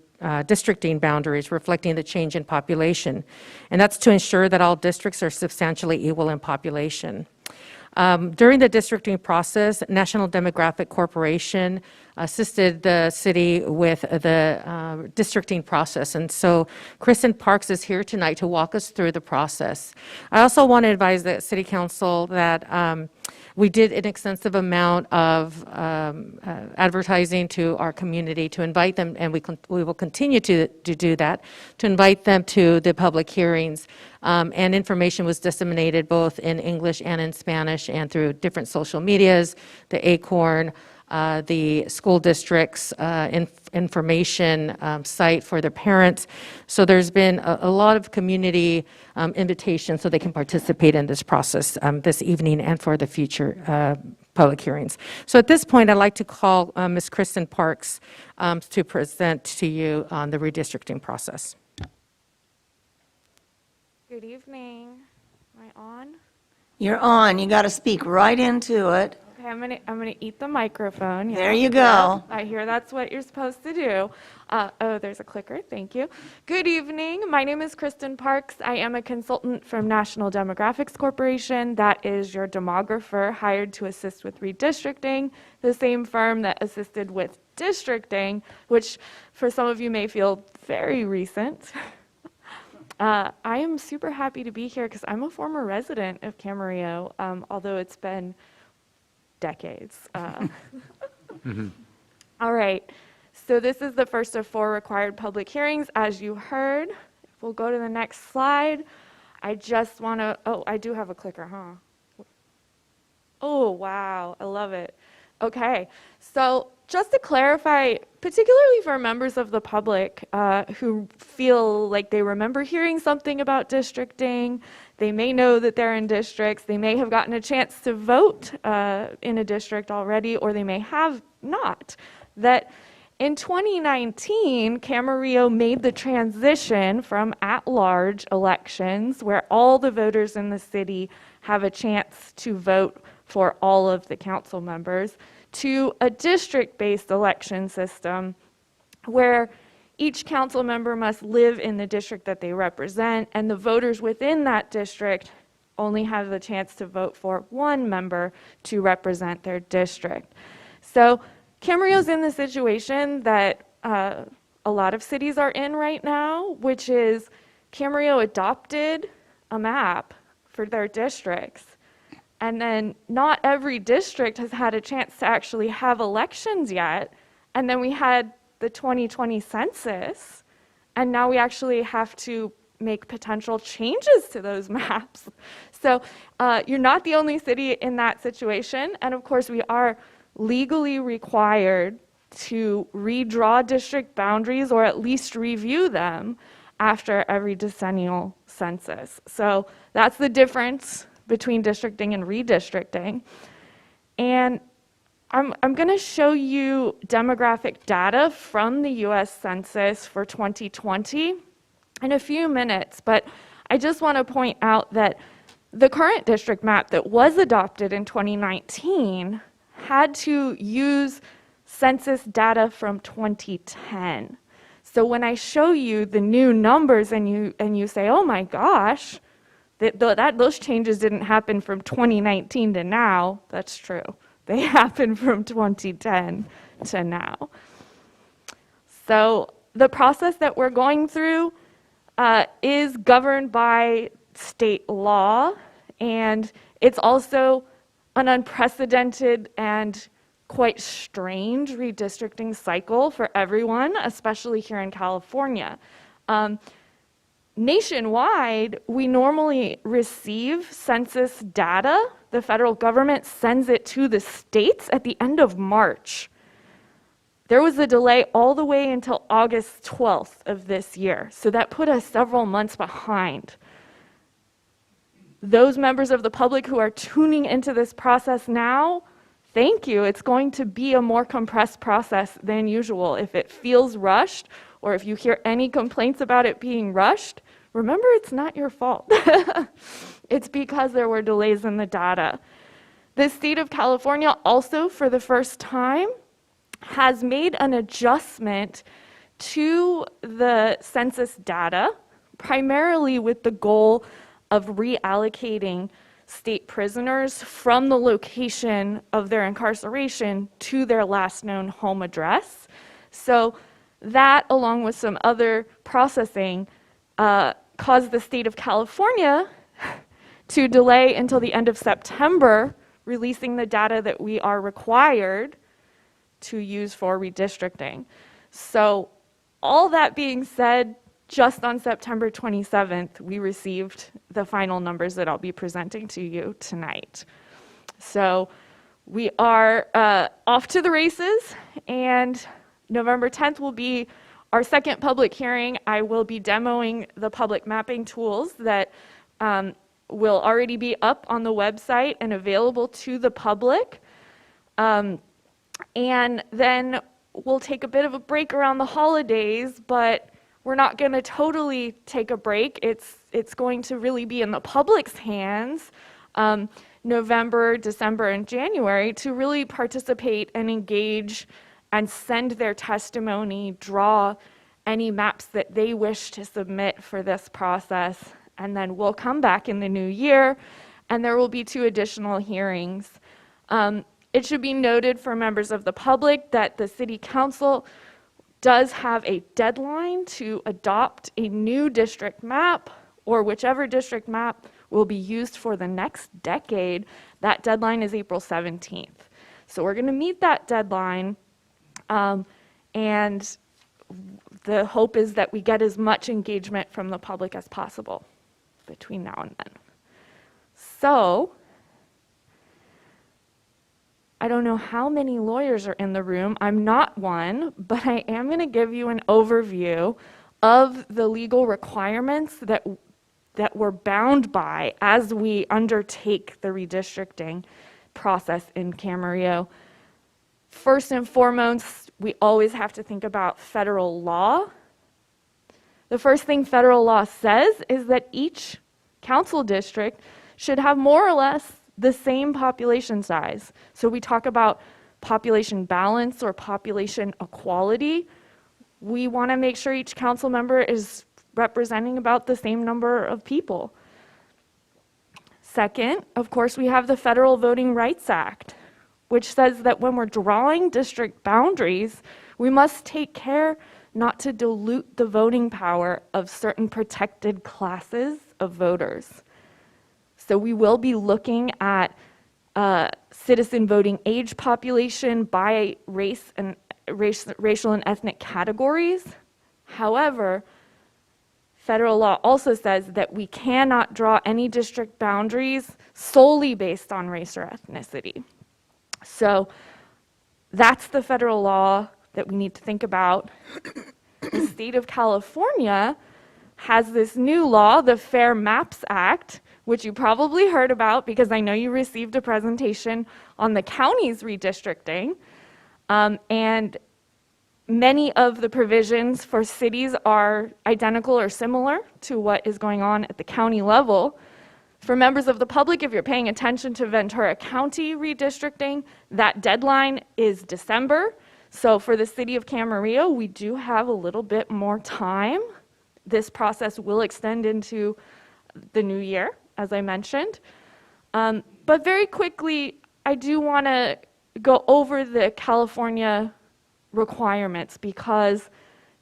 Speaker 9: districting boundaries reflecting the change in population. And that's to ensure that all districts are substantially equal in population. During the districting process, National Demographic Corporation assisted the city with the districting process. And so Kristen Parks is here tonight to walk us through the process. I also want to advise the City Council that we did an extensive amount of advertising to our community to invite them, and we will continue to do that, to invite them to the public hearings. And information was disseminated both in English and in Spanish and through different social medias, the Acorn, the school district's information site for their parents. So there's been a lot of community invitations so they can participate in this process this evening and for the future public hearings. So at this point, I'd like to call Ms. Kristen Parks to present to you on the redistricting process.
Speaker 12: Good evening. Am I on?
Speaker 3: You're on. You got to speak right into it.
Speaker 16: Okay, I'm gonna eat the microphone.
Speaker 3: There you go.
Speaker 16: I hear that's what you're supposed to do. Oh, there's a clicker. Thank you. Good evening. My name is Kristen Parks. I am a consultant from National Demographics Corporation. That is your demographer hired to assist with redistricting, the same firm that assisted with districting, which for some of you may feel very recent. I am super happy to be here because I'm a former resident of Camarillo, although it's been decades. All right, so this is the first of 4 required public hearings, as you heard. If we'll go to the next slide. I just want to, oh, I do have a clicker, huh? Oh, wow, I love it. Okay, so just to clarify, particularly for members of the public who feel like they remember hearing something about districting, they may know that they're in districts, they may have gotten a chance to vote in a district already, or they may have not, that in 2019, Camarillo made the transition from at-large elections, where all the voters in the city have a chance to vote for all of the council members, to a district-based election system where each council member must live in the district that they represent, and the voters within that district only have the chance to vote for one member to represent their district. So Camarillo's in the situation that a lot of cities are in right now, which is Camarillo adopted a map for their districts. And then not every district has had a chance to actually have elections yet. And then we had the 2020 census, and now we actually have to make potential changes to those maps. So you're not the only city in that situation. And of course, we are legally required to redraw district boundaries, or at least review them after every decennial census. So that's the difference between districting and redistricting. And I'm going to show you demographic data from the US Census for 2020 in a few minutes, but I just want to point out that the current district map that was adopted in 2019 had to use census data from 2010. So when I show you the new numbers and you say, oh my gosh, those changes didn't happen from 2019 to now, that's true. They happened from 2010 to now. So the process that we're going through is governed by state law, and it's also an unprecedented and quite strange redistricting cycle for everyone, especially here in California. Nationwide, we normally receive census data. The federal government sends it to the states at the end of March. There was a delay all the way until August 12th of this year, so that put us several months behind. Those members of the public who are tuning into this process now, thank you. It's going to be a more compressed process than usual. If it feels rushed, or if you hear any complaints about it being rushed, remember, it's not your fault. It's because there were delays in the data. The state of California also, for the first time, has made an adjustment to the census data, primarily with the goal of reallocating state prisoners from the location of their incarceration to their last known home address. So that, along with some other processing, caused the state of California to delay until the end of September, releasing the data that we are required to use for redistricting. So all that being said, just on September 27th, we received the final numbers that I'll be presenting to you tonight. So we are off to the races, and November 10th will be our second public hearing. I will be demoing the public mapping tools that will already be up on the website and available to the public. And then we'll take a bit of a break around the holidays, but we're not going to totally take a break. It's going to really be in the public's hands November, December, and January to really participate and engage and send their testimony, draw any maps that they wish to submit for this process. And then we'll come back in the new year, and there will be 2 additional hearings. It should be noted for members of the public that the City Council does have a deadline to adopt a new district map, or whichever district map will be used for the next decade. That deadline is April 17th. So we're going to meet that deadline, and the hope is that we get as much engagement from the public as possible between now and then. So, I don't know how many lawyers are in the room. I'm not one, but I am going to give you an overview of the legal requirements that we're bound by as we undertake the redistricting process in Camarillo. First and foremost, we always have to think about federal law. The first thing federal law says is that each council district should have more or less the same population size. So we talk about population balance or population equality. We want to make sure each council member is representing about the same number of people. Second, of course, we have the Federal Voting Rights Act, which says that when we're drawing district boundaries, we must take care not to dilute the voting power of certain protected classes of voters. So we will be looking at citizen voting age population by race and racial and ethnic categories. However, federal law also says that we cannot draw any district boundaries solely based on race or ethnicity. So that's the federal law that we need to think about. The state of California has this new law, the Fair Maps Act, which you probably heard about because I know you received a presentation on the county's redistricting. And many of the provisions for cities are identical or similar to what is going on at the county level. For members of the public, if you're paying attention to Ventura County redistricting, that deadline is December. So for the city of Camarillo, we do have a little bit more time. This process will extend into the new year, as I mentioned. But very quickly, I do want to go over the California requirements because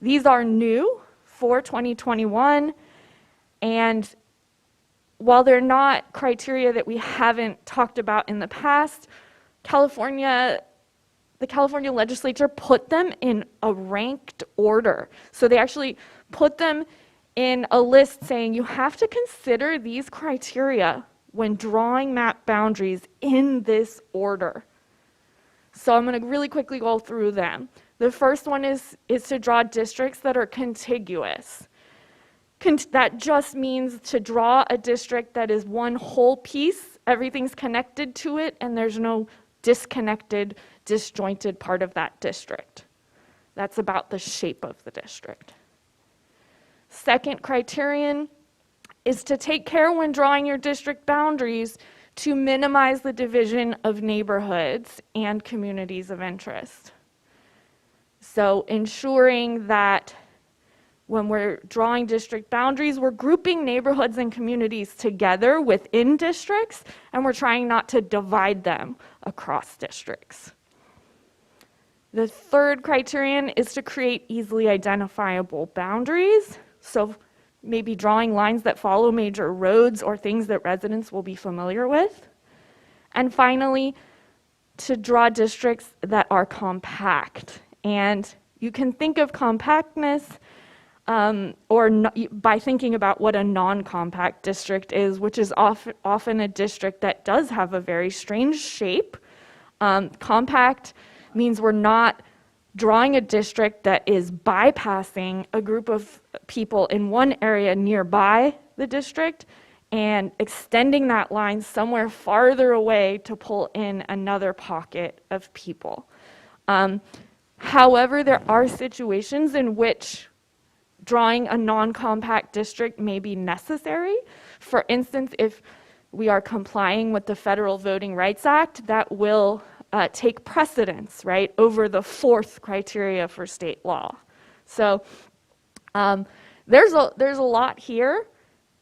Speaker 16: these are new for 2021, and while they're not criteria that we haven't talked about in the past, the California legislature put them in a ranked order. So they actually put them in a list saying you have to consider these criteria when drawing map boundaries in this order. So I'm going to really quickly go through them. The first one is to draw districts that are contiguous. That just means to draw a district that is one whole piece, everything's connected to it, and there's no disconnected, disjointed part of that district. That's about the shape of the district. Second criterion is to take care when drawing your district boundaries to minimize the division of neighborhoods and communities of interest. So ensuring that when we're drawing district boundaries, we're grouping neighborhoods and communities together within districts, and we're trying not to divide them across districts. The third criterion is to create easily identifiable boundaries. So maybe drawing lines that follow major roads or things that residents will be familiar with. And finally, to draw districts that are compact. And you can think of compactness by thinking about what a non-compact district is, which is often a district that does have a very strange shape. Compact means we're not drawing a district that is bypassing a group of people in one area nearby the district and extending that line somewhere farther away to pull in another pocket of people. However, there are situations in which drawing a non-compact district may be necessary. For instance, if we are complying with the Federal Voting Rights Act, that will take precedence, right, over the fourth criteria for state law. So there's a lot here,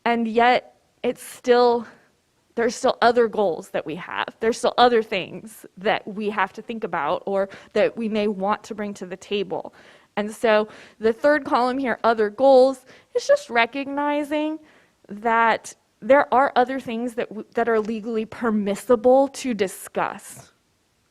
Speaker 16: and yet there's still other goals that we have. There's still other things that we have to think about or that we may want to bring to the table. And so the third column here, other goals, is just recognizing that there are other things that are legally permissible to discuss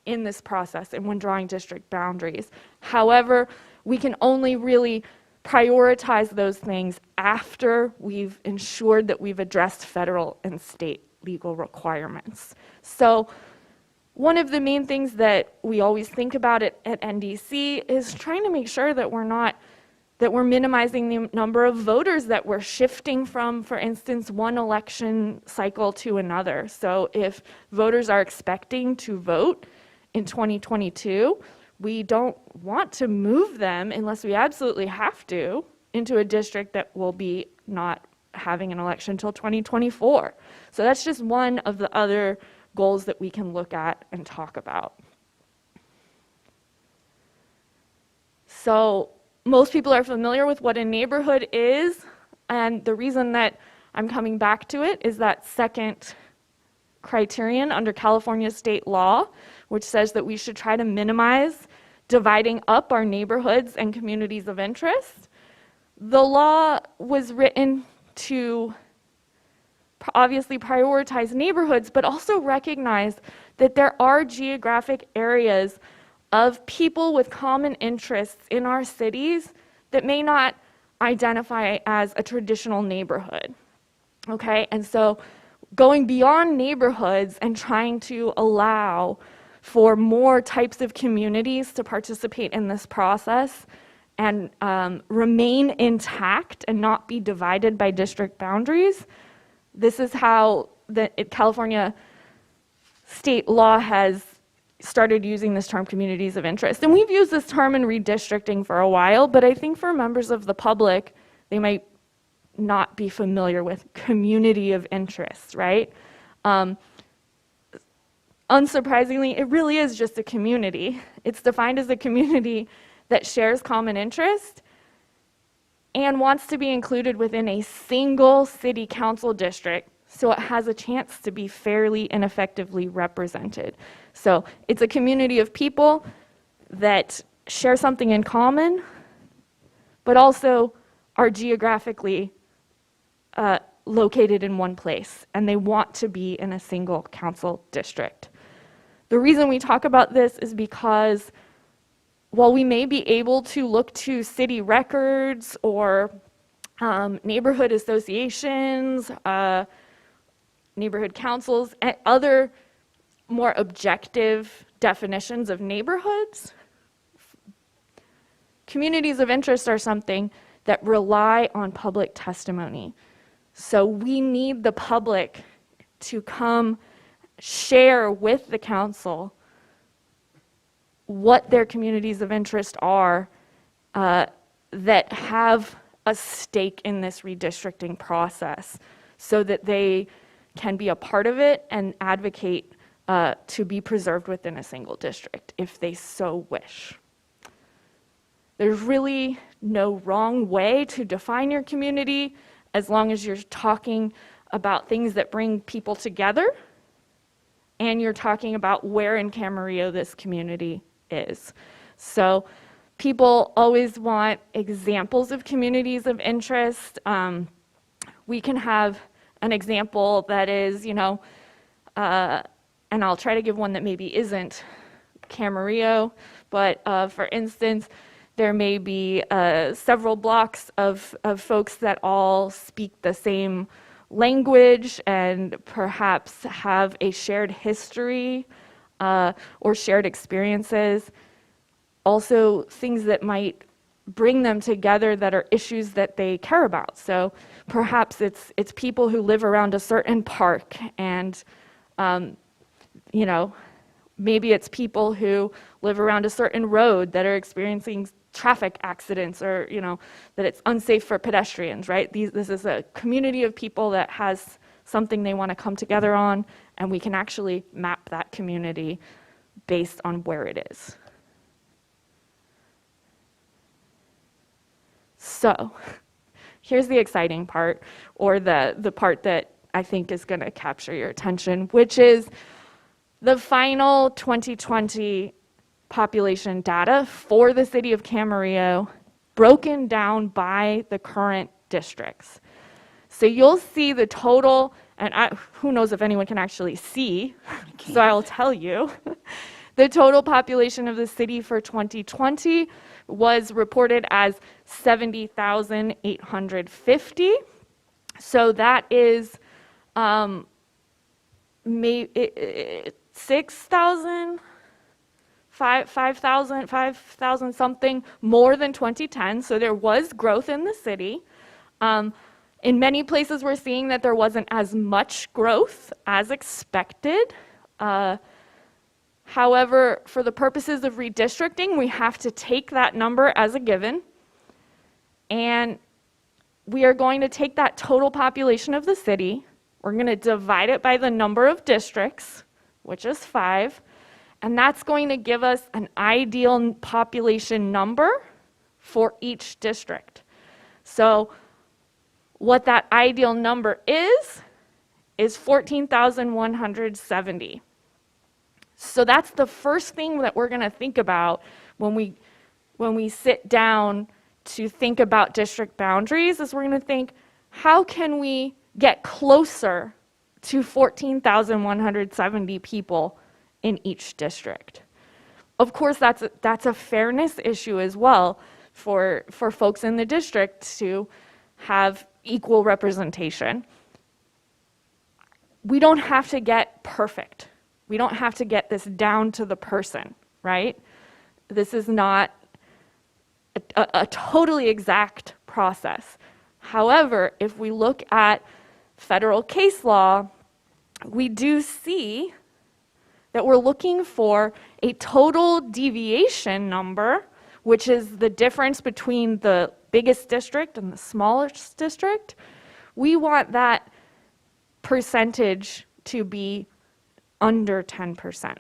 Speaker 16: in this process and when drawing district boundaries. However, we can only really prioritize those things after we've ensured that we've addressed federal and state legal requirements. So one of the main things that we always think about at NDC is trying to make sure that we're minimizing the number of voters that we're shifting from, for instance, one election cycle to another. So if voters are expecting to vote in 2022, we don't want to move them unless we absolutely have to into a district that will be not having an election until 2024. So that's just one of the other goals that we can look at and talk about. So most people are familiar with what a neighborhood is, and the reason that I'm coming back to it is that second criterion under California state law, which says that we should try to minimize dividing up our neighborhoods and communities of interest. The law was written to obviously prioritize neighborhoods, but also recognize that there are geographic areas of people with common interests in our cities that may not identify as a traditional neighborhood. Okay, and so going beyond neighborhoods and trying to allow for more types of communities to participate in this process and remain intact and not be divided by district boundaries. This is how the California state law has started using this term communities of interest. And we've used this term in redistricting for a while, but I think for members of the public, they might not be familiar with community of interest, right? Unsurprisingly, it really is just a community. It's defined as a community that shares common interest and wants to be included within a single city council district so it has a chance to be fairly and effectively represented. So it's a community of people that share something in common, but also are geographically located in one place, and they want to be in a single council district. The reason we talk about this is because while we may be able to look to city records or neighborhood associations, neighborhood councils, and other more objective definitions of neighborhoods, communities of interest are something that rely on public testimony. So we need the public to come share with the council what their communities of interest are that have a stake in this redistricting process so that they can be a part of it and advocate to be preserved within a single district if they so wish. There's really no wrong way to define your community as long as you're talking about things that bring people together and you're talking about where in Camarillo this community is. So people always want examples of communities of interest. We can have an example that is, and I'll try to give one that maybe isn't Camarillo, but for instance, there may be several blocks of folks that all speak the same language and perhaps have a shared history or shared experiences. Also, things that might bring them together that are issues that they care about. So perhaps it's people who live around a certain park and, maybe it's people who live around a certain road that are experiencing traffic accidents or, that it's unsafe for pedestrians, right? This is a community of people that has something they want to come together on, and we can actually map that community based on where it is. So here's the exciting part, or the part that I think is going to capture your attention, which is the final 2020 population data for the city of Camarillo, broken down by the current districts. So you'll see the total, and who knows if anyone can actually see, so I'll tell you. The total population of the city for 2020 was reported as 70,850. So that is 6,000, 5,000 something more than 2010. So there was growth in the city. In many places, we're seeing that there wasn't as much growth as expected. However, for the purposes of redistricting, we have to take that number as a given. And we are going to take that total population of the city. We're going to divide it by the number of districts, which is 5. And that's going to give us an ideal population number for each district. So what that ideal number is 14,170. So that's the first thing that we're going to think about when we sit down to think about district boundaries, is we're going to think, how can we get closer to 14,170 people in each district? Of course, that's a fairness issue as well for folks in the district to have equal representation. We don't have to get perfect. We don't have to get this down to the person, right? This is not a totally exact process. However, if we look at federal case law, we do see that we're looking for a total deviation number, which is the difference between the biggest district and the smallest district. We want that percentage to be under 10%.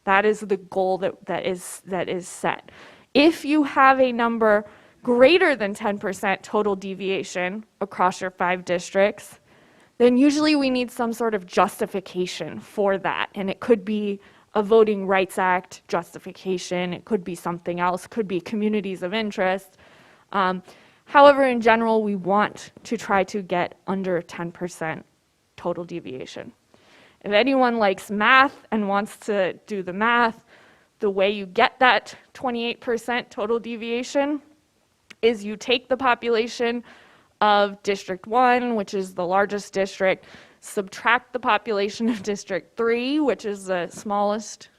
Speaker 16: That is the goal that is set. If you have a number greater than 10% total deviation across your 5 districts, then usually we need some sort of justification for that. And it could be a Voting Rights Act justification, it could be something else, could be communities of interest. However, in general, we want to try to get under 10% total deviation. If anyone likes math and wants to do the math, the way you get that 28% total deviation is you take the population of District 1, which is the largest district, subtract the population of District 3, which is the smallest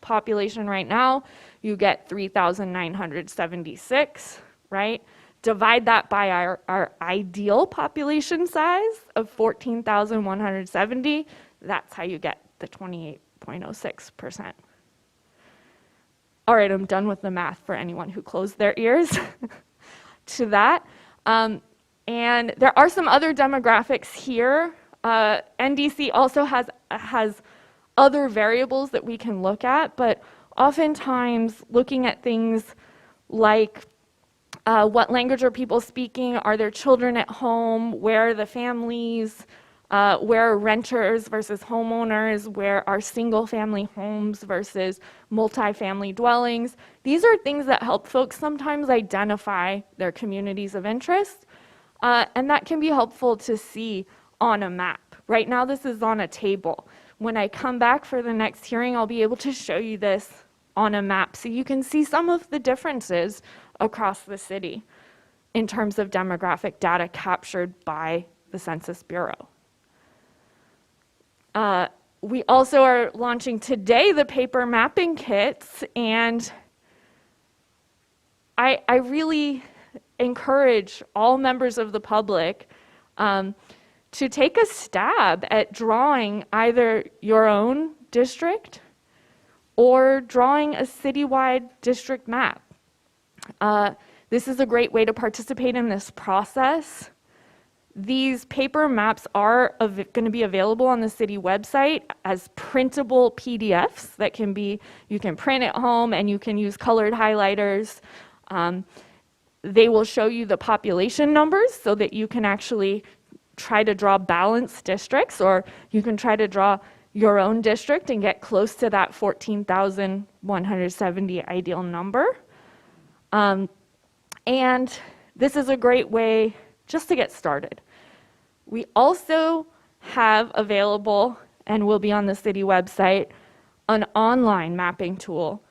Speaker 16: population right now, you get 3,976, right? Divide that by our ideal population size of 14,170, that's how you get the 28.06%. All right, I'm done with the math for anyone who closed their ears to that. And there are some other demographics here. NDC also has other variables that we can look at, but oftentimes looking at things like what language are people speaking, are there children at home, where are the families, where are renters versus homeowners, where are single-family homes versus multifamily dwellings. These are things that help folks sometimes identify their communities of interest, and that can be helpful to see on a map. Right now, this is on a table. When I come back for the next hearing, I'll be able to show you this on a map so you can see some of the differences across the city in terms of demographic data captured by the Census Bureau. We also are launching today the paper mapping kits, and I really encourage all members of the public to take a stab at drawing either your own district or drawing a citywide district map. This is a great way to participate in this process. These paper maps are going to be available on the city website as printable PDFs that you can print at home and you can use colored highlighters. They will show you the population numbers so that you can actually try to draw balanced districts, or you can try to draw your own district and get close to that 14,170 ideal number. And this is a great way just to get started. We also have available, and will be on the city website, an online mapping tool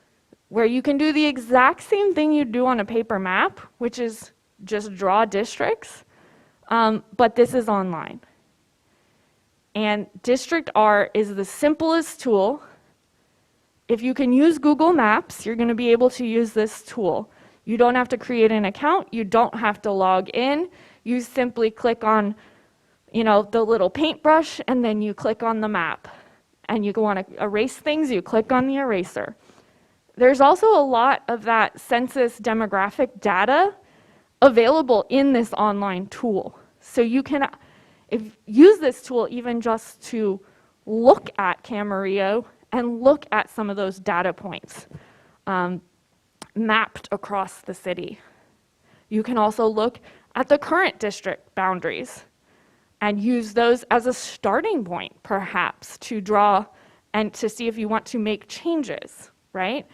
Speaker 16: where you can do the exact same thing you do on a paper map, which is just draw districts, but this is online. And District R is the simplest tool. If you can use Google Maps, you're going to be able to use this tool. You don't have to create an account. You don't have to log in. You simply click on, the little paintbrush, and then you click on the map. And you want to erase things, you click on the eraser. There's also a lot of that census demographic data available in this online tool. So you can use this tool even just to look at Camarillo and look at some of those data points mapped across the city. You can also look at the current district boundaries and use those as a starting point, perhaps, to draw and to see if you want to make changes, right?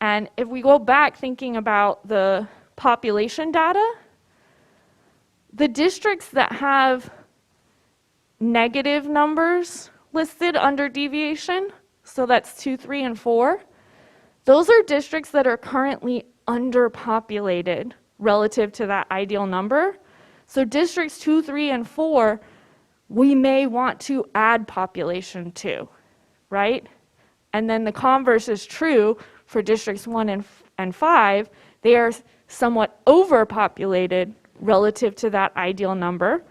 Speaker 16: And if we go back thinking about the population data, the districts that have negative numbers listed under deviation, so that's 2, 3, and 4, those are districts that are currently underpopulated relative to that ideal number. So districts 2, 3, and 4, we may want to add population to, right? And then the converse is true for districts 1 and 5. They are somewhat overpopulated relative to that ideal number.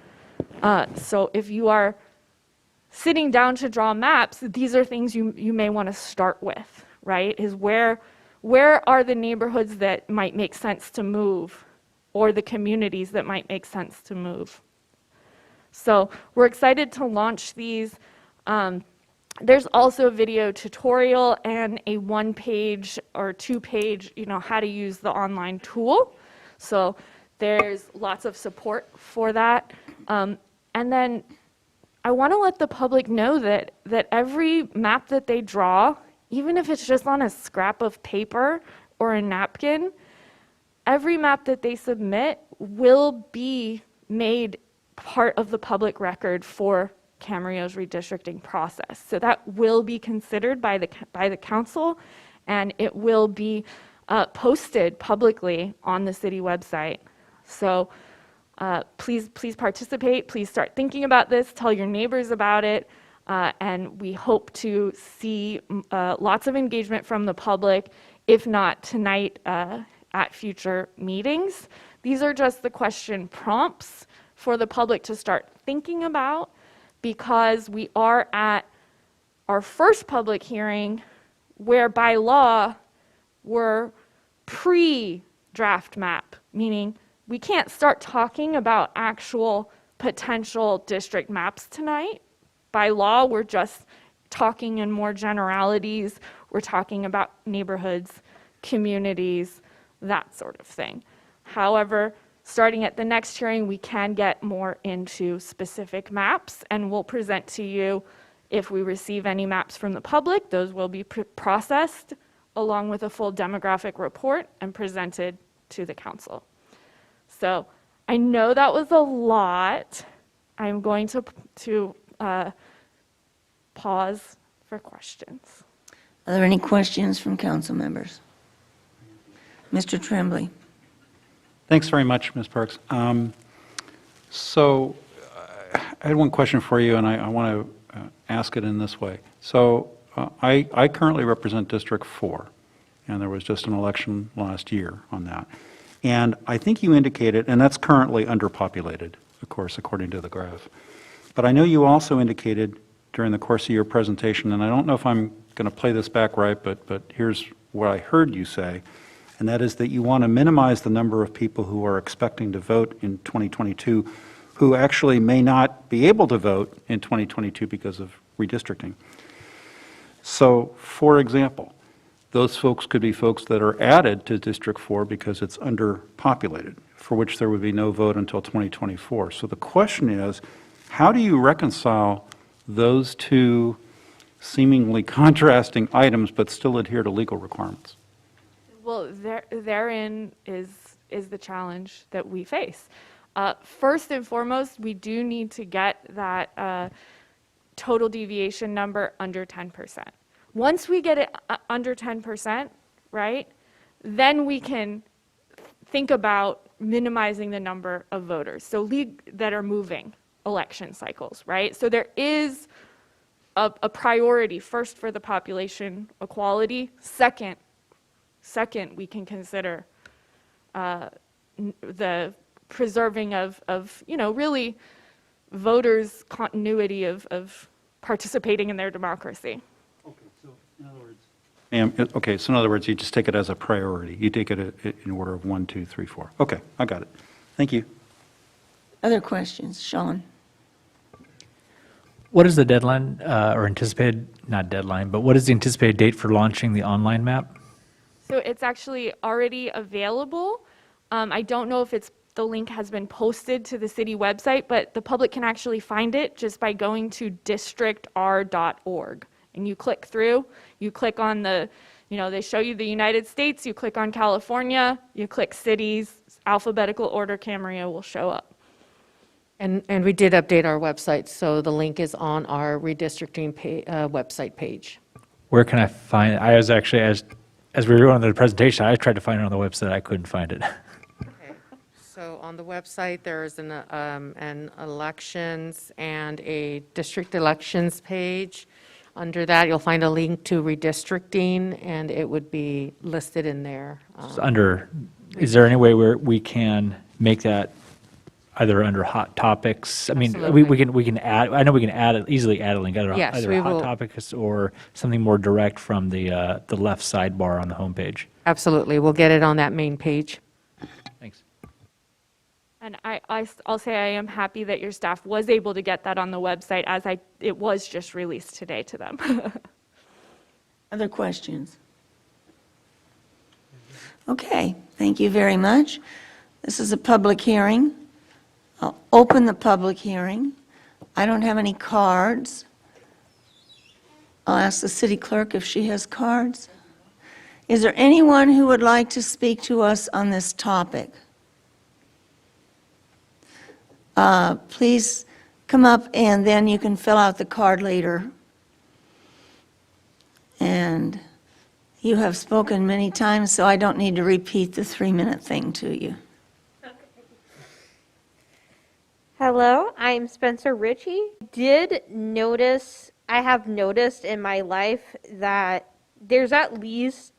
Speaker 16: So if you are sitting down to draw maps, these are things you may want to start with, right? Is where are the neighborhoods that might make sense to move, or the communities that might make sense to move? So we're excited to launch these. There's also a video tutorial and a 1-page or 2-page, how to use the online tool. So there's lots of support for that. And then I want to let the public know that every map that they draw, even if it's just on a scrap of paper or a napkin, every map that they submit will be made part of the public record for Camarillo's redistricting process. So that will be considered by the council, and it will be posted publicly on the city website. So please participate. Please start thinking about this. Tell your neighbors about it. And we hope to see lots of engagement from the public, if not tonight, at future meetings. These are just the question prompts for the public to start thinking about, because we are at our first public hearing where by law we're pre-draft map, meaning we can't start talking about actual potential district maps tonight. By law, we're just talking in more generalities. We're talking about neighborhoods, communities, that sort of thing. However, starting at the next hearing, we can get more into specific maps, and we'll present to you if we receive any maps from the public. Those will be processed along with a full demographic report and presented to the council. So I know that was a lot. I'm going to pause for questions.
Speaker 3: Are there any questions from council members? Mr. Tremblay.
Speaker 1: Thanks very much, Ms. Parks. So I had one question for you, and I want to ask it in this way. So I currently represent District 4, and there was just an election last year on that. And I think you indicated, and that's currently underpopulated, of course, according to the graph. But I know you also indicated during the course of your presentation, and I don't know if I'm going to play this back right, but here's what I heard you say, and that is that you want to minimize the number of people who are expecting to vote in 2022 who actually may not be able to vote in 2022 because of redistricting. So, for example, those folks could be folks that are added to District 4 because it's underpopulated, for which there would be no vote until 2024. So the question is, how do you reconcile those two seemingly contrasting items but still adhere to legal requirements?
Speaker 16: Well, therein is the challenge that we face. First and foremost, we do need to get that total deviation number under 10%. Once we get it under 10%, right, then we can think about minimizing the number of voters, so that are moving election cycles, right? So there is a priority, first for the population equality, second, we can consider the preserving of really voters' continuity of participating in their democracy.
Speaker 1: Okay, so in other words, you just take it as a priority. You take it in order of 1, 2, 3, 4. Okay, I got it. Thank you.
Speaker 3: Other questions? Sean?
Speaker 4: What is the deadline, or anticipated, not deadline, but what is the anticipated date for launching the online map?
Speaker 16: So it's actually already available. I don't know if the link has been posted to the city website, but the public can actually find it just by going to districtr.org. And you click through, you click on they show you the United States, you click on California, you click cities, alphabetical order, Camarillo will show up.
Speaker 9: And we did update our website, so the link is on our redistricting website page.
Speaker 4: Where can I find it? I was actually, as we were going on the presentation, I tried to find it on the website, I couldn't find it.
Speaker 9: Okay. So on the website, there's an elections and a district elections page. Under that, you'll find a link to redistricting, and it would be listed in there.
Speaker 4: Is there any way where we can make that either under hot topics? I mean, we can add, I know we can easily add a link, either
Speaker 9: Yes, we
Speaker 4: hot
Speaker 9: will.
Speaker 4: topics or something more direct from the left sidebar on the homepage.
Speaker 9: Absolutely. We'll get it on that main page.
Speaker 4: Thanks.
Speaker 16: And I'll say I am happy that your staff was able to get that on the website as it was just released today to them.
Speaker 3: Other questions? Okay, thank you very much. This is a public hearing. I'll open the public hearing. I don't have any cards. I'll ask the city clerk if she has cards. Is there anyone who would like to speak to us on this topic? Please come up, and then you can fill out the card later. And you have spoken many times, so I don't need to repeat the 3-minute thing to you.
Speaker 12: Hello, I'm Spencer Ritchie. I have noticed in my life that there's at least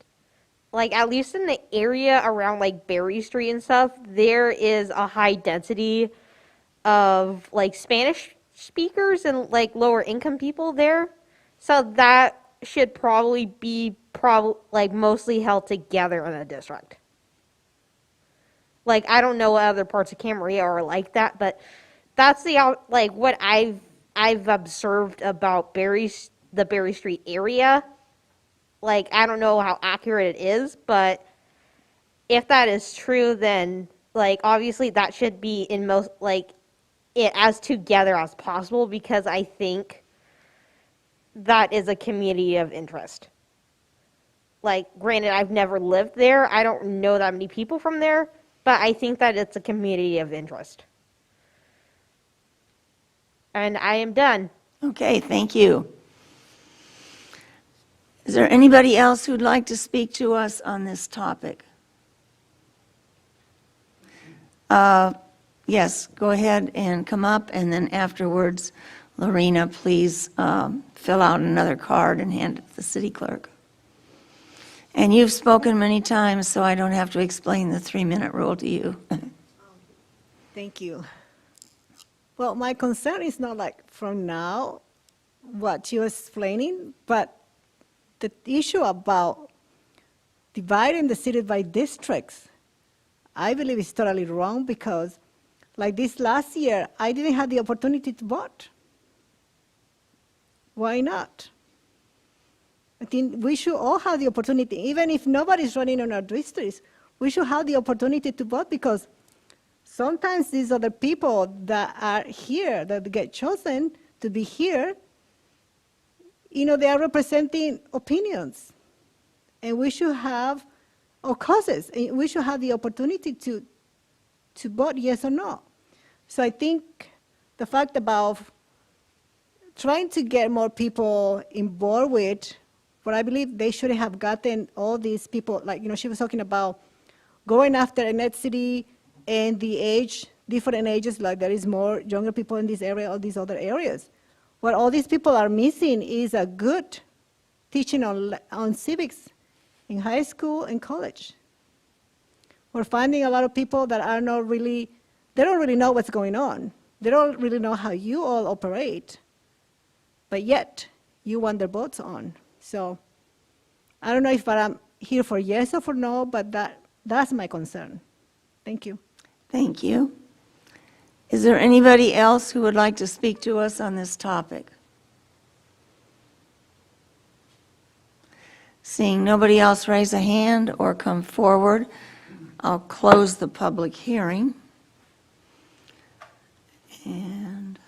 Speaker 12: in the area around like Berry Street and stuff, there is a high density of like Spanish speakers and like lower income people there. So that should probably be mostly held together in a district. Like, I don't know what other parts of Camarillo are like that, but that's what I've observed about the Berry Street area. Like, I don't know how accurate it is, but if that is true, then like obviously that should be in most it as together as possible, because I think that is a community of interest. Like, granted, I've never lived there. I don't know that many people from there, but I think that it's a community of interest. And I am done.
Speaker 3: Okay, thank you. Is there anybody else who'd like to speak to us on this topic? Yes, go ahead and come up, and then afterwards, Lorena, please fill out another card and hand it to the city clerk. And you've spoken many times, so I don't have to explain the 3-minute rule to you.
Speaker 14: Thank you. Well, my concern is not like from now, what you're explaining, but the issue about dividing the city by districts, I believe is totally wrong, because Like this last year, I didn't have the opportunity to vote. Why not? I think we should all have the opportunity, even if nobody's running on our districts, we should have the opportunity to vote, because sometimes these other people that are here, that get chosen to be here, they are representing opinions. And we should have, or causes, and we should have the opportunity to vote yes or no. So I think the fact about trying to get more people involved with, but I believe they should have gotten all these people, like, she was talking about going after ethnicity and the age, different ages, like there is more younger people in this area or these other areas. What all these people are missing is a good teaching on civics in high school and college. We're finding a lot of people that are not really, they don't really know what's going on. They don't really know how you all operate, but yet you want their votes on. So I don't know if I'm here for yes or for no, but that's my concern. Thank you.
Speaker 3: Thank you. Is there anybody else who would like to speak to us on this topic? Seeing nobody else raise a hand or come forward, I'll close the public hearing. And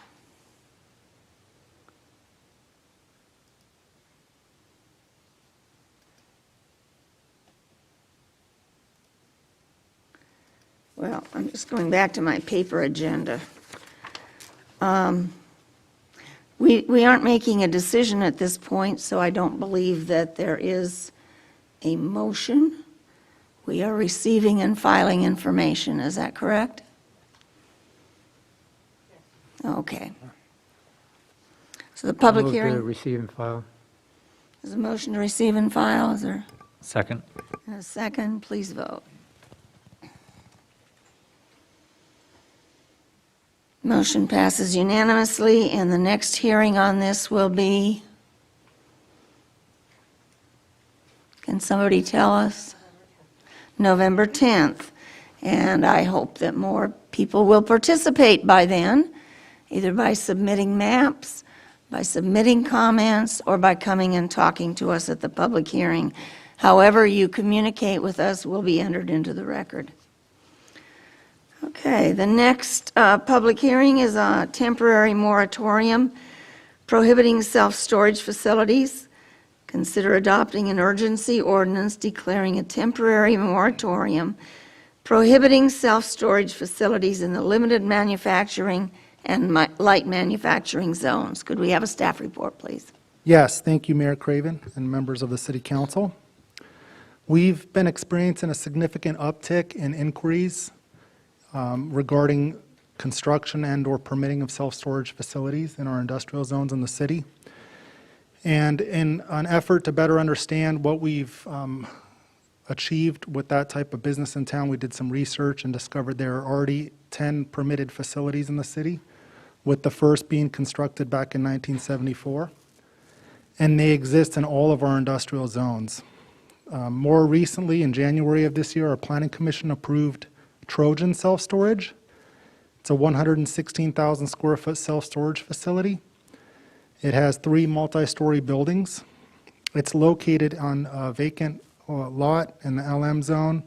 Speaker 3: well, I'm just going back to my paper agenda. We aren't making a decision at this point, so I don't believe that there is a motion. We are receiving and filing information, is that correct? Okay. So the public
Speaker 7: Move to
Speaker 3: hearing,
Speaker 7: receive and file.
Speaker 3: is a motion to receive and file, is there
Speaker 4: Second.
Speaker 3: a second? Please vote. Motion passes unanimously, and the next hearing on this will be, can somebody tell us? November 10th. And I hope that more people will participate by then, either by submitting maps, by submitting comments, or by coming and talking to us at the public hearing. However you communicate with us will be entered into the record. Okay, the next public hearing is a temporary moratorium prohibiting self-storage facilities. Consider adopting an urgency ordinance declaring a temporary moratorium prohibiting self-storage facilities in the limited manufacturing and light manufacturing zones. Could we have a staff report, please?
Speaker 17: Yes, thank you, Mayor Craven and members of the City Council. We've been experiencing a significant uptick in inquiries regarding construction and/or permitting of self-storage facilities in our industrial zones in the city. And in an effort to better understand what we've achieved with that type of business in town, we did some research and discovered there are already 10 permitted facilities in the city, with the first being constructed back in 1974. And they exist in all of our industrial zones. More recently, in January of this year, our Planning Commission approved Trojan Self-Storage. It's a 116,000 square foot self-storage facility. It has 3 multi-story buildings. It's located on a vacant lot in the LM zone.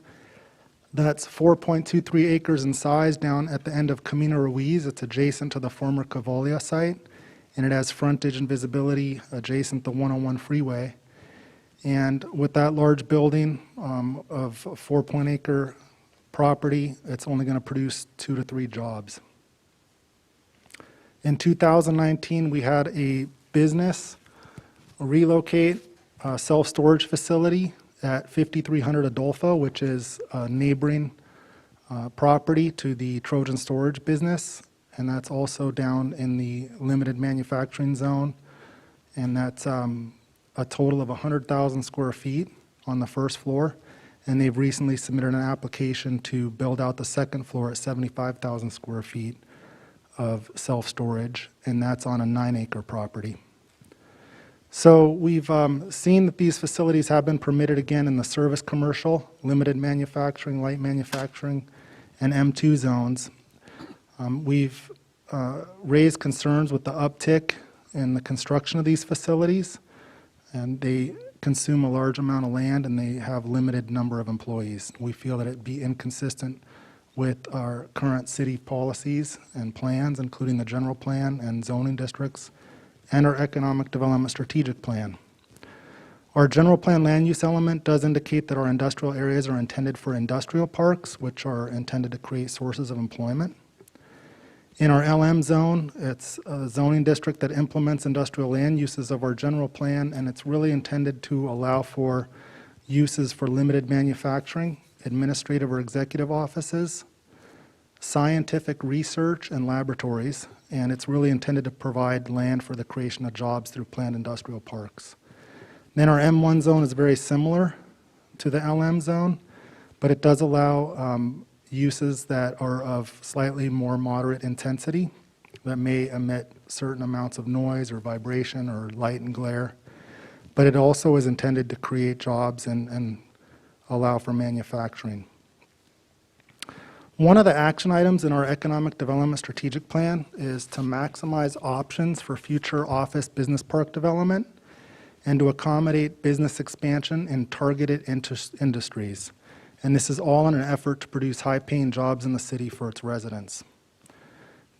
Speaker 17: That's 4.23 acres in size down at the end of Camino Ruiz. It's adjacent to the former Cavalia site, and it has frontage and visibility adjacent to the 101 freeway. And with that large building of a 4.acre property, it's only going to produce 2 to 3 jobs. In 2019, we had a business relocate a self-storage facility at 5300 Adolfo, which is a neighboring property to the Trojan Storage business, and that's also down in the limited manufacturing zone, and that's a total of 100,000 square feet on the first floor, and they've recently submitted an application to build out the second floor at 75,000 square feet of self-storage, and that's on a 9-acre property. So we've seen that these facilities have been permitted again in the service commercial, limited manufacturing, light manufacturing, and M2 zones. We've raised concerns with the uptick in the construction of these facilities, and they consume a large amount of land and they have limited number of employees. We feel that it'd be inconsistent with our current city policies and plans, including the general plan and zoning districts, and our economic development strategic plan. Our general plan land use element does indicate that our industrial areas are intended for industrial parks, which are intended to create sources of employment. In our LM zone, it's a zoning district that implements industrial land uses of our general plan, and it's really intended to allow for uses for limited manufacturing, administrative or executive offices, scientific research, and laboratories, and it's really intended to provide land for the creation of jobs through planned industrial parks. Then our M1 zone is very similar to the LM zone, but it does allow uses that are of slightly more moderate intensity that may emit certain amounts of noise or vibration or light and glare. But it also is intended to create jobs and allow for manufacturing. One of the action items in our economic development strategic plan is to maximize options for future office business park development and to accommodate business expansion in targeted industries. And this is all in an effort to produce high-paying jobs in the city for its residents.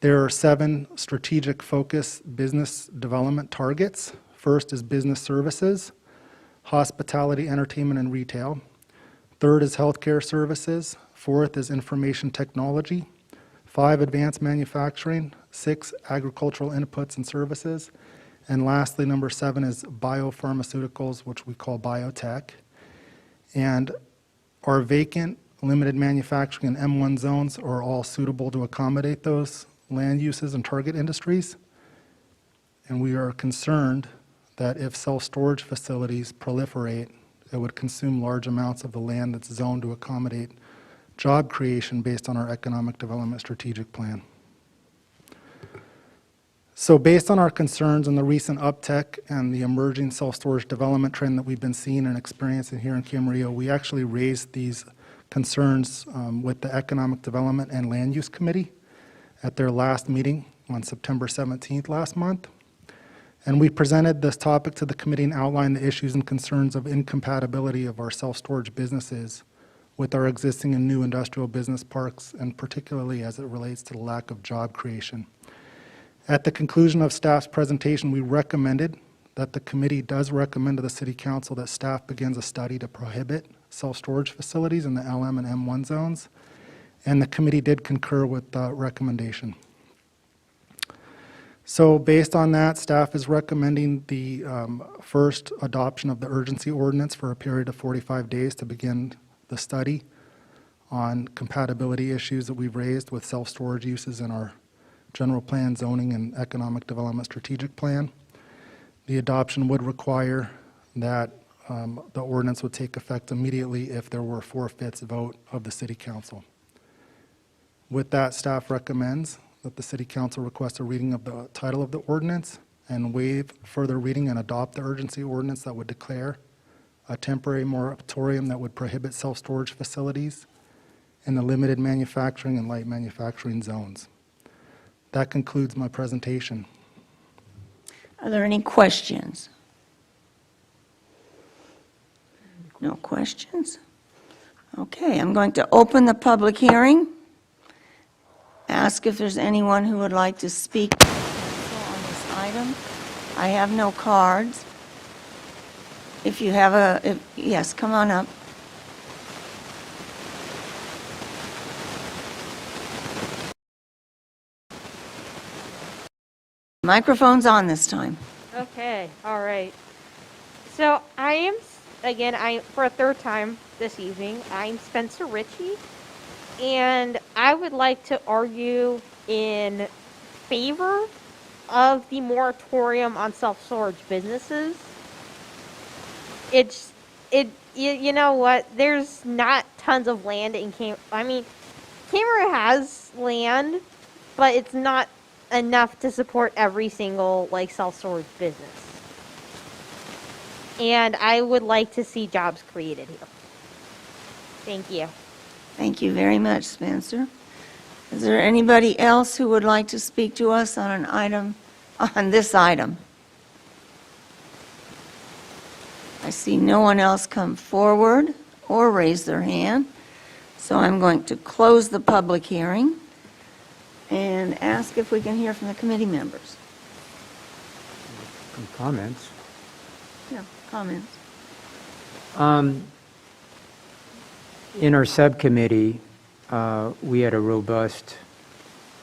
Speaker 17: There are 7 strategic focus business development targets. First is business services, hospitality, entertainment, and retail. Third is healthcare services. Fourth is information technology. 5, advanced manufacturing. 6, agricultural inputs and services. And lastly, number 7 is biopharmaceuticals, which we call biotech. And our vacant, limited manufacturing and M1 zones are all suitable to accommodate those land uses and target industries. And we are concerned that if self-storage facilities proliferate, it would consume large amounts of the land that's zoned to accommodate job creation based on our economic development strategic plan. So based on our concerns and the recent uptick and the emerging self-storage development trend that we've been seeing and experiencing here in Camarillo, we actually raised these concerns with the Economic Development and Land Use Committee at their last meeting on September 17th last month. And we presented this topic to the committee and outlined the issues and concerns of incompatibility of our self-storage businesses with our existing and new industrial business parks, and particularly as it relates to the lack of job creation. At the conclusion of staff's presentation, we recommended that the committee does recommend to the City Council that staff begins a study to prohibit self-storage facilities in the LM and M1 zones, and the committee did concur with the recommendation. So based on that, staff is recommending the first adoption of the urgency ordinance for a period of 45 days to begin the study on compatibility issues that we've raised with self-storage uses in our general plan, zoning, and economic development strategic plan. The adoption would require that the ordinance would take effect immediately if there were a 4/5 vote of the City Council. With that, staff recommends that the City Council request a reading of the title of the ordinance and waive further reading and adopt the urgency ordinance that would declare a temporary moratorium that would prohibit self-storage facilities in the limited manufacturing and light manufacturing zones. That concludes my presentation.
Speaker 3: Are there any questions? No questions? Okay, I'm going to open the public hearing. Ask if there's anyone who would like to speak to the council on this item. I have no cards. If you have yes, come on up. Microphone's on this time.
Speaker 12: Okay, all right. So I am, again, for a third time this evening, I'm Spencer Ritchie, and I would like to argue in favor of the moratorium on self-storage businesses. You know what, there's not tons of land in Camarillo has land, but it's not enough to support every single self-storage business. And I would like to see jobs created here. Thank you.
Speaker 3: Thank you very much, Spencer. Is there anybody else who would like to speak to us on an item, on this item? I see no one else come forward or raise their hand, so I'm going to close the public hearing and ask if we can hear from the committee members.
Speaker 7: Some comments.
Speaker 3: Yeah, comments.
Speaker 7: In our subcommittee, we had a robust,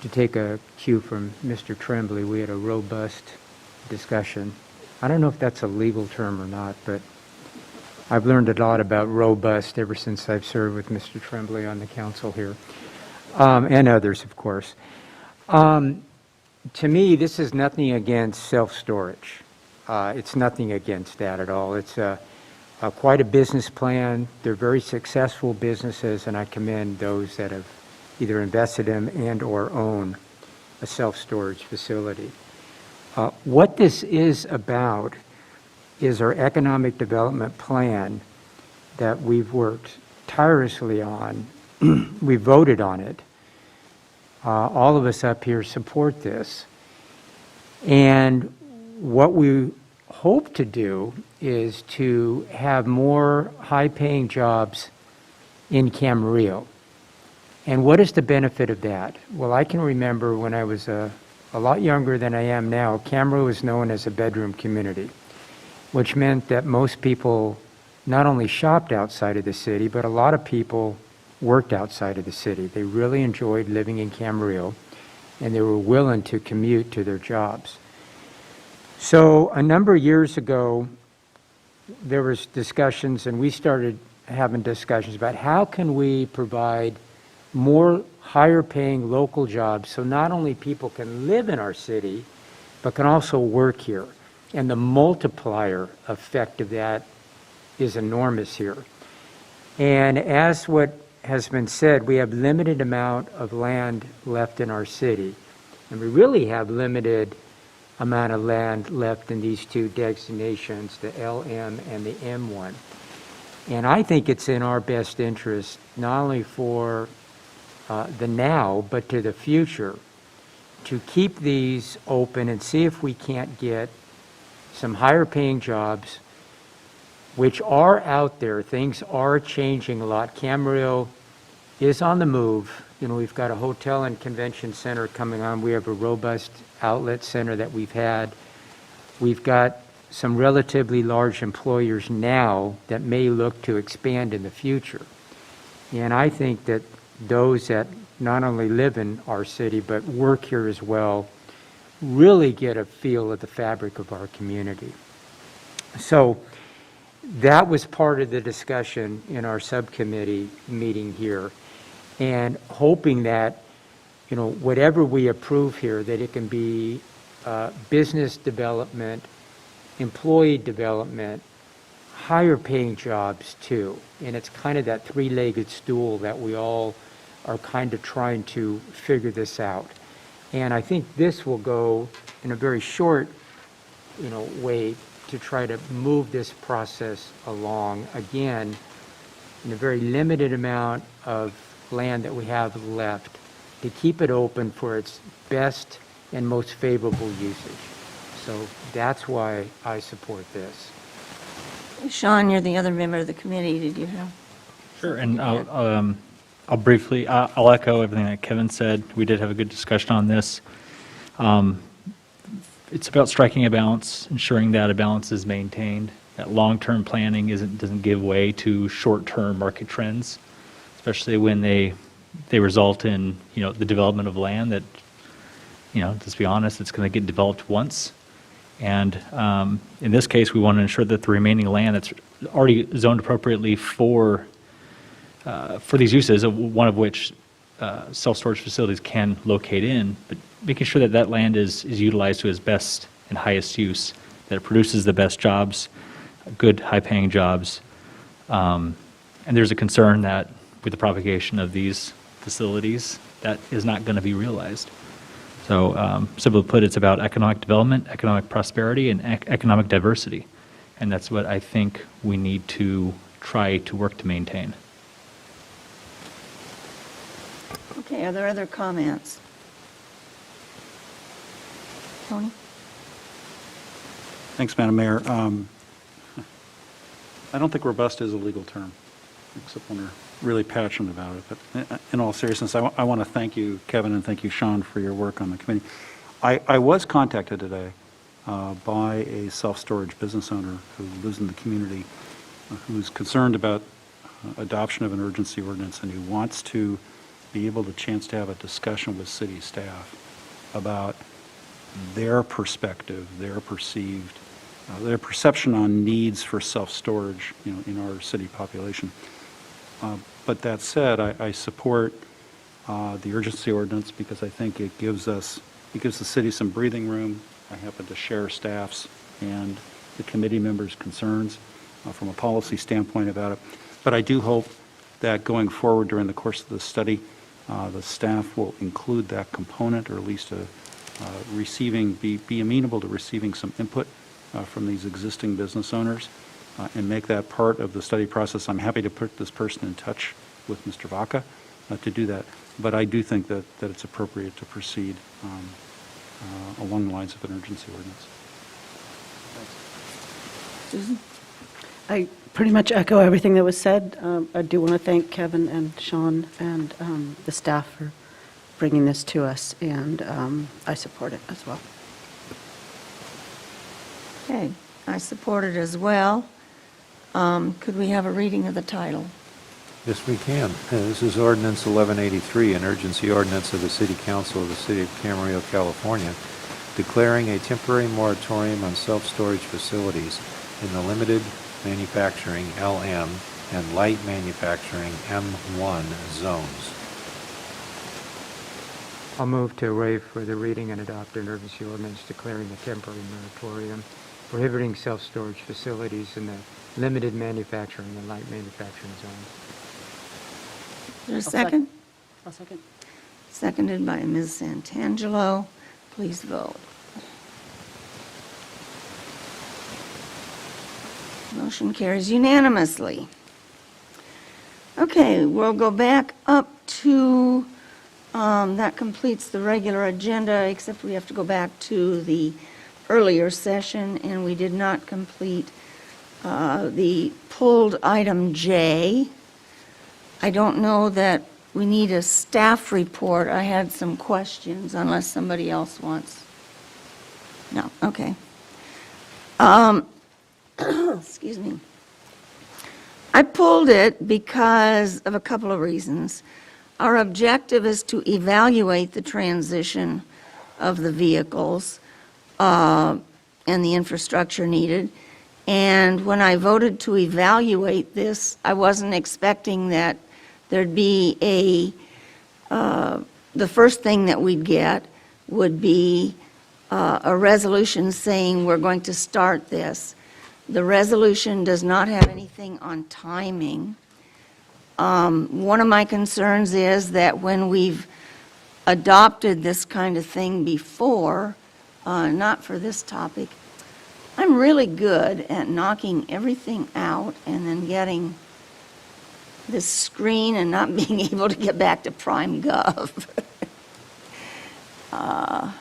Speaker 7: to take a cue from Mr. Tremblay, we had a robust discussion. I don't know if that's a legal term or not, but I've learned a lot about robust ever since I've served with Mr. Tremblay on the council here, and others, of course. To me, this is nothing against self-storage. It's nothing against that at all. It's quite a business plan. They're very successful businesses, and I commend those that have either invested in and or own a self-storage facility. What this is about is our economic development plan that we've worked tirelessly on. We voted on it. All of us up here support this. And what we hope to do is to have more high-paying jobs in Camarillo. And what is the benefit of that? Well, I can remember when I was a lot younger than I am now, Camarillo was known as a bedroom community, which meant that most people not only shopped outside of the city, but a lot of people worked outside of the city. They really enjoyed living in Camarillo, and they were willing to commute to their jobs. So a number of years ago, there was discussions, and we started having discussions about how can we provide more higher-paying local jobs so not only people can live in our city, but can also work here. And the multiplier effect of that is enormous here. And as what has been said, we have limited amount of land left in our city. And we really have limited amount of land left in these two designations, the LM and the M1. And I think it's in our best interest, not only for the now, but to the future, to keep these open and see if we can't get some higher paying jobs, which are out there. Things are changing a lot. Camarillo is on the move. You know, we've got a hotel and convention center coming on. We have a robust outlet center that we've had. We've got some relatively large employers now that may look to expand in the future. And I think that those that not only live in our city but work here as well really get a feel of the fabric of our community. So that was part of the discussion in our subcommittee meeting here, and hoping that, you know, whatever we approve here, that it can be business development, employee development, higher paying jobs too. And it's kind of that three-legged stool that we all are kind of trying to figure this out. And I think this will go in a very short, you know, way to try to move this process along, again, in a very limited amount of land that we have left, to keep it open for its best and most favorable usage. So that's why I support this.
Speaker 3: Sean, you're the other member of the committee. Did you have?
Speaker 4: Sure, and I'll briefly, I'll echo everything that Kevin said. We did have a good discussion on this. It's about striking a balance, ensuring that a balance is maintained, that long-term planning doesn't give way to short-term market trends, especially when they result in, you know, the development of land that, you know, let's be honest, it's going to get developed once. And in this case, we want to ensure that the remaining land that's already zoned appropriately for these uses, one of which self-storage facilities can locate in, but making sure that that land is utilized to its best and highest use, that it produces the best jobs, good high-paying jobs. And there's a concern that with the propagation of these facilities, that is not going to be realized. So simply put, it's about economic development, economic prosperity, and economic diversity. And that's what I think we need to try to work to maintain.
Speaker 3: Okay, are there other comments? Tony?
Speaker 1: Thanks, Madam Mayor. I don't think robust is a legal term, except when we're really passionate about it. But in all seriousness, I want to thank you, Kevin, and thank you, Sean, for your work on the committee. I was contacted today by a self-storage business owner who lives in the community, who's concerned about adoption of an urgency ordinance, and who wants to be able to chance to have a discussion with city staff about their perspective, their perceived, their perception on needs for self-storage, in our city population. But that said, I support the urgency ordinance because I think it gives the city some breathing room. I happen to share staff's and the committee members' concerns from a policy standpoint about it. But I do hope that going forward during the course of the study, the staff will include that component, or at least be amenable to receiving some input from these existing business owners and make that part of the study process. I'm happy to put this person in touch with Mr. Vaca to do that. But I do think that it's appropriate to proceed along the lines of an urgency ordinance.
Speaker 3: Susan?
Speaker 8: I pretty much echo everything that was said. I do want to thank Kevin and Sean and the staff for bringing this to us, and I support it as well.
Speaker 3: Okay, I support it as well. Could we have a reading of the title?
Speaker 18: Yes, we can. This is Ordinance 1183, an urgency ordinance of the City Council of the City of Camarillo, California, declaring a temporary moratorium on self-storage facilities in the limited manufacturing LM and light manufacturing M1 zones.
Speaker 7: I'll move to waive further reading and adopt an urgency ordinance declaring a temporary moratorium prohibiting self-storage facilities in the limited manufacturing and light manufacturing zones.
Speaker 3: Is there a second?
Speaker 8: I'll second.
Speaker 3: Seconded by Ms. Santangelo. Please vote. Motion carries unanimously. Okay, we'll go back up to, that completes the regular agenda, except we have to go back to the earlier session, and we did not complete the pulled item J. I don't know that we need a staff report. I had some questions, unless somebody else wants. No, okay. Excuse me. I pulled it because of a couple of reasons. Our objective is to evaluate the transition of the vehicles and the infrastructure needed. And when I voted to evaluate this, I wasn't expecting that there'd be the first thing that we'd get would be a resolution saying we're going to start this. The resolution does not have anything on timing. One of my concerns is that when we've adopted this kind of thing before, not for this topic, I'm really good at knocking everything out and then getting this screen and not being able to get back to Prime Gov. Let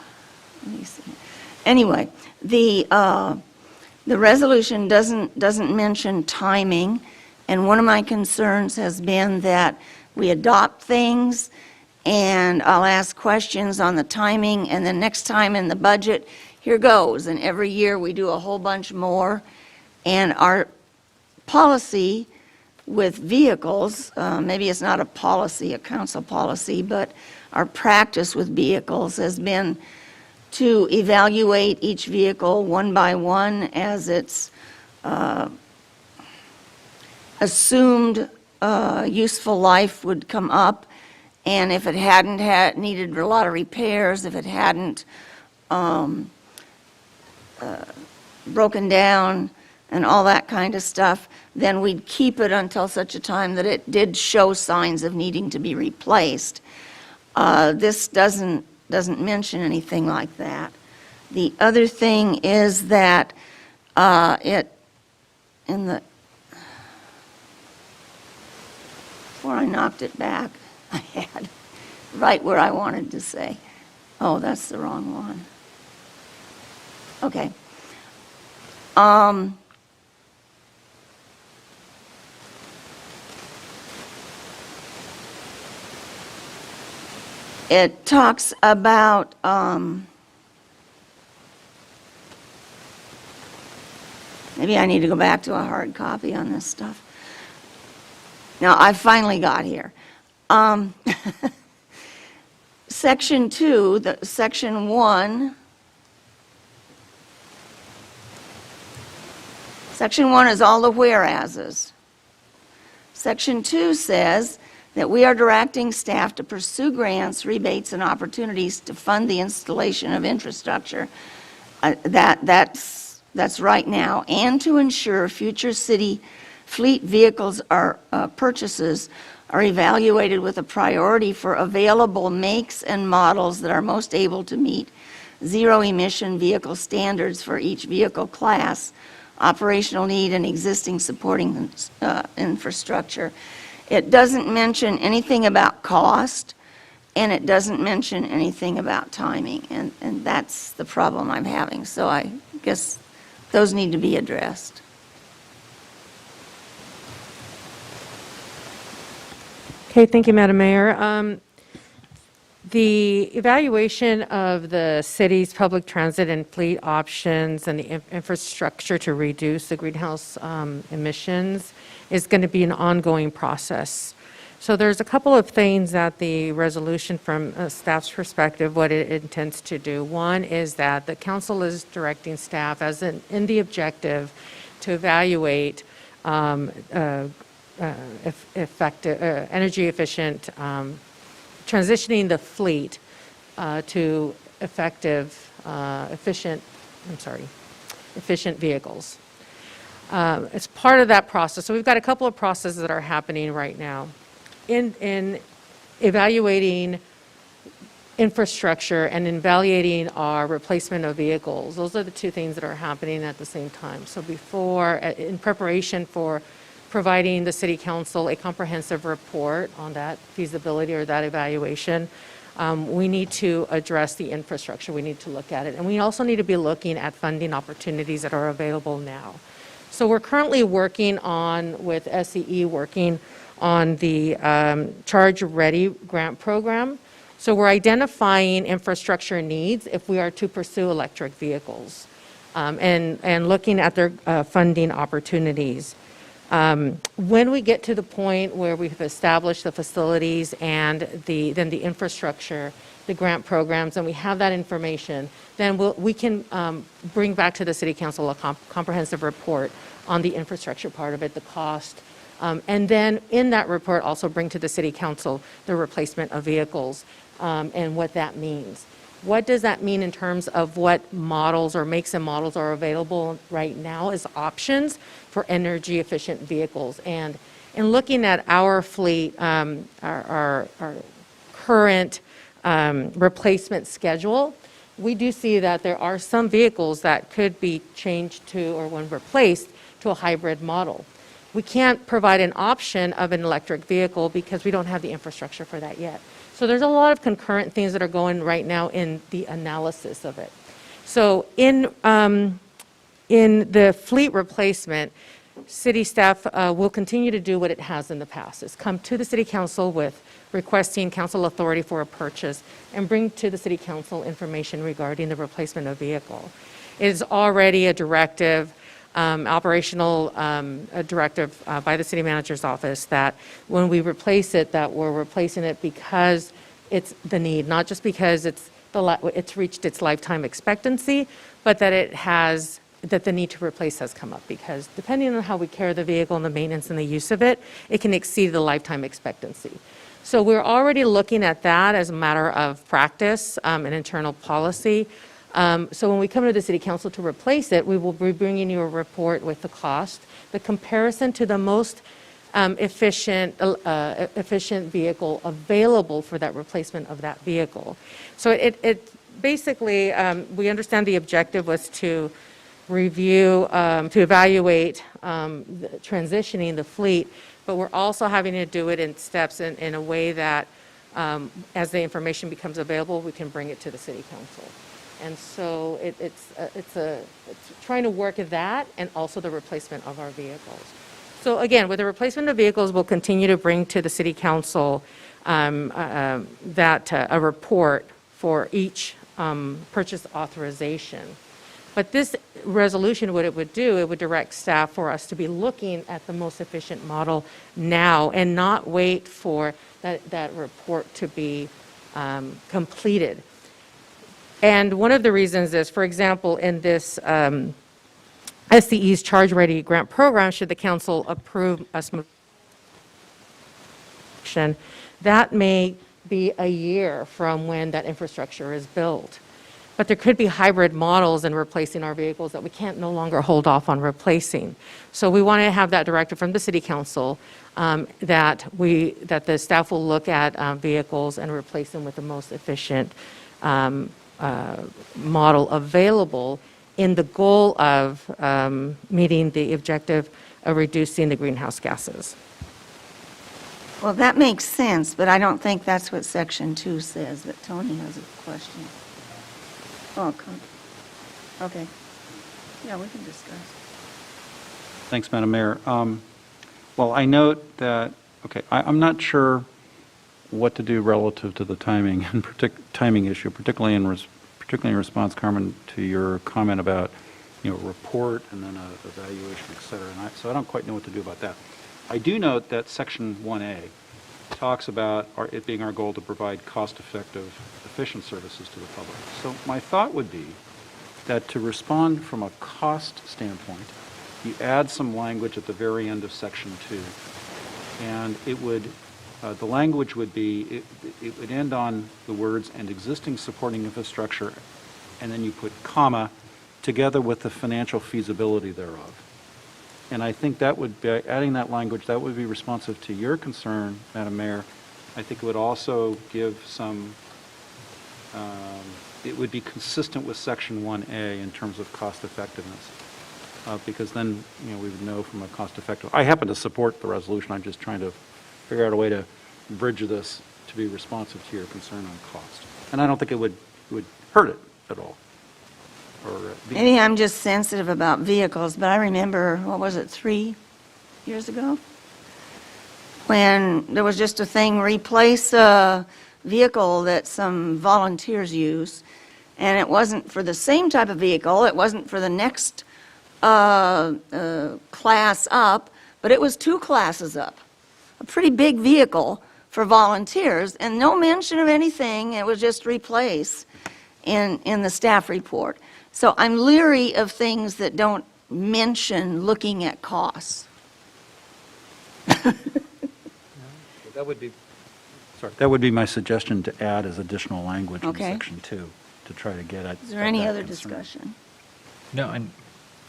Speaker 3: me see. Anyway, the resolution doesn't mention timing, and one of my concerns has been that we adopt things, and I'll ask questions on the timing, and then next time in the budget, here goes, and every year we do a whole bunch more, and our policy with vehicles, maybe it's not a policy, a council policy, but our practice with vehicles has been to evaluate each vehicle one by one as its assumed useful life would come up, and if it hadn't needed a lot of repairs, if it hadn't broken down and all that kind of stuff, then we'd keep it until such a time that it did show signs of needing to be replaced. This doesn't mention anything like that. The other thing is that before I knocked it back, I had right where I wanted to say. Oh, that's the wrong one. Okay. It talks about, maybe I need to go back to a hard copy on this stuff. Now, I finally got here. Section 2, Section 1. Section 1 is all the whereases. Section 2 says that we are directing staff to pursue grants, rebates, and opportunities to fund the installation of infrastructure. That's right now, and to ensure future city fleet vehicles purchases are evaluated with a priority for available makes and models that are most able to meet zero-emission vehicle standards for each vehicle class, operational need, and existing supporting infrastructure. It doesn't mention anything about cost, and it doesn't mention anything about timing, and that's the problem I'm having. So I guess those need to be addressed.
Speaker 9: Okay, thank you, Madam Mayor. The evaluation of the city's public transit and fleet options and the infrastructure to reduce the greenhouse emissions is going to be an ongoing process. So there's a couple of things that the resolution from staff's perspective, what it intends to do. One is that the council is directing staff as in the objective to evaluate effective, energy efficient, transitioning the fleet to efficient vehicles. It's part of that process. So we've got a couple of processes that are happening right now. In evaluating infrastructure and evaluating our replacement of vehicles, those are the two things that are happening at the same time. So in preparation for providing the City Council a comprehensive report on that feasibility or that evaluation, we need to address the infrastructure. We need to look at it. And we also need to be looking at funding opportunities that are available now. So we're currently working with SCE, working on the Charge Ready grant program. So we're identifying infrastructure needs if we are to pursue electric vehicles and looking at their funding opportunities. When we get to the point where we've established the facilities and then the infrastructure, the grant programs, and we have that information, then we can bring back to the City Council a comprehensive report on the infrastructure part of it, the cost, and then in that report also bring to the City Council the replacement of vehicles and what that means. What does that mean in terms of what models or makes and models are available right now as options for energy efficient vehicles? And in looking at our fleet, our current replacement schedule, we do see that there are some vehicles that could be changed to, or when replaced, to a hybrid model. We can't provide an option of an electric vehicle because we don't have the infrastructure for that yet. So there's a lot of concurrent things that are going right now in the analysis of it. So in the fleet replacement, city staff will continue to do what it has in the past, is come to the City Council with requesting council authority for a purchase and bring to the City Council information regarding the replacement of vehicle. It is already a directive, operational directive by the City Manager's office that when we replace it, that we're replacing it because it's the need, not just because it's reached its lifetime expectancy, but that that the need to replace has come up, because depending on how we care the vehicle and the maintenance and the use of it, it can exceed the lifetime expectancy. So we're already looking at that as a matter of practice and internal policy. So when we come to the City Council to replace it, we will be bringing you a report with the cost, the comparison to the most efficient vehicle available for that replacement of that vehicle. So it basically, we understand the objective was to review, to evaluate transitioning the fleet, but we're also having to do it in steps in a way that as the information becomes available, we can bring it to the city council. And so it's trying to work at that and also the replacement of our vehicles. So again, with the replacement of vehicles, we'll continue to bring to the city council a report for each purchase authorization. But this resolution, what it would do, it would direct staff for us to be looking at the most efficient model now and not wait for that report to be completed. And one of the reasons is, for example, in this SCE's Charge Ready Grant Program, should the council approve a that may be a year from when that infrastructure is built. But there could be hybrid models in replacing our vehicles that we can't no longer hold off on replacing. So we want to have that directive from the city council that the staff will look at vehicles and replace them with the most efficient model available in the goal of meeting the objective of reducing the greenhouse gases.
Speaker 3: Well, that makes sense, but I don't think that's what Section 2 says, but Tony has a question. Oh, okay. Yeah, we can discuss.
Speaker 1: Thanks, Madam Mayor. Well, I note that, okay, I'm not sure what to do relative to the timing and timing issue, particularly in response, Carmen, to your comment about, report and then a evaluation, et cetera. And so I don't quite know what to do about that. I do note that Section 1A talks about it being our goal to provide cost-effective, efficient services to the public. So my thought would be that to respond from a cost standpoint, you add some language at the very end of Section 2, and it would, the language would be, it would end on the words, "and existing supporting infrastructure," and then you put comma, "together with the financial feasibility thereof." And I think that would be, adding that language, that would be responsive to your concern, Madam Mayor. I think it would also give some, it would be consistent with Section 1A in terms of cost effectiveness. Because then, we would know from a cost effective, I happen to support the resolution, I'm just trying to figure out a way to bridge this to be responsive to your concern on cost. And I don't think it would hurt it at all.
Speaker 3: Maybe I'm just sensitive about vehicles, but I remember, 3 years ago? When there was just a thing, replace a vehicle that some volunteers use, and it wasn't for the same type of vehicle, it wasn't for the next class up, but it was 2 classes up. A pretty big vehicle for volunteers, and no mention of anything, it was just replace in the staff report. So I'm leery of things that don't mention looking at costs.
Speaker 1: That would be my suggestion to add as additional language in
Speaker 3: Okay.
Speaker 1: Section 2 to try to get at.
Speaker 3: Is there any
Speaker 1: that
Speaker 3: other
Speaker 1: concern.
Speaker 3: discussion?
Speaker 4: No, and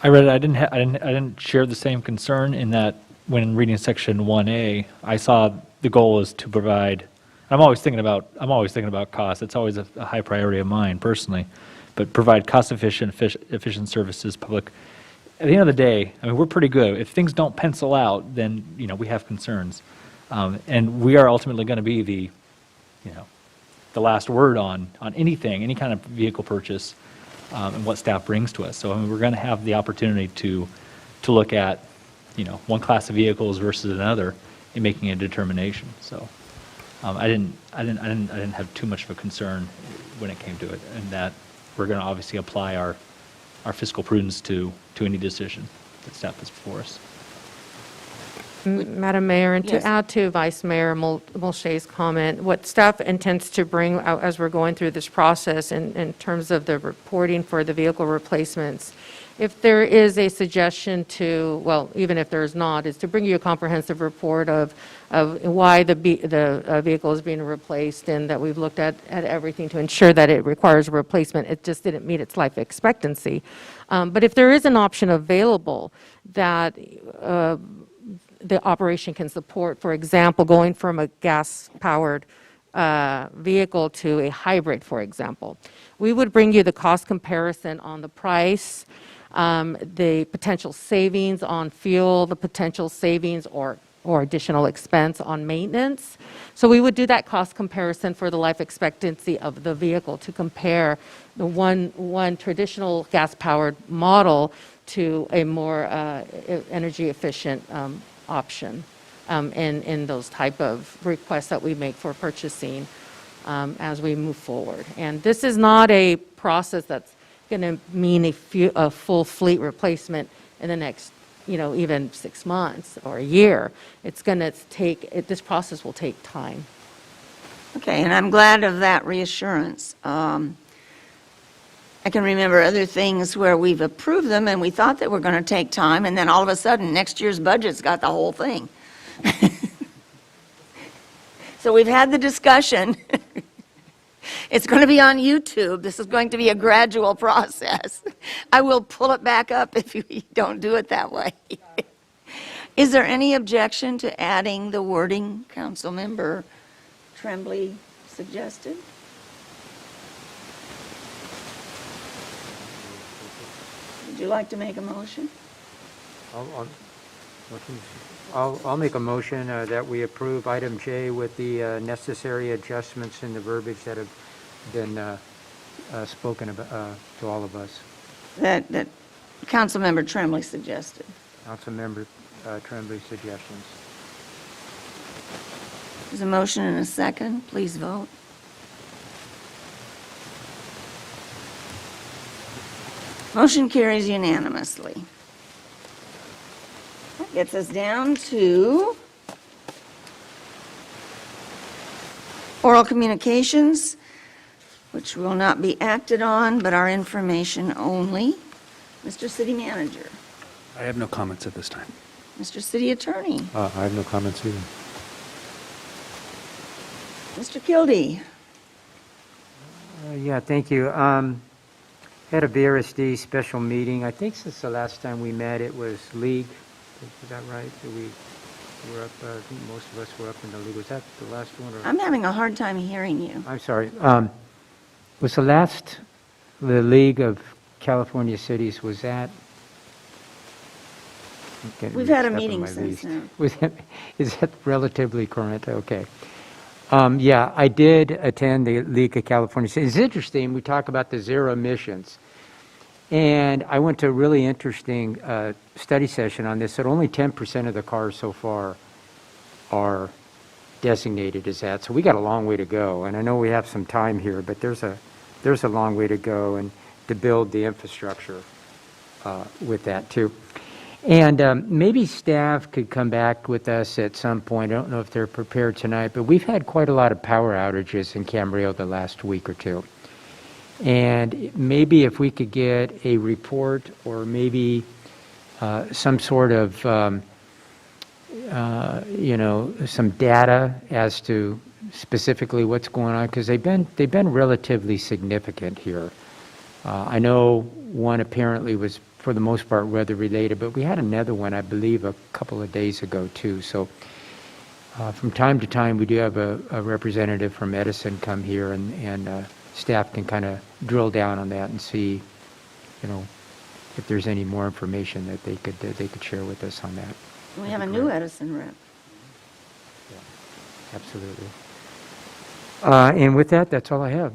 Speaker 4: I read it, I didn't share the same concern in that when reading Section 1A, I saw the goal is to provide, I'm always thinking about cost. It's always a high priority of mine personally, but provide cost-efficient, efficient services, public. At the end of the day, we're pretty good. If things don't pencil out, then, we have concerns. And we are ultimately going to be the last word on anything, any kind of vehicle purchase, and what staff brings to us. So, we're going to have the opportunity to look at, one class of vehicles versus another in making a determination. So, I didn't have too much of a concern when it came to it, and that we're going to obviously apply our fiscal prudence to any decision that staff puts before us.
Speaker 9: Madam Mayor, and
Speaker 3: Yes.
Speaker 9: to add to Vice Mayor Mulché's comment, what staff intends to bring out as we're going through this process in terms of the reporting for the vehicle replacements, if there is a suggestion to, well, even if there's not, is to bring you a comprehensive report of why the vehicle is being replaced, and that we've looked at everything to ensure that it requires a replacement. It just didn't meet its life expectancy. But if there is an option available that the operation can support, for example, going from a gas-powered vehicle to a hybrid, for example, we would bring you the cost comparison on the price, the potential savings on fuel, the potential savings or or additional expense on maintenance. So we would do that cost comparison for the life expectancy of the vehicle to compare the one traditional gas-powered model to a more energy efficient option in those type of requests that we make for purchasing as we move forward. And this is not a process that's going to mean a full fleet replacement in the next, even 6 months or a year. It's going to this process will take time.
Speaker 3: Okay, and I'm glad of that reassurance. I can remember other things where we've approved them and we thought they were going to take time, and then all of a sudden, next year's budget's got the whole thing. So we've had the discussion. It's going to be on YouTube. This is going to be a gradual process. I will pull it back up if you don't do it that way. Is there any objection to adding the wording Councilmember Tremblay suggested? Would you like to make a motion?
Speaker 7: I'll make a motion that we approve item J with the necessary adjustments in the verbiage that have been spoken about to all of us.
Speaker 3: That Councilmember Tremblay suggested.
Speaker 7: Councilmember Tremblay's suggestions.
Speaker 3: There's a motion and a second. Please vote. Motion carries unanimously. That gets us down to oral communications, which will not be acted on, but are information only. Mr. City Manager.
Speaker 11: I have no comments at this time.
Speaker 3: Mr. City Attorney.
Speaker 18: I have no comments either.
Speaker 3: Mr. Kildee.
Speaker 7: Yeah, thank you. Had a VRSD special meeting. I think since the last time we met, it was League. Is that right? That we were up, I think most of us were up in the League. Was that the last one? Or?
Speaker 3: I'm having a hard time hearing you.
Speaker 7: I'm sorry. Was the League of California Cities, was that?
Speaker 3: We've had a meeting since then.
Speaker 7: Is that relatively current? Okay. Yeah, I did attend the League of California Cities. It's interesting, we talk about the zero emissions. And I went to a really interesting study session on this, that only 10% of the cars so far are designated as that. So we got a long way to go. And I know we have some time here, but there's a long way to go and to build the infrastructure with that too. And maybe staff could come back with us at some point. I don't know if they're prepared tonight, but we've had quite a lot of power outages in Camarillo the last week or two. And maybe if we could get a report or maybe some sort of, some data as to specifically what's going on, because they've been relatively significant here. I know one apparently was, for the most part, weather-related, but we had another one, I believe, a couple of days ago, too. So from time to time, we do have a representative from Edison come here, and staff can kind of drill down on that and see, if there's any more information that they could share with us on that.
Speaker 3: We have a new Edison rep.
Speaker 7: Yeah, absolutely. And with that, that's all I have.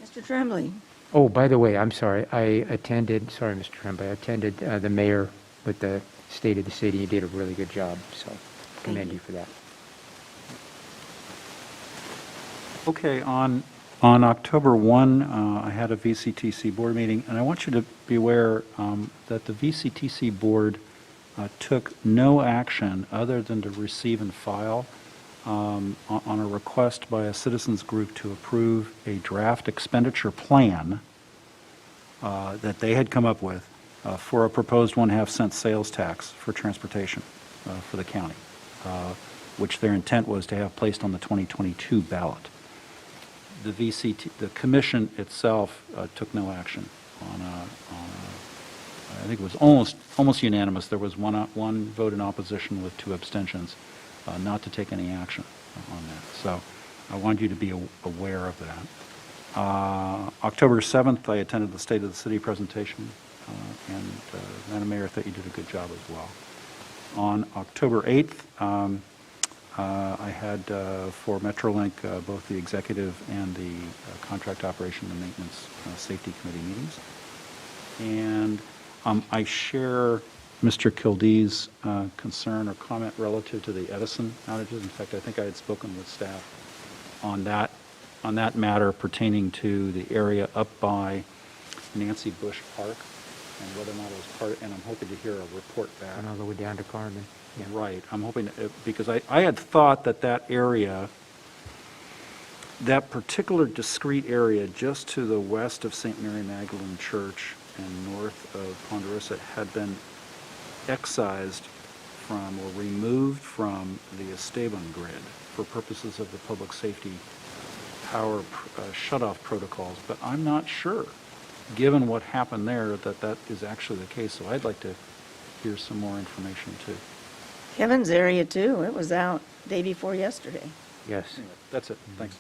Speaker 3: Mr. Tremblay.
Speaker 7: Oh, by the way, I'm sorry. Sorry, Mr. Tremblay, I attended the mayor with the State of the City. He did a really good job, so commend you for that.
Speaker 1: Okay, on October 1, I had a VCTC board meeting, and I want you to be aware that the VCTC board took no action other than to receive and file on a request by a citizens group to approve a draft expenditure plan that they had come up with for a proposed 1/2 cent sales tax for transportation for the county, which their intent was to have placed on the 2022 ballot. The commission itself took no action on I think it was almost unanimous. There was one vote in opposition with 2 abstentions. Not to take any action on that. So I want you to be aware of that. October 7th, I attended the State of the City presentation, and Madam Mayor, I thought you did a good job as well. On October 8th, I had for Metrolink both the executive and the contract operation and maintenance safety committee meetings. And I share Mr. Kildee's concern or comment relative to the Edison outages. In fact, I think I had spoken with staff on that matter pertaining to the area up by Nancy Bush Park and whether or not it was part, and I'm hoping to hear a report back.
Speaker 7: And all the way down to Carmen. Yeah.
Speaker 1: Right, I'm hoping, because I had thought that area, that particular discrete area just to the west of St. Mary Magdalene Church and north of Ponderosa had been excised from or removed from the Esteban grid for purposes of the public safety power shutoff protocols, but I'm not sure, given what happened there, that is actually the case. So I'd like to hear some more information too.
Speaker 3: Kevin's area too, it was out day before yesterday.
Speaker 7: Yes.
Speaker 1: Anyway, that's it, thanks.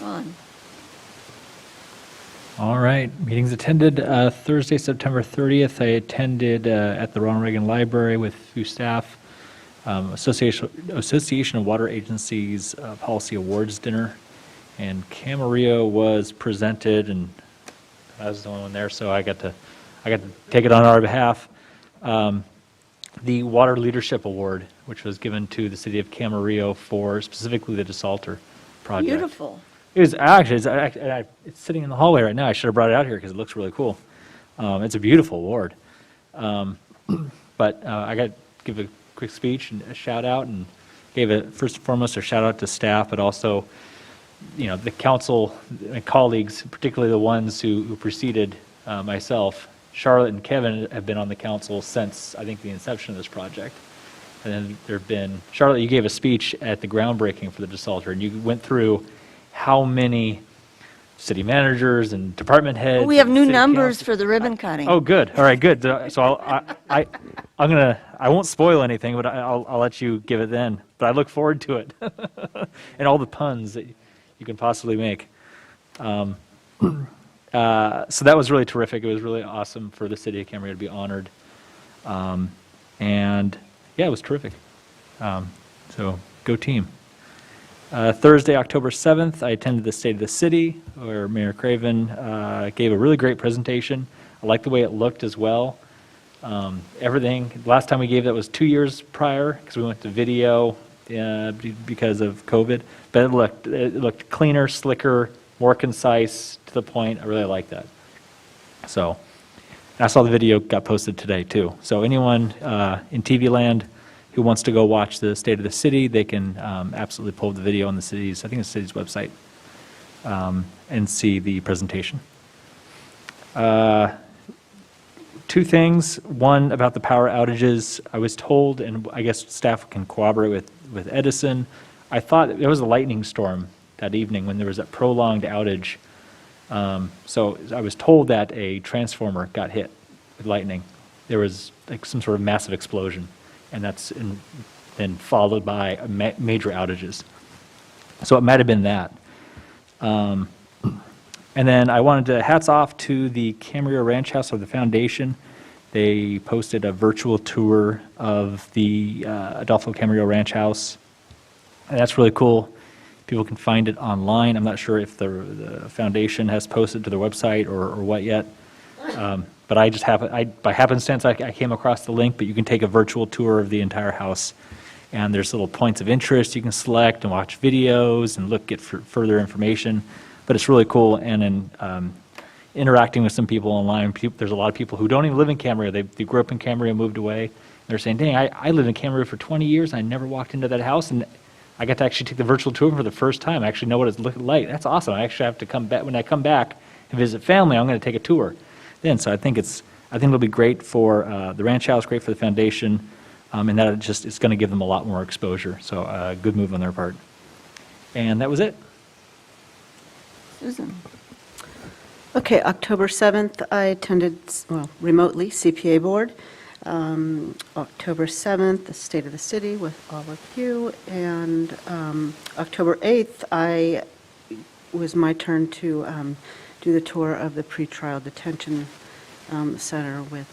Speaker 3: On.
Speaker 4: All right, meetings attended. Thursday, September 30th, I attended at the Ronald Reagan Library with few staff, Association of Water Agencies Policy Awards Dinner, and Camarillo was presented, and I was the only one there, so I got to take it on our behalf. The Water Leadership Award, which was given to the city of Camarillo for specifically the DeSalter project.
Speaker 3: Beautiful.
Speaker 4: It was actually, it's sitting in the hallway right now. I should have brought it out here because it looks really cool. It's a beautiful award. But I got to give a quick speech and a shout out, and gave first and foremost a shout out to staff, but also, the council and colleagues, particularly the ones who preceded myself. Charlotte and Kevin have been on the council since, I think, the inception of this project. And then there have been, Charlotte, you gave a speech at the groundbreaking for the DeSalter, and you went through how many city managers and department heads.
Speaker 3: We have
Speaker 4: and
Speaker 3: new
Speaker 4: city
Speaker 3: numbers
Speaker 4: council-
Speaker 3: for the ribbon cutting.
Speaker 4: Oh, good. All right, good. So I won't spoil anything, but I'll let you give it then. But I look forward to it and all the puns that you can possibly make. So that was really terrific. It was really awesome for the city of Camarillo to be honored. And yeah, it was terrific. So go team. Thursday, October 7th, I attended the State of the City, where Mayor Craven gave a really great presentation. I liked the way it looked as well. Everything, last time we gave that was 2 years prior, because we went to video because of COVID. But it looked cleaner, slicker, more concise, to the point. I really like that. So I saw the video got posted today too. So anyone in TV land who wants to go watch the State of the City, they can absolutely pull the video on the city's, I think it's the city's website, and see the presentation. Two things. One, about the power outages. I was told, and I guess staff can corroborate with Edison, I thought there was a lightning storm that evening when there was that prolonged outage. So I was told that a transformer got hit with lightning. There was like some sort of massive explosion, and that's then followed by major outages. So it might have been that. And then I wanted to, hats off to the Camarillo Ranch House, or the foundation. They posted a virtual tour of the Adolfo Camarillo Ranch House. And that's really cool. People can find it online. I'm not sure if the foundation has posted to their website or what yet. But I just by happenstance, I came across the link, but you can take a virtual tour of the entire house. And there's little points of interest you can select and watch videos and look at further information. But it's really cool. And in interacting with some people online, there's a lot of people who don't even live in Camarillo. They grew up in Camarillo, moved away. They're saying, dang, I lived in Camarillo for 20 years. I never walked into that house. And I got to actually take the virtual tour for the first time. I actually know what it's looking like. That's awesome. I actually have to come back. When I come back and visit family, I'm going to take a tour then. So I think it'll be great for the ranch house, great for the foundation, and that it's going to give them a lot more exposure. So good move on their part. And that was it.
Speaker 3: Susan.
Speaker 8: Okay, October 7th, I attended, remotely, CPA board. October 7th, the State of the City with Our Eop, and October 8th, was my turn to do the tour of the pretrial detention center with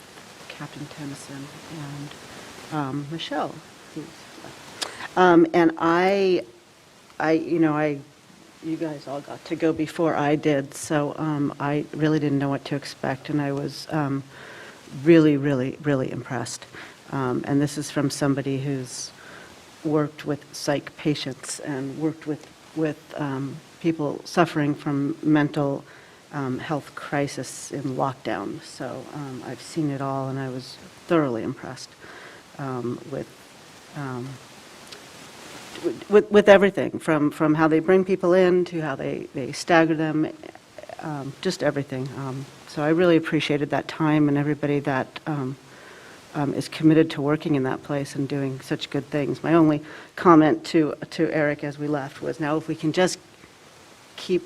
Speaker 8: Captain Tennyson and Michelle, who's left. And you guys all got to go before I did, so I really didn't know what to expect, and I was really, really, really impressed. And this is from somebody who's worked with psych patients and worked with people suffering from mental health crisis in lockdown. So I've seen it all, and I was thoroughly impressed with everything, from how they bring people in to how they stagger them, just everything. So I really appreciated that time and everybody that is committed to working in that place and doing such good things. My only comment to Eric as we left was, now if we can just keep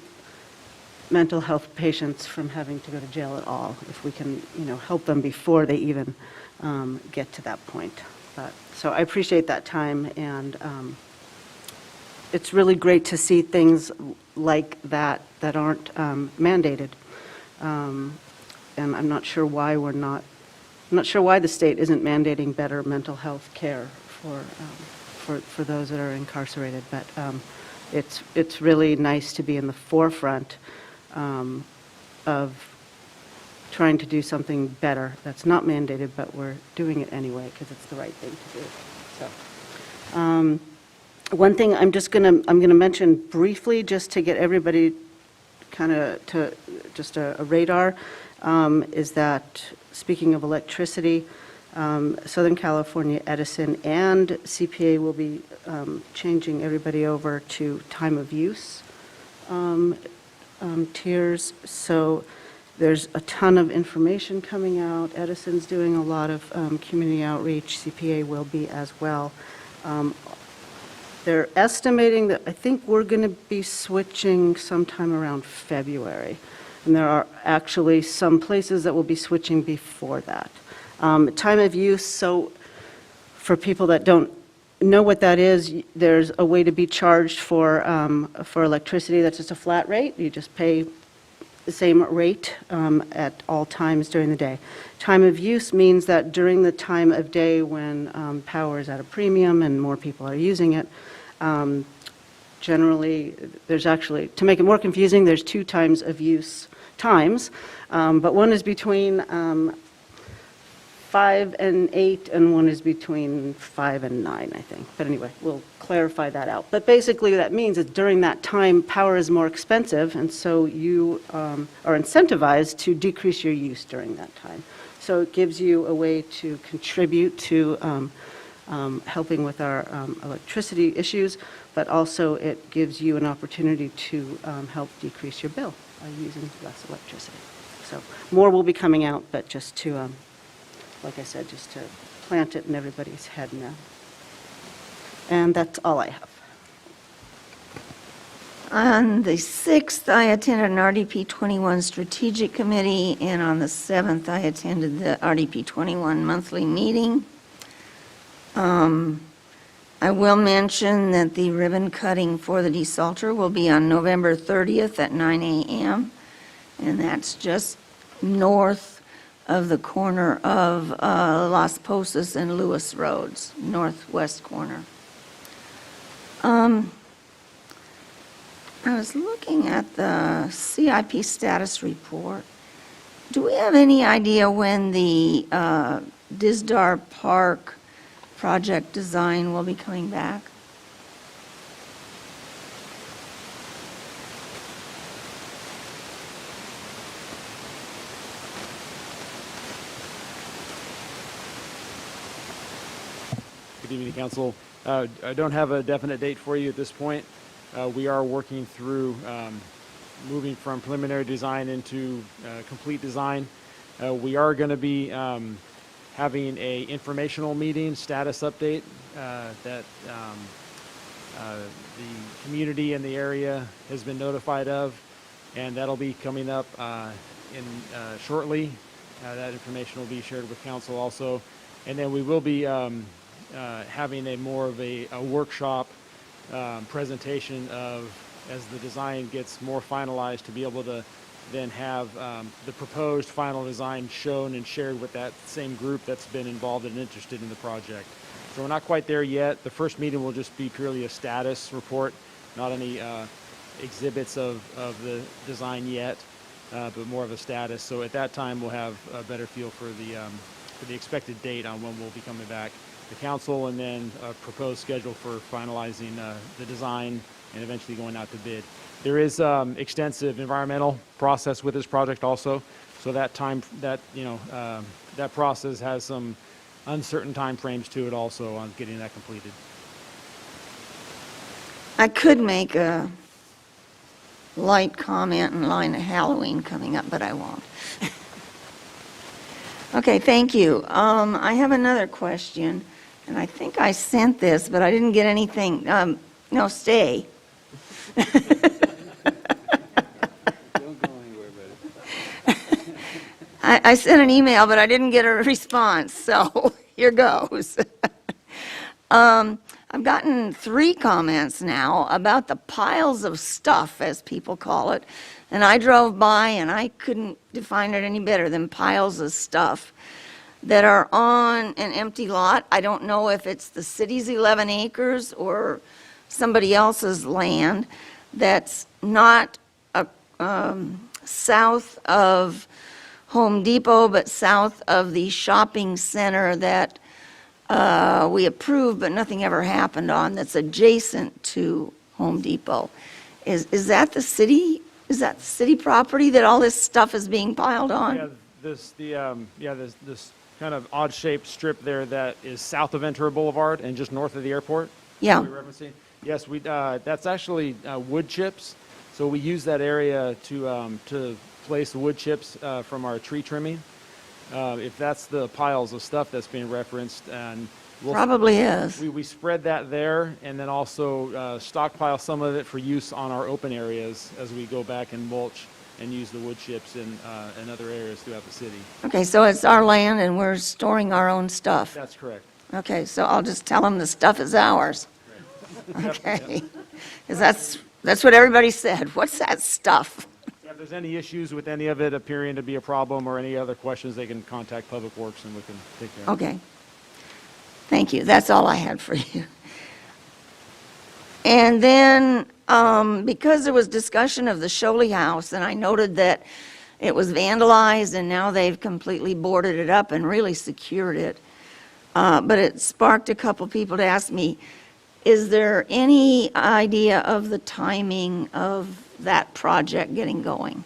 Speaker 8: mental health patients from having to go to jail at all, if we can, help them before they even get to that point. So I appreciate that time, and it's really great to see things like that aren't mandated. And I'm not sure why I'm not sure why the state isn't mandating better mental health care for those that are incarcerated, but it's really nice to be in the forefront of trying to do something better that's not mandated, but we're doing it anyway because it's the right thing to do. So, one thing I'm going to mention briefly, just to get everybody kind of to just a radar, is that, speaking of electricity, Southern California Edison and CPA will be changing everybody over to time of use tiers. So there's a ton of information coming out. Edison's doing a lot of community outreach. CPA will be as well. They're estimating that I think we're going to be switching sometime around February. And there are actually some places that will be switching before that. Time of use, so for people that don't know what that is, there's a way to be charged for electricity that's just a flat rate. You just pay the same rate at all times during the day. Time of use means that during the time of day when power is at a premium and more people are using it, generally, there's actually, to make it more confusing, there's 2 times of use times, but one is between 5 and 8, and one is between 5 and 9, I think. But anyway, we'll clarify that out. But basically, that means that during that time, power is more expensive, and so you are incentivized to decrease your use during that time. So it gives you a way to contribute to helping with our electricity issues, but also it gives you an opportunity to help decrease your bill by using less electricity. So more will be coming out, but just to, like I said, just to plant it in everybody's head now. And that's all I have.
Speaker 3: On the 6th, I attended an RDP 21 Strategic Committee, and on the 7th, I attended the RDP 21 monthly meeting. I will mention that the ribbon cutting for the desalter will be on November 30th at 9 a.m., and that's just north of the corner of Las Posas and Lewis Roads, northwest corner. I was looking at the CIP status report. Do we have any idea when the Disdar Park project design will be coming back?
Speaker 19: Good evening, Council. I don't have a definite date for you at this point. We are working through moving from preliminary design into complete design. We are going to be having a informational meeting, status update that the community in the area has been notified of, and that'll be coming up shortly. That information will be shared with council also, and then we will be having a more of a workshop presentation of, as the design gets more finalized, to be able to then have the proposed final design shown and shared with that same group that's been involved and interested in the project. So we're not quite there yet. The first meeting will just be purely a status report, not any exhibits of the design yet, but more of a status. So at that time, we'll have a better feel for the expected date on when we'll be coming back to council, and then a proposed schedule for finalizing the design and eventually going out to bid. There is extensive environmental process with this project also, so that that process has some uncertain timeframes to it also on getting that completed.
Speaker 3: I could make a light comment in line of Halloween coming up, but I won't. Okay, thank you. I have another question, and I think I sent this, but I didn't get anything. No, stay. I sent an email, but I didn't get a response, so here goes. I've gotten 3 comments now about the piles of stuff, as people call it, and I drove by and I couldn't define it any better than piles of stuff that are on an empty lot. I don't know if it's the city's 11 acres or somebody else's land that's not south of Home Depot, but south of the shopping center that we approved, but nothing ever happened on, that's adjacent to Home Depot. Is that the city? Is that city property that all this stuff is being piled on?
Speaker 19: Yeah, this kind of odd-shaped strip there that is south of Ventura Boulevard and just north of the airport.
Speaker 3: Yeah.
Speaker 19: Are we referencing? Yes, that's actually wood chips. So we use that area to place the wood chips from our tree trimming. If that's the piles of stuff that's being referenced, and
Speaker 3: Probably is.
Speaker 19: We spread that there, and then also stockpile some of it for use on our open areas as we go back and mulch and use the wood chips in other areas throughout the city.
Speaker 3: Okay, so it's our land and we're storing our own stuff.
Speaker 19: That's correct.
Speaker 3: Okay, so I'll just tell them the stuff is ours. Okay, because that's what everybody said. What's that stuff?
Speaker 19: If there's any issues with any of it appearing to be a problem or any other questions, they can contact Public Works and we can take care of it.
Speaker 3: Okay. Thank you. That's all I had for you. And then, because there was discussion of the Sholey House, and I noted that it was vandalized and now they've completely boarded it up and really secured it. But it sparked a couple people to ask me, is there any idea of the timing of that project getting going?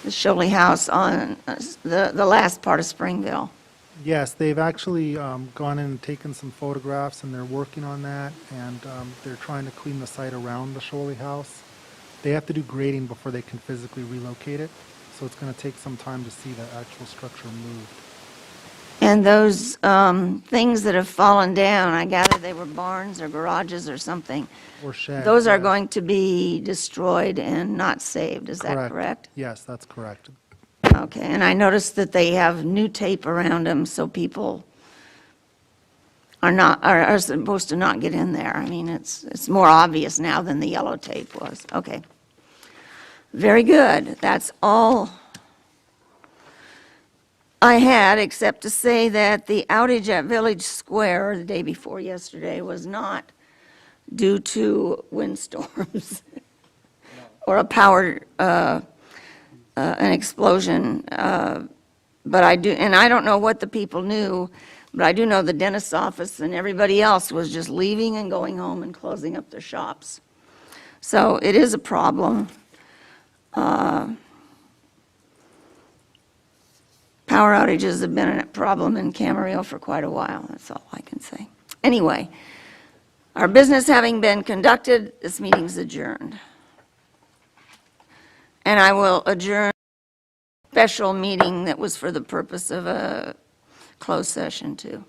Speaker 3: The Sholey House on the last part of Springville.
Speaker 17: Yes, they've actually gone in and taken some photographs, and they're working on that, and they're trying to clean the site around the Sholey House. They have to do grading before they can physically relocate it, so it's going to take some time to see the actual structure moved.
Speaker 3: And those things that have fallen down, I gather they were barns or garages or something.
Speaker 17: Or sheds.
Speaker 3: Those are
Speaker 17: yes.
Speaker 3: going to be destroyed and not saved, is that correct?
Speaker 17: Yes, that's correct.
Speaker 3: Okay, and I noticed that they have new tape around them, so people are supposed to not get in there. I mean, it's more obvious now than the yellow tape was. Okay. Very good. That's all I had, except to say that the outage at Village Square the day before yesterday was not due to windstorms or a power an explosion, but I do, and I don't know what the people knew, but I do know the dentist's office and everybody else was just leaving and going home and closing up their shops. So it is a problem. Power outages have been a problem in Camarillo for quite a while, that's all I can say. Anyway, our business having been conducted, this meeting's adjourned. And I will adjourn a special meeting that was for the purpose of a closed session too.